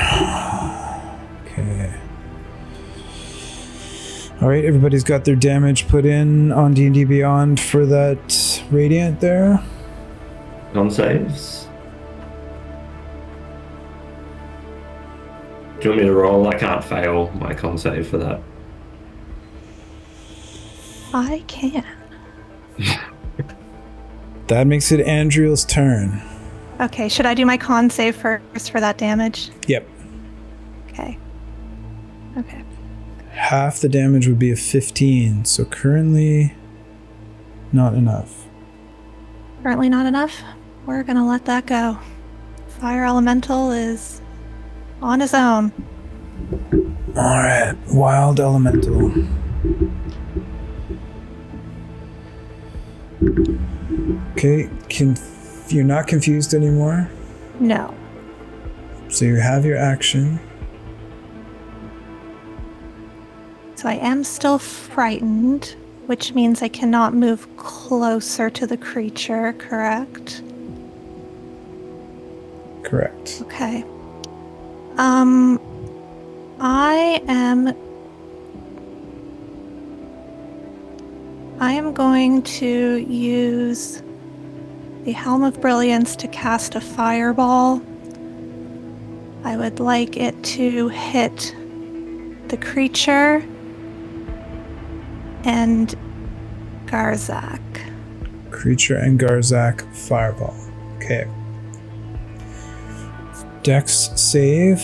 Okay. All right, everybody's got their damage put in on D&D Beyond for that radiant there. Con saves. Do you want me to roll? I can't fail my con save for that. I can. That makes it Andriel's turn. Okay, should I do my con save first for that damage? Yep. Okay. Okay. Half the damage would be a 15, so currently not enough. Currently not enough. We're gonna let that go. Fire Elemental is on his own. Alright, Wild Elemental. Okay, you're not confused anymore, No. so you have your action. So I am still frightened, which means I cannot move closer to the creature, correct? Correct. Okay. I am going to use the Helm of Brilliance to cast a fireball. I would like it to hit the creature and Garzak. Creature and Garzak, fireball. Okay. Dex save.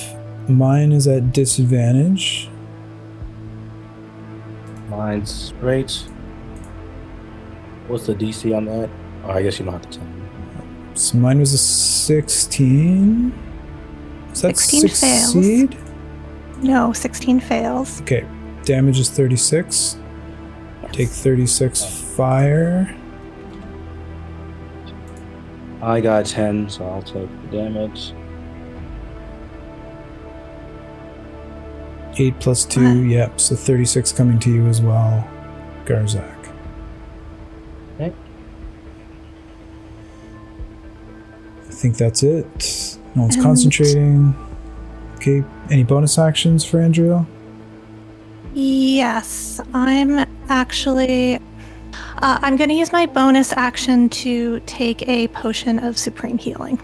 Mine is at disadvantage. Mine's great. What's the DC on that? Oh, I guess you don't have to tell me. So mine was a 16. Is that 16 succeed? No, 16 fails. Okay. Damage is 36. Yes. Take 36 fire. I got 10, so I'll take the damage. 8 plus 2, yep. So 36 coming to you as well, Garzak. Okay. I think that's it. No one's And- concentrating. Okay. Any bonus actions for Andrea? Yes, I'm actually. I'm going to use my bonus action to take a potion of supreme healing.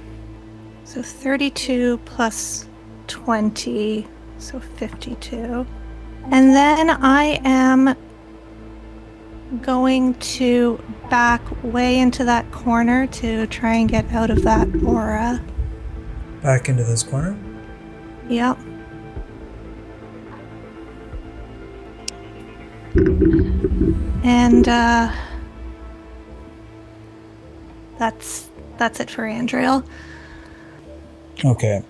So 32 plus 20, so 52. And then I am going to back way into that corner to try and get out of that aura. Back into this corner. Yep. And that's it for Andriel. Okay.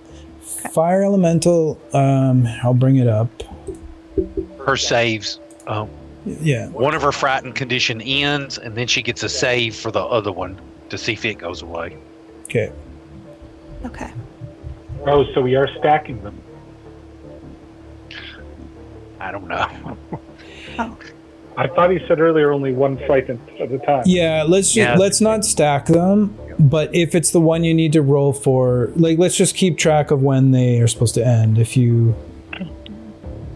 Fire elemental. I'll bring it up. Her saves. Yeah. One of her frightened condition ends, and then she gets a save for the other one to see if it goes away. Okay. Okay. Oh, so we are stacking them. I don't know. Oh. I thought he said earlier only one frightened at a time. Yeah, let's not stack them. But if it's the one you need to roll for, like, let's just keep track of when they are supposed to end. If you.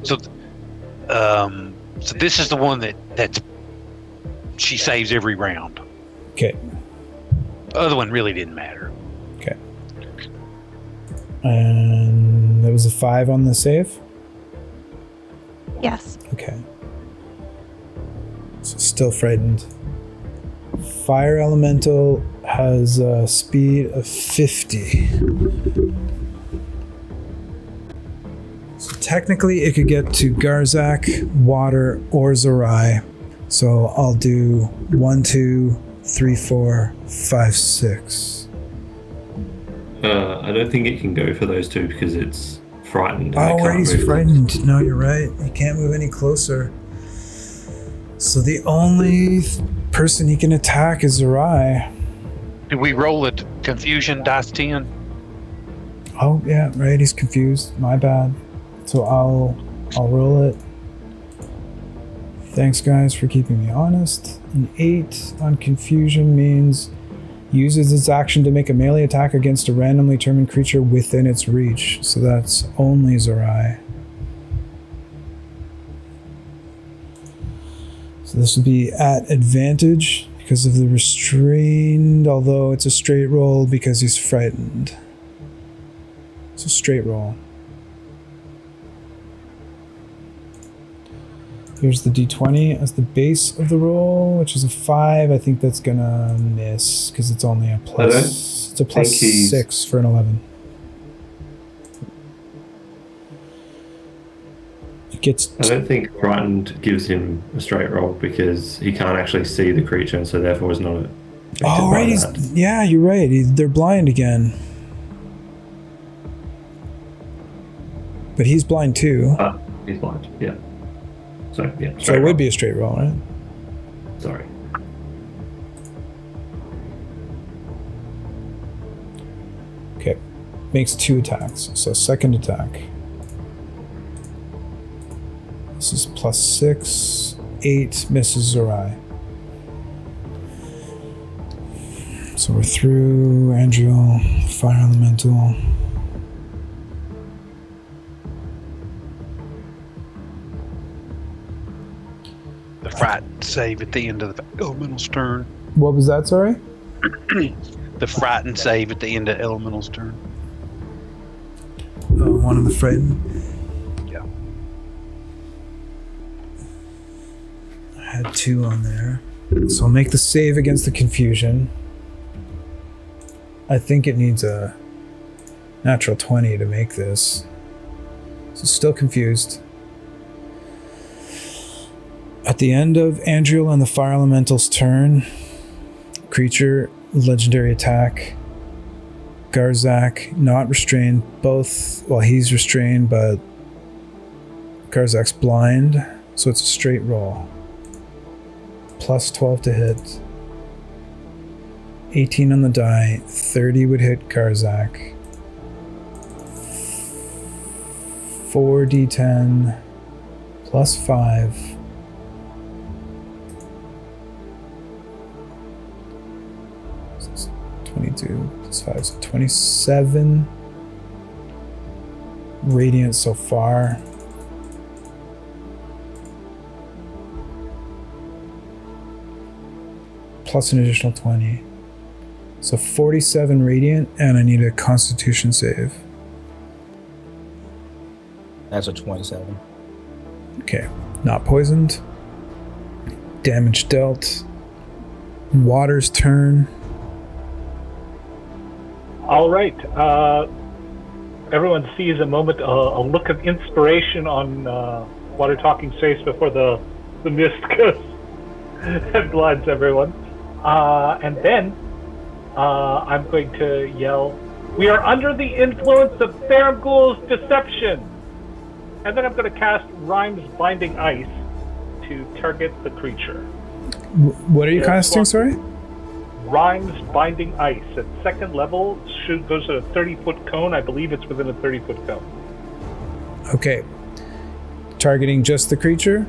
So this is the one that she saves every round. Okay. The other one really didn't matter. Okay. And that was a 5 on the save? Yes. Okay. So still frightened. Fire elemental has a speed of 50. So technically it could get to Garzak, Water, or Zerai. So I'll do 1, 2, 3, 4, 5, 6. I don't think it can go for those two because it's frightened. Oh, right, he's frightened. No, you're right. He can't move any closer. So the only person he can attack is Zerai. Did we roll a confusion dice 10? Oh, yeah, right. He's confused. My bad. So I'll roll it. Thanks, guys, for keeping me honest. An 8 on confusion means uses its action to make a melee attack against a randomly determined creature within its reach. So that's only Zerai. So this would be at advantage because of the restrained, although it's a straight roll because he's frightened. It's a straight roll. Here's the d20 as the base of the roll, which is a 5. I think that's gonna miss because it's only a plus. It's a plus 6 for an 11. It gets. I don't think frightened gives him a straight roll because he can't actually see the creature, and so therefore is not. Oh right, yeah, you're right. They're blind again. But he's blind too. He's blind. Yeah. So yeah. So it would be a straight roll, right? Sorry. Okay. Makes 2 attacks. So second attack. This is plus 6. 8 misses Zerai. So we're through Andriel, Fire Elemental. The frightened save at the end of the elemental's turn. What was that, sorry? The frightened save at the end of elemental's turn. One of the frightened. Yeah. I had 2 on there. So I'll make the save against the confusion. I think it needs a natural 20 to make this. So still confused. At the end of Andriel and the Fire Elemental's turn, creature, legendary attack, Garzak, not restrained, both, well, he's restrained, but Garzak's blind, so it's a straight roll. Plus 12 to hit. 18 on the die, 30 would hit Garzak. 4d10 plus 5. So it's 22 plus 5, so 27 radiant so far. Plus an additional 20. So 47 radiant, and I need a constitution save. That's a 27. Okay, not poisoned. Damage dealt. Water's turn. All right. Everyone sees a moment, a look of inspiration on Water Talking's face before the mist goes and blinds everyone. And then I'm going to yell, "We are under the influence of Theraghul's deception!" And then I'm going to cast Rhyme's Binding Ice to target the creature. What are you casting, sorry? Rhyme's Binding Ice. At second level, goes at a 30-foot cone. I believe it's within a 30-foot cone. Okay. Targeting just the creature?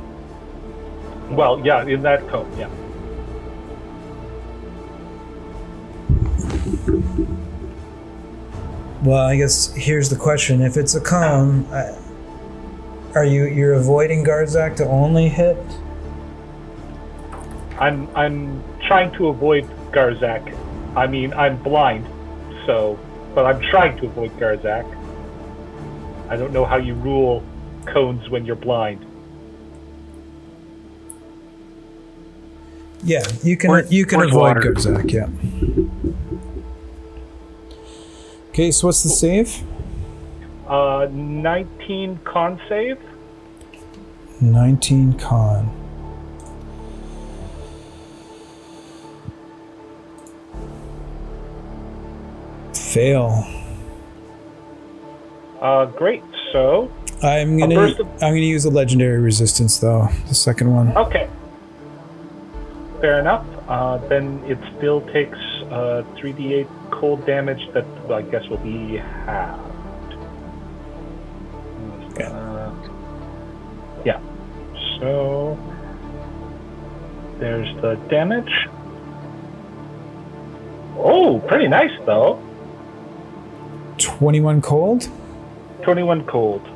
Well, yeah, in that cone, yeah. Well, I guess here's the question. If it's a cone, you're avoiding Garzak to only hit? I'm trying to avoid Garzak. I mean, I'm blind, but I'm trying to avoid Garzak. I don't know how you rule cones when you're blind. Yeah, you can avoid water. Garzak, yeah. Okay, so what's the save? 19 con save. 19 con. Fail. Great. So I'm gonna use a legendary resistance though. The second one. okay. Fair enough. Then it still takes 3d8 cold damage that I guess will be halved. Okay. Yeah. So there's the damage. Oh, pretty nice though. 21 cold. 21 cold.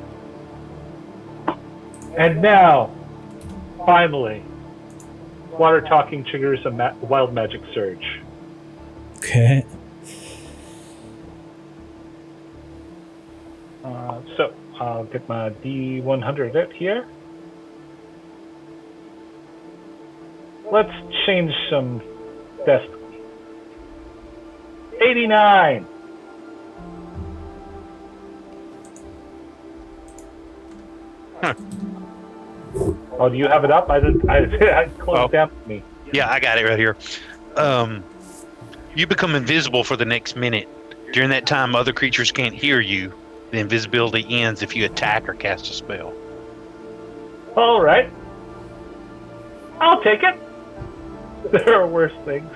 And now, finally, water talking triggers a wild magic surge. Okay. So I'll get my D100 out here. Let's change some destiny. 89. Oh, do you have it up? I closed down for me. Yeah, I got it right here. You become invisible for the next minute. During that time, other creatures can't hear you. The invisibility ends if you attack or cast a spell. All right. I'll take it. There are worse things.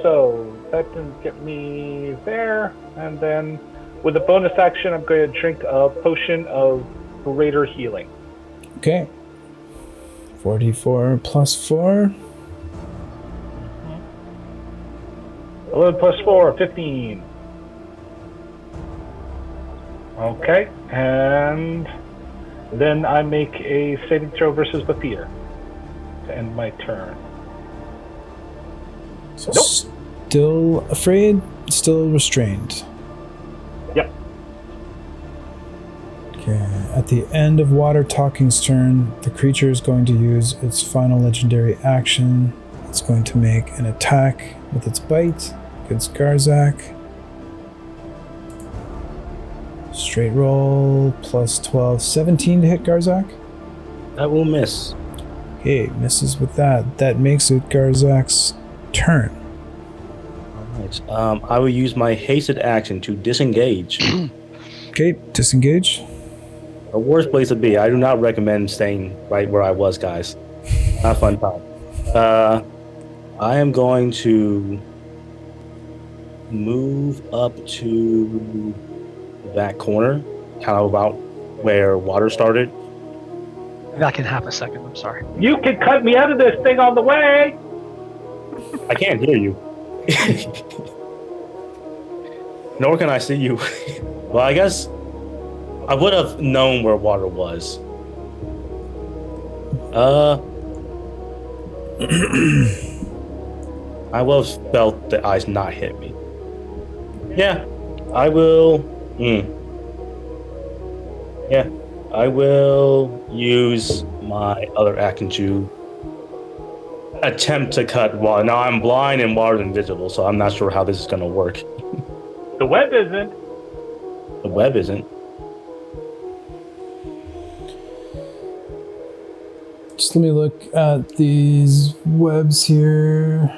So that didn't get me there. And then with a bonus action, I'm going to drink a potion of greater healing. Okay. 44 plus 4. 11 plus 4, 15. Okay, and then I make a saving throw versus the fear to end my turn. So Nope. Still afraid, still restrained. Yep. Okay. At the end of Water Talking's turn, the creature is going to use its final legendary action. It's going to make an attack with its bite against Garzak. Straight roll plus 12, 17 to hit Garzak. That will miss. Okay, misses with that. That makes it Garzak's turn. Alright. I will use my hasted action to disengage. Okay, disengage. The worst place to be. I do not recommend staying right where I was, guys. Not a fun time. I am going to move up to that corner, kind of about where water started. Back in half a second. I'm sorry. You can cut me out of this thing on the way! I can't hear you. Nor can I see you. Well, I guess I would have known where water was. I will have felt the ice not hit me. Yeah, I will. Yeah, I will use my other action to attempt to cut water. Now I'm blind and water's invisible, so I'm not sure how this is going to work. The web isn't. The web isn't. Just let me look at these webs here.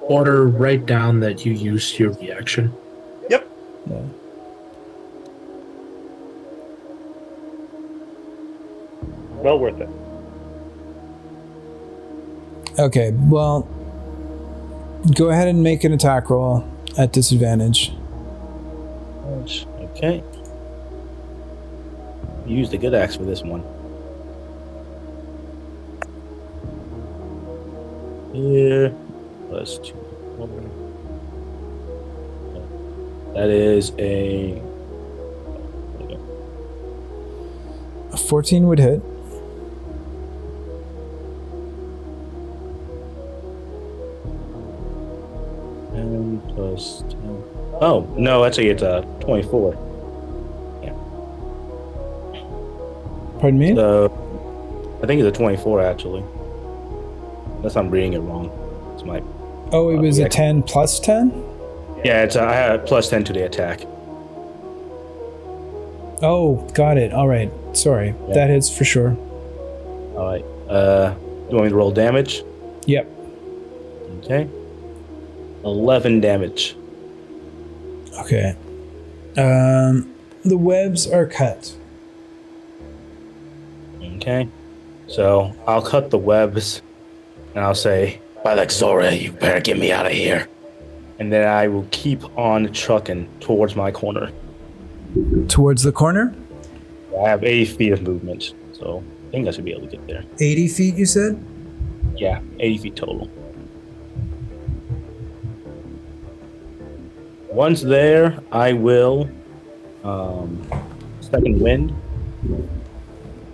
Order write down that you used your reaction. Yep. Yeah. Well worth it. Okay, well, go ahead and make an attack roll at disadvantage. Okay. Used a good axe for this one. Here, plus 2. That is a 14 would hit. and plus 10. Oh, no, actually it's a 24. Pardon me? So, I think it's a 24 actually. Unless I'm reading it wrong. It's my. Oh, it was a 10 plus 10? Yeah, it's I had a plus 10 to the attack. Oh, got it. All right. Sorry. Yeah. That hits for sure. All right. You want me to roll damage? Yep. Okay. 11 damage. Okay. The webs are cut. Okay. So I'll cut the webs and I'll say, by Lexora, you better get me out of here. And then I will keep on trucking towards my corner. Towards the corner? I have 80 feet of movement, so I think I should be able to get there. 80 feet, you said? Yeah, 80 feet total. Once there, I will second wind,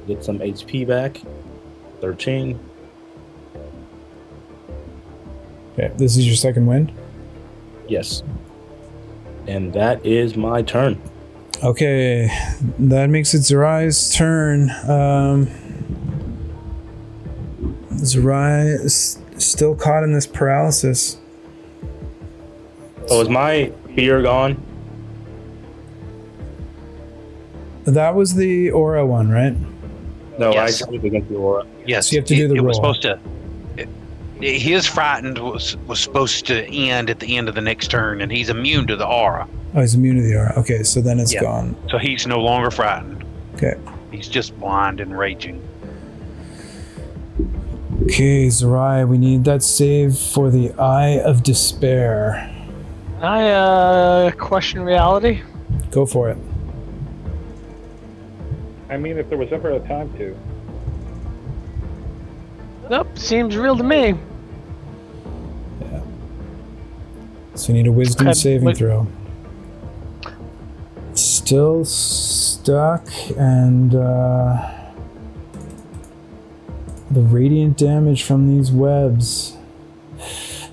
get some HP back. 13. Okay, this is your second wind? Yes. And that is my turn. Okay, that makes it Zarai's turn. Zarai is still caught in this paralysis. Oh, is my fear gone? That was the aura one, right? No, Yes. I saved against the aura. Yes, So you have to do the it was roll. supposed to. His frightened was supposed to end at the end of the next turn, and he's immune to the aura, Oh, he's immune to the aura. Okay, so then it's Yeah. gone. so he's no longer frightened. Okay. He's just blind and raging. Okay, Zarai, we need that save for the Eye of Despair. I question reality. Go for it. I mean, if there was ever a time to. Nope, seems real to me. So you need a wisdom Okay, saving wait. throw. Still stuck, and the radiant damage from these webs.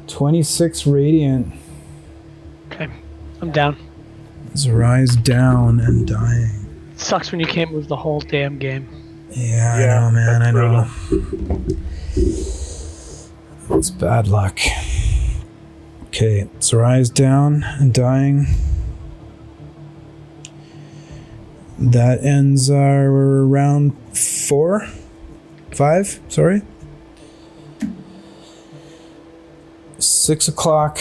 26 radiant. Okay, I'm down. Zarai's down and dying. Sucks when you can't move the whole damn game. Yeah, Yeah, I know, man, I that's know. It's bad luck. Okay, Zarai's down and dying. That ends our round 5, sorry. 6 o'clock.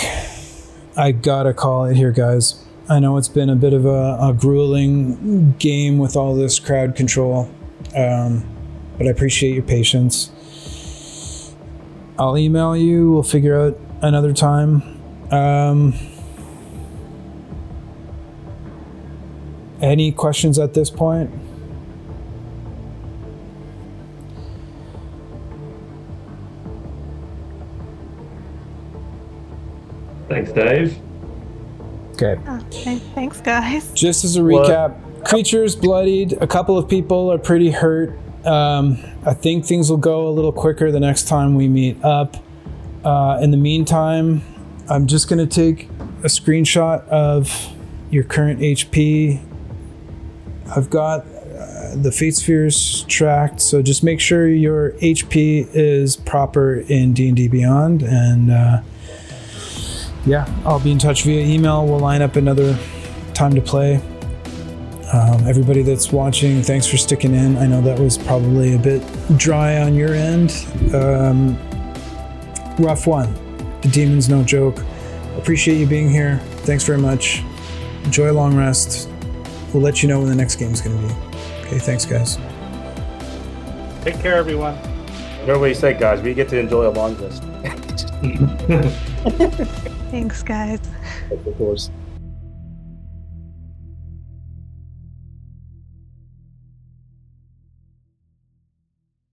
I gotta call it here, guys. I know it's been a bit of a grueling game with all this crowd control, but I appreciate your patience. I'll email you. We'll figure out another time. Any questions at this point? Thanks, Dave. Okay. Okay, thanks, guys. Just as a recap, creatures bloodied. A couple of people are pretty hurt. I think things will go a little quicker the next time we meet up. In the meantime, I'm just going to take a screenshot of your current HP. I've got the fate spheres tracked, so just make sure your HP is proper in D&D Beyond, and yeah, I'll be in touch via email. We'll line up another time to play. Everybody that's watching, thanks for sticking in. I know that was probably a bit dry on your end. Rough one. The demon's no joke. Appreciate you being here. Thanks very much. Enjoy a long rest. We'll let you know when the next game's going to be. Okay, thanks, guys. Take care, everyone. Remember what you said, guys. We get to enjoy a long rest. Thanks, guys. Of course.